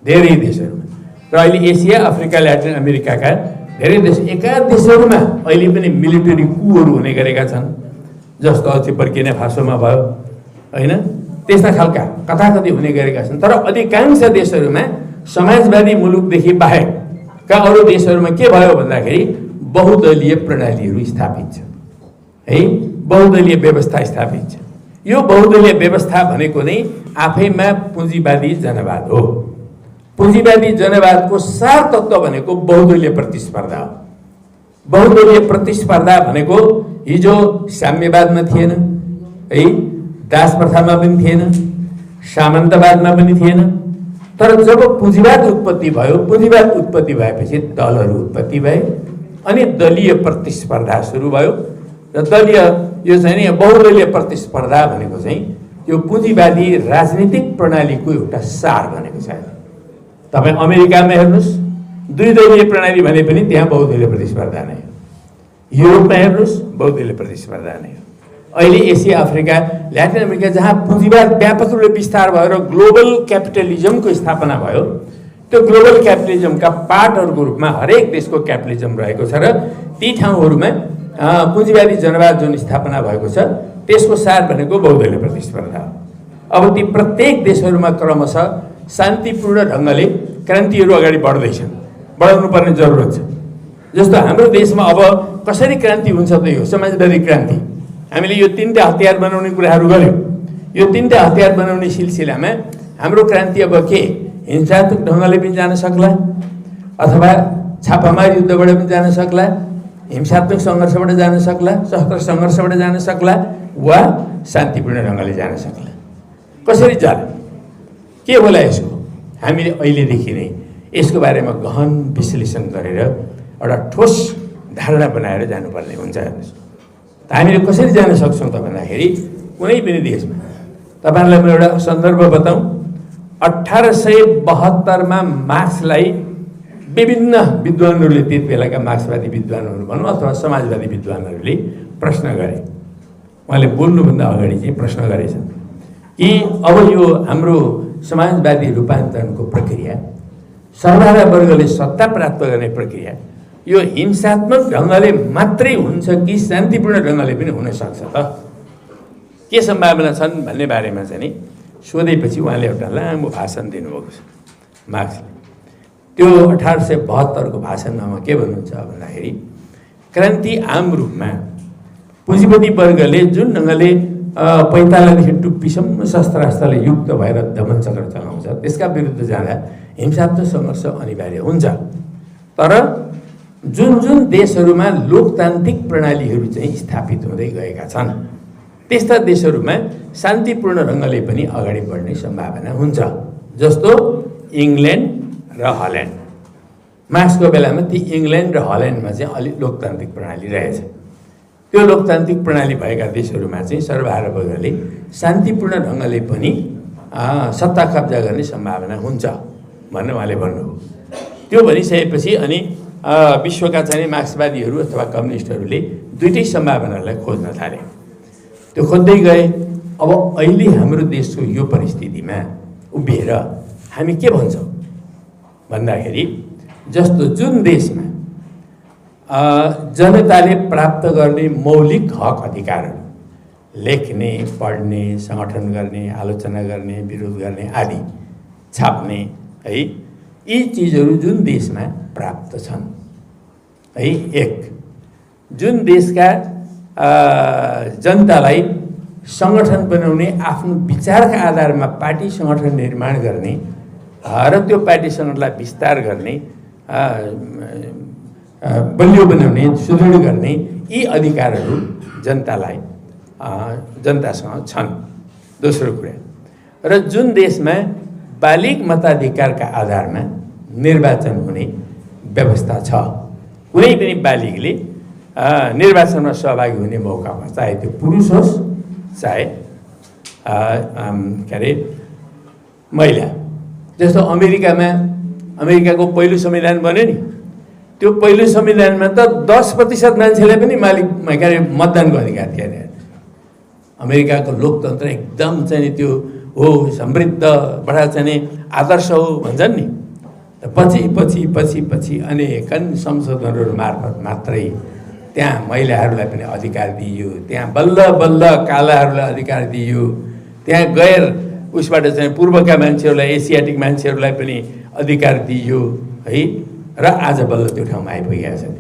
धेरै देशहरूमा। र अहिले एसिया, अफ्रिका, ल्याटिन अमेरिकाका धेरै देश, एका देशहरूमा अहिले पनि मिलिटरी कुहरू हुने गरेका छन्, जस्तो अझै बर्किना फासोमा भयो होइन, त्यस्ता खालका कथाकथी हुने गरेका छन्। तर अधिकांश देशहरूमा समाजवादी मुलुकदेखि बाहेकका अरू देशहरूमा के भयो भन्दाखेरि बहुदलीय प्रणालीहरू स्थापित छ है, बहुदलीय व्यवस्था स्थापित छ। यो बहुदलीय व्यवस्था भनेको नै आफैमा पुँजीवादी जनवाद हो। पुँजीवादी जनवादको सार तत्त्व भनेको बहुदलीय प्रतिस्पर्धा हो। बहुदलीय प्रतिस्पर्धा भनेको हिजो साम्यवादमा थिएन है, दास प्रथामा पनि थिएन, सामन्तवादमा पनि थिएन। तर जब पुँजीवाद उत्पत्ति भयो, पुँजीवाद उत्पत्ति भएपछि दलहरू उत्पत्ति भए अनि दलीय प्रतिस्पर्धा सुरु भयो। र दलीय यो चाहिँ नि बहुदलीय प्रतिस्पर्धा भनेको चाहिँ यो पुँजीवादी राजनीतिक प्रणालीको एउटा सार भनेको छ। तपाईँ अमेरिकामा हेर्नुहोस्, द्विदलीय प्रणाली भने पनि त्यहाँ बहुदलीय प्रतिस्पर्धा नै हो। युरोपमा हेर्नुहोस्, बहुदलीय प्रतिस्पर्धा नै हो। अहिले एसिया, अफ्रिका, ल्याटिन अमेरिका जहाँ पुँजीवाद व्यापक रूपले विस्तार भयो र ग्लोबल क्यापिटलिजमको स्थापना भयो, त्यो ग्लोबल क्यापिटलिजमका पार्टहरूको रूपमा हरेक देशको क्यापिटलिजम रहेको छ र ती ठाउँहरूमा पुँजीवादी जनवाद जुन स्थापना भएको छ त्यसको सार भनेको बहुदलीय प्रतिस्पर्धा हो। अब ती प्रत्येक देशहरूमा क्रमशः शान्तिपूर्ण ढङ्गले क्रान्तिहरू अगाडि बढ्दैछन्, बढाउनु पर्ने जरुरत छ। जस्तो हाम्रो देशमा अब कसरी क्रान्ति हुन्छ त यो समाजवादी क्रान्ति, हामीले यो 3टा हतियार बनाउने कुराहरू गऱ्यौँ। यो 3टा हतियार बनाउने सिलसिलामा हाम्रो क्रान्ति अब के हिंसात्मक ढङ्गले पनि जान सक्ला, अथवा छापामार युद्धबाट पनि जान सक्ला, हिंसात्मक सङ्घर्षबाट जान सक्ला, सशस्त्र सङ्घर्षबाट जान सक्ला, वा शान्तिपूर्ण ढङ्गले जान सक्ला। कसरी जाला, के होला यसको, हामीले अहिलेदेखि नै यसको बारेमा गहन विश्लेषण गरेर एउटा ठोस धारणा बनाएर जानुपर्ने हुन्छ। हेर्नुहोस्, हामीले कसरी जान सक्छौँ त भन्दाखेरि कुनै पनि देशमा तपाईँहरूलाई म एउटा सन्दर्भ बताउँ। 1872मा मार्क्सलाई विभिन्न विद्वानहरूले, त्यति बेलाका मार्क्सवादी विद्वानहरू भनौँ अथवा समाजवादी विद्वानहरूले प्रश्न गरे। उहाँले बोल्नुभन्दा अगाडि चाहिँ प्रश्न गरेछन् कि अब यो हाम्रो समाजवादी रूपान्तरणको प्रक्रिया, सर्वहारा वर्गले सत्ता प्राप्त गर्ने प्रक्रिया यो हिंसात्मक ढङ्गले मात्रै हुन्छ कि शान्तिपूर्ण ढङ्गले पनि हुन सक्छ त, के सम्भावना छन् भन्ने बारेमा चाहिँ नि सोधेपछि उहाँले एउटा लामो भाषण दिनुभएको छ मार्क्सले। त्यो 1872को भाषणमा उहाँ के भन्नुहुन्छ भन्दाखेरि क्रान्ति आम रूपमा पुँजीपति वर्गले जुन ढङ्गले पैतालादेखि टुप्पीसम्म शस्त्रास्त्रले युक्त भएर दमन चक्र चलाउँछ, त्यसका विरुद्ध जाँदा हिंसात्मक सङ्घर्ष अनिवार्य हुन्छ। तर जुन जुन देशहरूमा लोकतान्त्रिक प्रणालीहरू चाहिँ स्थापित हुँदै गएका छन् त्यस्ता देशहरूमा शान्तिपूर्ण ढङ्गले पनि अगाडि बढ्ने सम्भावना हुन्छ। जस्तो इङ्ल्यान्ड र हल्यान्ड। मार्क्सको बेलामा ती इङ्ल्यान्ड र हल्यान्डमा चाहिँ अलिक लोकतान्त्रिक प्रणाली रहेछ। त्यो लोकतान्त्रिक प्रणाली भएका देशहरूमा चाहिँ सर्वहारावर्गले शान्तिपूर्ण ढङ्गले पनि सत्ता कब्जा गर्ने सम्भावना हुन्छ भनेर उहाँले भन्नुभयो। त्यो भनिसकेपछि अनि विश्वका चाहिँ मार्क्सवादीहरू अथवा कम्युनिस्टहरूले दुईटै सम्भावनालाई खोज्न थाले। त्यो खोज्दै गए। अब अहिले हाम्रो देशको यो परिस्थितिमा उभिएर हामी के भन्छौँ भन्दाखेरि जस्तो जुन देशमा जनताले प्राप्त गर्ने मौलिक हक अधिकारहरू, लेख्ने, पढ्ने, सङ्गठन गर्ने, आलोचना गर्ने, विरोध गर्ने आदि, छाप्ने है, यी चिजहरू जुन देशमा प्राप्त छन् है, एक जुन देशका जनतालाई सङ्गठन बनाउने, आफ्नो विचारका आधारमा पार्टी सङ्गठन निर्माण गर्ने र त्यो पार्टी सङ्गठनलाई विस्तार गर्ने, बलियो बनाउने, सुदृढ गर्ने यी अधिकारहरू जनतासँग छन्। दोस्रो कुरा, र जुन देशमा बालिग मताधिकारका आधारमा निर्वाचन हुने व्यवस्था छ, कुनै पनि बालिगले निर्वाचनमा सहभागी हुने मौका पाउँछ, चाहे त्यो पुरुष होस् चाहे के अरे महिला। जस्तो अमेरिकाको पहिलो संविधान बन्यो नि, त्यो पहिलो संविधानमा त 10% मान्छेलाई पनि के अरे मतदानको अधिकार दिएर अमेरिकाको लोकतन्त्र एकदम चाहिँ त्यो हो समृद्ध बडा चाहिँ आदर्श हो भन्छन् नि। पछि पछि पछि पछि अनेकन संशोधनहरू मार्फत मात्रै त्यहाँ महिलाहरूलाई पनि अधिकार दिइयो, त्यहाँ बल्ल बल्ल कालाहरूलाई अधिकार दिइयो, त्यहाँ गैर उसबाट चाहिँ पूर्वका मान्छेहरूलाई, एसियाटिक मान्छेहरूलाई पनि अधिकार दिइयो है, र आज बल्ल त्यो ठाउँमा आइपुगेका छन्।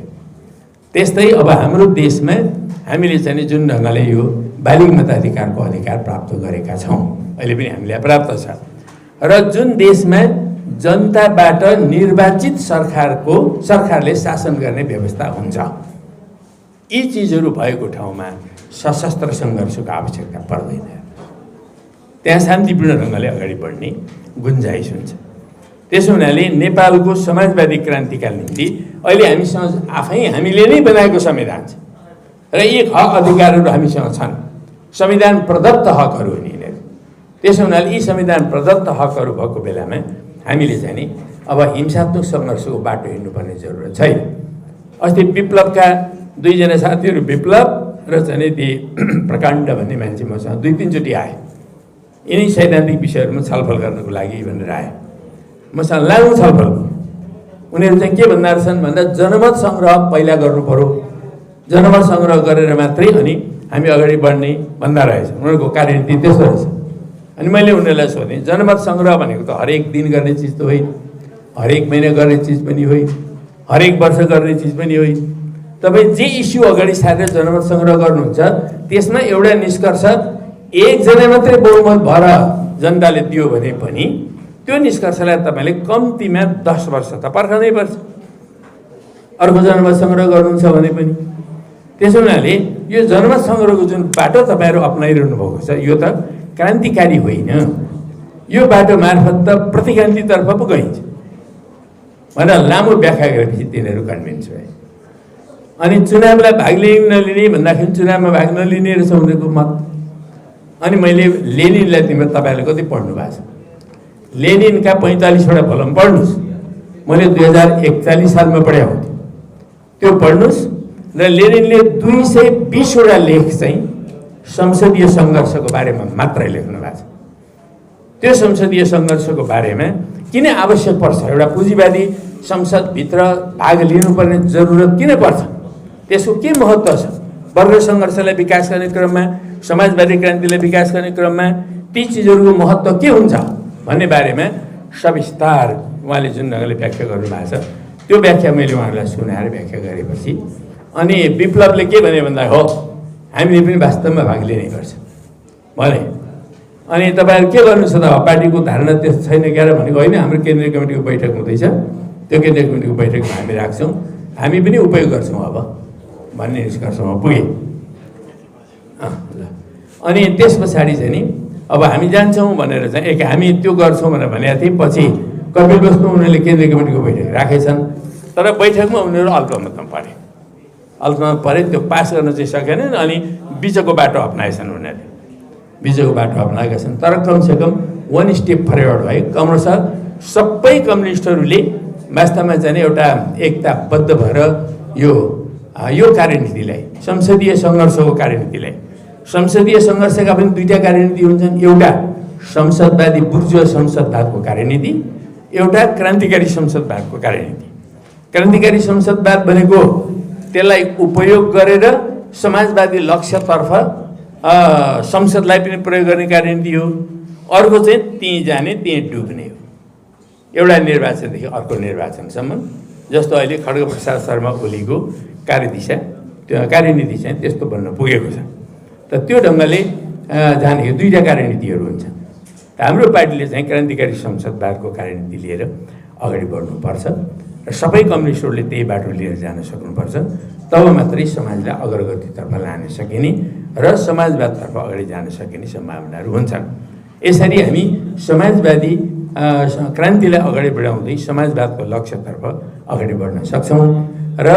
त्यस्तै अब हाम्रो देशमा हामीले चाहिँ जुन ढङ्गले यो बालिग मताधिकारको अधिकार प्राप्त गरेका छौँ, अहिले पनि हामीलाई प्राप्त छ, र जुन देशमा जनताबाट निर्वाचित सरकारले शासन गर्ने व्यवस्था हुन्छ, यी चिजहरू भएको ठाउँमा सशस्त्र सङ्घर्षको आवश्यकता पर्दैन। त्यहाँ शान्तिपूर्ण ढङ्गले अगाडि बढ्ने गुन्जाइस हुन्छ। त्यसो हुनाले नेपालको समाजवादी क्रान्तिका निम्ति अहिले हामीसँग हामीले नै बनाएको संविधान छ र यी हक अधिकारहरू हामीसँग छन्, संविधान प्रदत्त हकहरू हुन् यिनीहरू। त्यसो हुनाले यी संविधान प्रदत्त हकहरू भएको बेलामा हामीले चाहिँ नि अब हिंसात्मक सङ्घर्षको बाटो हिँड्नुपर्ने जरुरत छैन। अस्ति विप्लवका दुईजना साथीहरू, विप्लव र चाहिँ ती प्रकाण्ड भन्ने मान्छे मसँग 2-3 चोटि आए, यिनै सैद्धान्तिक विषयहरूमा छलफल गर्नको लागि भनेर आए। मसँग लामो छलफल। उनीहरू चाहिँ के भन्दा रहेछन् भन्दा जनमत सङ्ग्रह पहिला गर्नु पर्यो, जनमत सङ्ग्रह गरेर मात्रै अनि हामी अगाडि बढ्ने भन्दा रहेछ। उनीहरूको कार्यनीति त्यसो रहेछ। अनि मैले उनीहरूलाई सोधेँ, जनमत सङ्ग्रह भनेको त हरेक दिन गर्ने चिज त होइन, हरेक महिना गर्ने चिज पनि होइन, हरेक वर्ष गर्ने चिज पनि होइन। तपाईँ जे इस्यु अगाडि सारेर जनमत सङ्ग्रह गर्नुहुन्छ त्यसमा एउटा निष्कर्ष एकजना मात्रै बहुमत भएर जनताले दियो भने पनि त्यो निष्कर्षलाई तपाईँले कम्तीमा 10 वर्ष त पर्खनै पर्छ, अर्को जनमत सङ्ग्रह गर्नुहुन्छ भने पनि। त्यसो हुनाले यो जनमत सङ्ग्रहको जुन बाटो तपाईँहरू अप्नाइरहनु भएको छ यो त क्रान्तिकारी होइन, यो बाटो मार्फत त प्रतिक्रान्तितर्फ पो गइन्छ भनेर लामो व्याख्या गरेपछि तिनीहरू कन्भिन्स भए। अनि चुनावलाई भाग लिने नलिने भन्दाखेरि चुनावमा भाग नलिने रहेछ उनीहरूको मत। अनि मैले लेनिनलाई तपाईँहरूले कति पढ्नु भएको छ, लेनिनका 45वटा भलम पढ्नुहोस्। मैले 2041 सालमा पढाएको थिएँ, त्यो पढ्नुहोस्। र लेनिनले 220वटा लेख चाहिँ संसदीय सङ्घर्षको बारेमा मात्रै लेख्नु भएको छ। त्यो संसदीय सङ्घर्षको बारेमा किन आवश्यक पर्छ, एउटा पुँजीवादी संसदभित्र भाग लिनुपर्ने जरुरत किन पर्छ, त्यसको के महत्त्व छ, वर्ग सङ्घर्षलाई विकास गर्ने क्रममा, समाजवादी क्रान्तिलाई विकास गर्ने क्रममा ती चिजहरूको महत्त्व के हुन्छ भन्ने बारेमा सविस्तार उहाँले जुन ढङ्गले व्याख्या गर्नुभएको छ त्यो व्याख्या मैले उहाँहरूलाई सुनाएर व्याख्या गरेपछि अनि विप्लवले के भने भन्दा हो हामीले पनि वास्तवमा भाग लिनैपर्छ, भने अनि तपाईँहरू के गर्नुहोस् त पार्टीको धारणा त्यस्तो छैन क्या र भनेको होइन। हाम्रो केन्द्रीय कमिटीको बैठक हुँदैछ, त्यो केन्द्रीय कमिटीको बैठकमा हामी राख्छौँ, हामी पनि उपयोग गर्छौँ अब भन्ने निष्कर्षमा पुगेँ। ल अनि त्यस पछाडि चाहिँ नि अब हामी जान्छौँ भनेर चाहिँ हामी त्यो गर्छौँ भनेर भनेको थिएँ। पछि कपिलवस्तुमा उनीहरूले केन्द्रीय कमिटीको बैठक राखेछन्, तर बैठकमा उनीहरू अल्पमतमा परे, त्यो पास गर्न चाहिँ सकेनन्। अनि बिचको बाटो अप्नाएछन् उनीहरूले, बिचको बाटो अप्नाएका छन्। तर कमसेकम 1 स्टेप फरवर्ड भयो। क्रमशः सबै कम्युनिस्टहरूले वास्तवमा चाहिँ एउटा एकताबद्ध भएर यो कार्यनीतिलाई, संसदीय सङ्घर्षको कार्यनीतिलाई, संसदीय सङ्घर्षका पनि 2टा कार्यनीति हुन्छन्। एउटा संसदवादी बुर्जुवा संसदवादको कार्यनीति, एउटा क्रान्तिकारी संसदवादको कार्यनीति। क्रान्तिकारी संसदवाद भनेको त्यसलाई उपयोग गरेर समाजवादी लक्ष्यतर्फ संसदलाई पनि प्रयोग गर्ने कार्यनीति हो। अर्को चाहिँ त्यहीँ जाने त्यहीँ डुब्ने हो, एउटा निर्वाचनदेखि अर्को निर्वाचनसम्म। जस्तो अहिले खड्गप्रसाद शर्मा ओलीको कार्यदिशा, त्यो कार्यनीति चाहिँ त्यस्तो बन्न पुगेको छ। त त्यो ढङ्गले जाने 2टा कार्यनीतिहरू हुन्छन्। हाम्रो पार्टीले चाहिँ क्रान्तिकारी संसदवादको कार्यनीति लिएर अगाडि बढ्नुपर्छ र सबै कम्युनिस्टहरूले त्यही बाटो लिएर जान सक्नुपर्छ। तब मात्रै समाजलाई अग्रगतितर्फ लान सकिने र समाजवादतर्फ अगाडि जान सकिने सम्भावनाहरू हुन्छन्। यसरी हामी समाजवादी क्रान्तिलाई अगाडि बढाउँदै समाजवादको लक्ष्यतर्फ अगाडि बढ्न सक्छौँ। र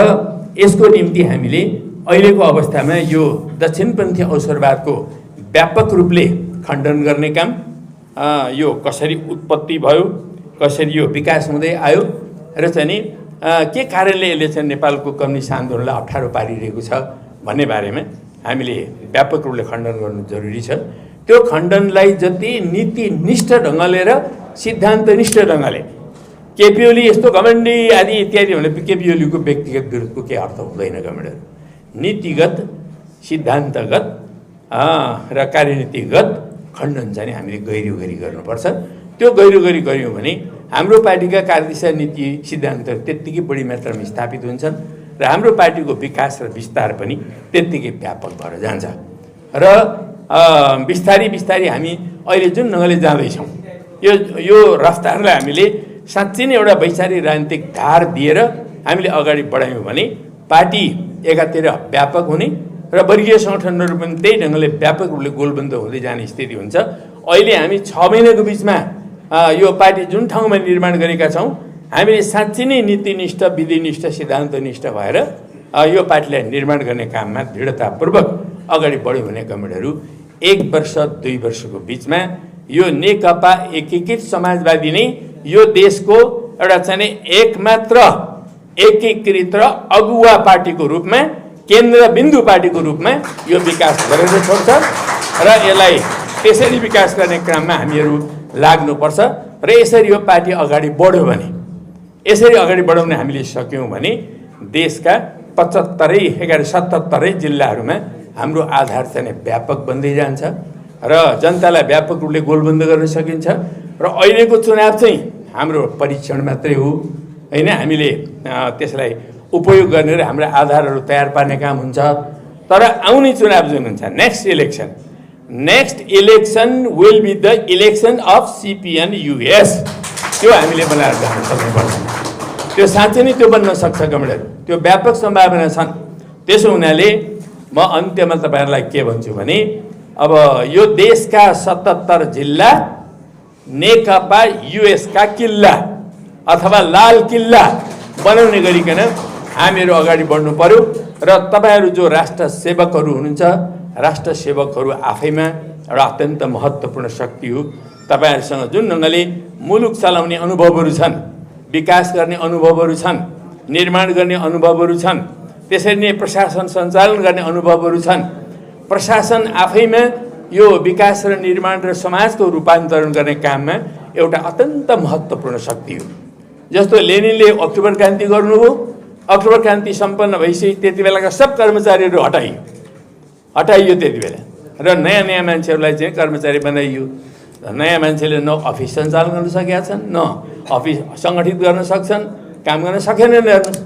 यसको निम्ति हामीले अहिलेको अवस्थामा यो दक्षिणपन्थी अवसरवादको व्यापक रूपले खण्डन गर्ने काम, यो कसरी उत्पत्ति भयो, कसरी यो विकास हुँदै आयो र चाहिँ नि के कारणले यसले चाहिँ नेपालको कम्युनिस्ट आन्दोलनलाई अप्ठ्यारो पारिरहेको छ भन्ने बारेमा हामीले व्यापक रूपले खण्डन गर्नु जरुरी छ। त्यो खण्डनलाई जति नीतिनिष्ठ ढङ्गले र सिद्धान्तनिष्ठ ढङ्गले, केपी ओली यस्तो घमण्डी आदि इत्यादि भने केपी ओलीको व्यक्तिगत विरुद्धको केही अर्थ हुँदैन। कमेन्टहरू नीतिगत, सिद्धान्तगत र कार्यनीतिगत खण्डन चाहिँ हामीले गहिरो गर्नुपर्छ। त्यो गहिरो गऱ्यौँ भने हाम्रो पार्टीका कार्यदिशा, नीति, सिद्धान्त त्यत्तिकै बढी मात्रामा स्थापित हुन्छन् र हाम्रो पार्टीको विकास र विस्तार पनि त्यत्तिकै व्यापक भएर जान्छ। र बिस्तारी हामी अहिले जुन ढङ्गले जाँदैछौँ, यो रफ्तारलाई हामीले साँच्चै नै एउटा वैचारिक राजनीतिक धार दिएर हामीले अगाडि बढायौँ भने पार्टी एकातिर व्यापक हुने र वर्गीय सङ्गठनहरू पनि त्यही ढङ्गले व्यापक रूपले गोलबन्द हुँदै जाने स्थिति हुन्छ। अहिले हामी 6 महिनाको बिचमा यो पार्टी जुन ठाउँमा निर्माण गरेका छौँ, हामीले साँच्चै नै नीतिनिष्ठ, विधिनिष्ठ, सिद्धान्तनिष्ठ भएर यो पार्टीलाई निर्माण गर्ने काममा दृढतापूर्वक अगाडि बढ्यौँ भने कमेन्टहरू 1 वर्ष 2 वर्षको बिचमा यो नेकपा एकीकृत समाजवादी नै यो देशको एउटा चाहिँ एकमात्र एकीकृत र अगुवा पार्टीको रूपमा, केन्द्रबिन्दु पार्टीको रूपमा यो विकास गरेर छोड्छ र यसलाई त्यसरी विकास गर्ने क्रममा हामीहरू लाग्नुपर्छ। र यसरी यो पार्टी अगाडि बढ्यो भने, यसरी अगाडि बढाउन हामीले सक्यौँ भने देशका 77 जिल्लाहरूमा हाम्रो आधार चाहिँ व्यापक बन्दै जान्छ र जनतालाई व्यापक रूपले गोलबन्द गर्न सकिन्छ। र अहिलेको चुनाव चाहिँ हाम्रो परीक्षण मात्रै हो होइन, हामीले त्यसलाई उपयोग गर्ने र हाम्रो आधारहरू तयार पार्ने काम हुन्छ। तर आउने चुनाव जुन हुन्छ, next election will be the election of CPN-US, त्यो हामीले बनाएर जान सक्नुपर्छ। त्यो साँच्चै नै त्यो बन्न सक्छ कमेन्टहरू, त्यो व्यापक सम्भावना छन्। त्यसो हुनाले म अन्त्यमा तपाईँहरूलाई के भन्छु भने अब यो देशका 77 जिल्ला नेकपा US का किल्ला अथवा लाल किल्ला बनाउने गरिकन हामीहरू अगाडि बढ्नु पर्यो। र तपाईँहरू जो राष्ट्र सेवकहरू हुनुहुन्छ, राष्ट्र सेवकहरू आफैमा एउटा अत्यन्त महत्त्वपूर्ण शक्ति हो। तपाईँहरूसँग जुन ढङ्गले मुलुक चलाउने अनुभवहरू छन्, विकास गर्ने अनुभवहरू छन्, निर्माण गर्ने अनुभवहरू छन्, त्यसरी नै प्रशासन सञ्चालन गर्ने अनुभवहरू छन्। प्रशासन आफैमा यो विकास र निर्माण र समाजको रूपान्तरण गर्ने काममा एउटा अत्यन्त महत्त्वपूर्ण शक्ति हो। जस्तो लेनिनले अक्टोबर क्रान्ति गर्नुभयो, अक्टोबर क्रान्ति सम्पन्न भइसक्यो, त्यति बेलाका सब कर्मचारीहरू हटाइयो त्यति बेला, र नयाँ मान्छेहरूलाई चाहिँ कर्मचारी बनाइयो। नयाँ मान्छेले न अफिस सञ्चालन गर्न सकेका छन्, न अफिस सङ्गठित गर्न सक्छन्, काम गर्न सकेनन् हेर्नुहोस्।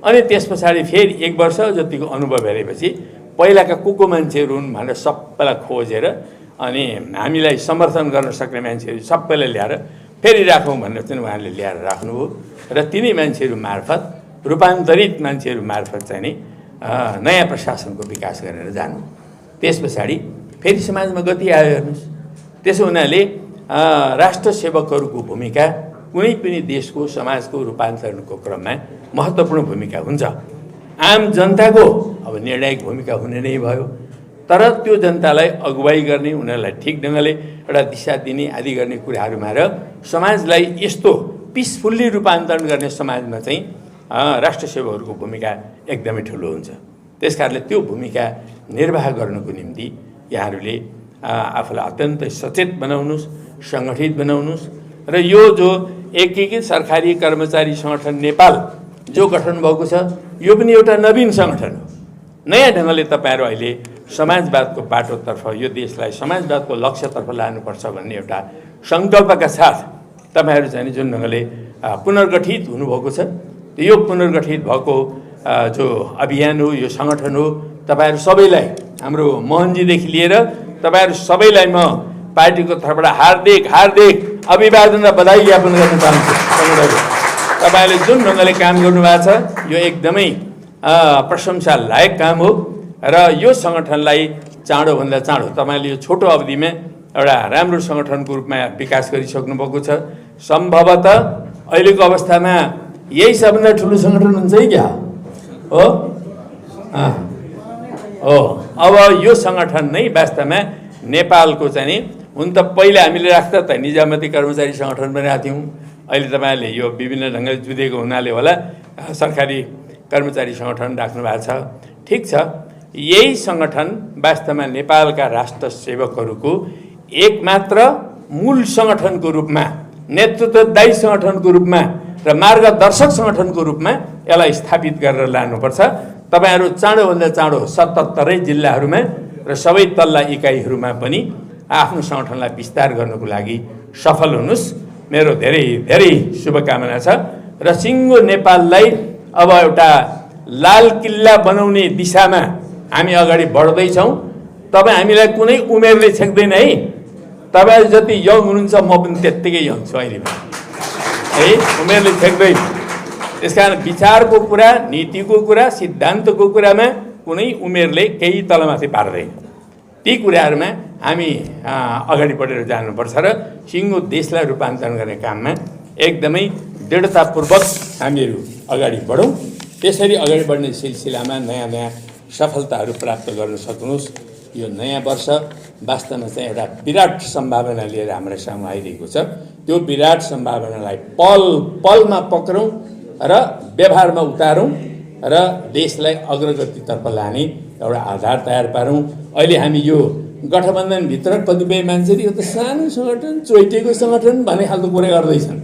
अनि त्यस पछाडि फेरि 1 वर्ष जतिको अनुभव हेरेपछि पहिलाका को मान्छेहरू हुन् भनेर सबैलाई खोजेर अनि हामीलाई समर्थन गर्न सक्ने मान्छेहरू सबैलाई ल्याएर फेरि राखौँ भनेर चाहिँ उहाँले ल्याएर राख्नुभयो र तिनै मान्छेहरू मार्फत रूपान्तरित मान्छेहरू मार्फत चाहिँ नि नयाँ प्रशासनको विकास गरेर जानु। त्यस पछाडि फेरि समाजमा गति आयो हेर्नुहोस्। त्यसो हुनाले राष्ट्र सेवकहरूको भूमिका कुनै पनि देशको समाजको रूपान्तरणको क्रममा महत्त्वपूर्ण भूमिका हुन्छ। आम जनताको अब निर्णायक भूमिका हुने नै भयो, तर त्यो जनतालाई अगुवाई गर्ने, उनीहरूलाई ठिक ढङ्गले एउटा दिशा दिने आदि गर्ने कुराहरूमा र समाजलाई यस्तो पिसफुल्ली रूपान्तरण गर्ने समाजमा चाहिँ राष्ट्र सेवकहरूको भूमिका एकदमै ठुलो हुन्छ। त्यसकारणले त्यो भूमिका निर्वाह गर्नको निम्ति यहाँहरूले आफूलाई अत्यन्तै सचेत बनाउनुहोस्, सङ्गठित बनाउनुहोस् र यो जो एकीकृत सरकारी कर्मचारी सङ्गठन नेपाल जो गठन भएको छ यो पनि एउटा नवीन सङ्गठन हो। नयाँ ढङ्गले तपाईँहरू अहिले समाजवादको बाटोतर्फ, यो देशलाई समाजवादको लक्ष्यतर्फ लानुपर्छ भन्ने एउटा सङ्कल्पका साथ तपाईँहरू चाहिँ जुन ढङ्गले पुनर्गठित हुनुभएको छ, यो पुनर्गठित भएको जो अभियान हो, यो सङ्गठन हो, तपाईँहरू सबैलाई, हाम्रो मोहनजीदेखि लिएर तपाईँहरू सबैलाई म पार्टीको तर्फबाट हार्दिक हार्दिक अभिवादन र बधाई ज्ञापन गर्न चाहन्छु। तपाईँहरूले जुन ढङ्गले काम गर्नुभएको छ यो एकदमै प्रशंसा लायक काम हो र यो सङ्गठनलाई चाँडोभन्दा चाँडो तपाईँले यो छोटो अवधिमा एउटा राम्रो सङ्गठनको रूपमा विकास गरिसक्नु भएको छ। सम्भवतः अहिलेको अवस्थामा यही सबभन्दा ठुलो सङ्गठन हुन्छ है क्या हो? हो, अब यो सङ्गठन नै वास्तवमा नेपालको चाहिँ नि, हुन त पहिला हामीले राख्दा त निजामती कर्मचारी सङ्गठन बनाएको थियौँ, अहिले तपाईँहरूले यो विभिन्न ढङ्गले जुधेको हुनाले होला सरकारी कर्मचारी सङ्गठन राख्नु भएको छ। ठिक छ, यही सङ्गठन वास्तवमा नेपालका राष्ट्र सेवकहरूको एकमात्र मूल सङ्गठनको रूपमा, नेतृत्वदायी सङ्गठनको रूपमा र मार्गदर्शक सङ्गठनको रूपमा यसलाई स्थापित गरेर लानुपर्छ। तपाईँहरू चाँडोभन्दा चाँडो 77 जिल्लाहरूमा र सबै तल्ला इकाइहरूमा पनि आफ्नो सङ्गठनलाई विस्तार गर्नको लागि सफल हुनुहोस्। मेरो धेरै धेरै शुभकामना छ र सिङ्गो नेपाललाई अब एउटा लाल किल्ला बनाउने दिशामा हामी अगाडि बढ्दैछौँ। तपाईँ हामीलाई कुनै उमेरले छेक्दैन है। तपाईँहरू जति यङ हुनुहुन्छ म पनि त्यत्तिकै यङ छु अहिले है, उमेरले छेक्दैन। त्यसकारण विचारको कुरा, नीतिको कुरा, सिद्धान्तको कुरामा कुनै उमेरले केही तलमाथि पार्दैन। ती कुराहरूमा हामी अगाडि बढेर जानुपर्छ र सिङ्गो देशलाई रूपान्तरण गर्ने काममा एकदमै दृढतापूर्वक हामीहरू अगाडि बढौँ। त्यसरी अगाडि बढ्ने सिलसिलामा नयाँ नयाँ सफलताहरू प्राप्त गर्न सक्नुहोस्। यो नयाँ वर्ष वास्तवमा चाहिँ एउटा विराट सम्भावना लिएर हाम्रो सामु आइरहेको छ। त्यो विराट सम्भावनालाई पल पलमा पक्रौँ र व्यवहारमा उतारौँ र देशलाई अग्रगतितर्फ लाने एउटा आधार तयार पारौँ। अहिले हामी यो गठबन्धनभित्र कतिपय मान्छेले यो त सानो सङ्गठन, चोइटेको सङ्गठन भन्ने खालको कुरा गर्दैछन्,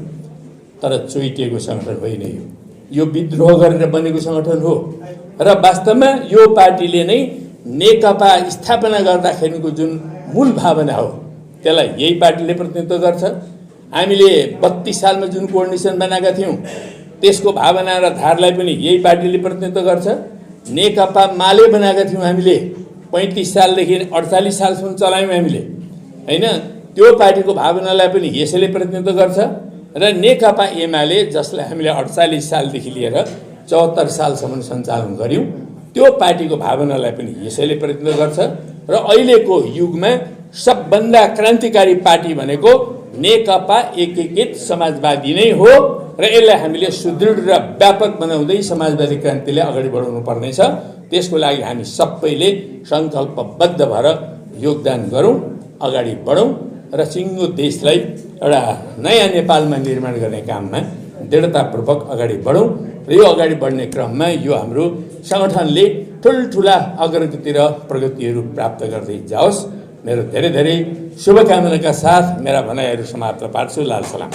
तर चोइटेको सङ्गठन होइन। यो विद्रोह गरेर बनेको सङ्गठन हो र वास्तवमा यो पार्टीले नै नेकपा स्थापना गर्दाखेरिको जुन मूल भावना हो त्यसलाई यही पार्टीले प्रतिनिधित्व गर्छ। हामीले 32 सालमा जुन कोर्डिनेसन बनाएका थियौँ त्यसको भावना र धारलाई पनि यही पार्टीले प्रतिनिधित्व गर्छ। नेकपा माले बनाएका थियौँ हामीले 35 सालदेखि 48 सालसम्म चलायौँ हामीले होइन, त्यो पार्टीको भावनालाई पनि यसैले प्रतिनिधित्व गर्छ। र नेकपा एमाले जसलाई हामीले 48 सालदेखि लिएर 74 सालसम्म सञ्चालन गऱ्यौँ त्यो पार्टीको भावनालाई पनि यसैले प्रतिनिधित्व गर्छ। र अहिलेको युगमा सबभन्दा क्रान्तिकारी पार्टी भनेको नेकपा एकीकृत समाजवादी नै हो र यसलाई हामीले सुदृढ र व्यापक बनाउँदै समाजवादी क्रान्तिले अगाडि बढाउनु पर्नेछ। त्यसको लागि हामी सबैले सङ्कल्पबद्ध भएर योगदान गरौँ, अगाडि बढौँ र सिङ्गो देशलाई एउटा नयाँ नेपालमा निर्माण गर्ने काममा दृढतापूर्वक अगाडि बढौँ। र यो अगाडि बढ्ने क्रममा यो हाम्रो सङ्गठनले ठुल्ठुला अग्रगति र प्रगतिहरू प्राप्त गर्दै जाओस्। मेरो धेरै धेरै शुभकामनाका साथ मेरा भनाइहरू समाप्त पार्छु। लाल सलाम।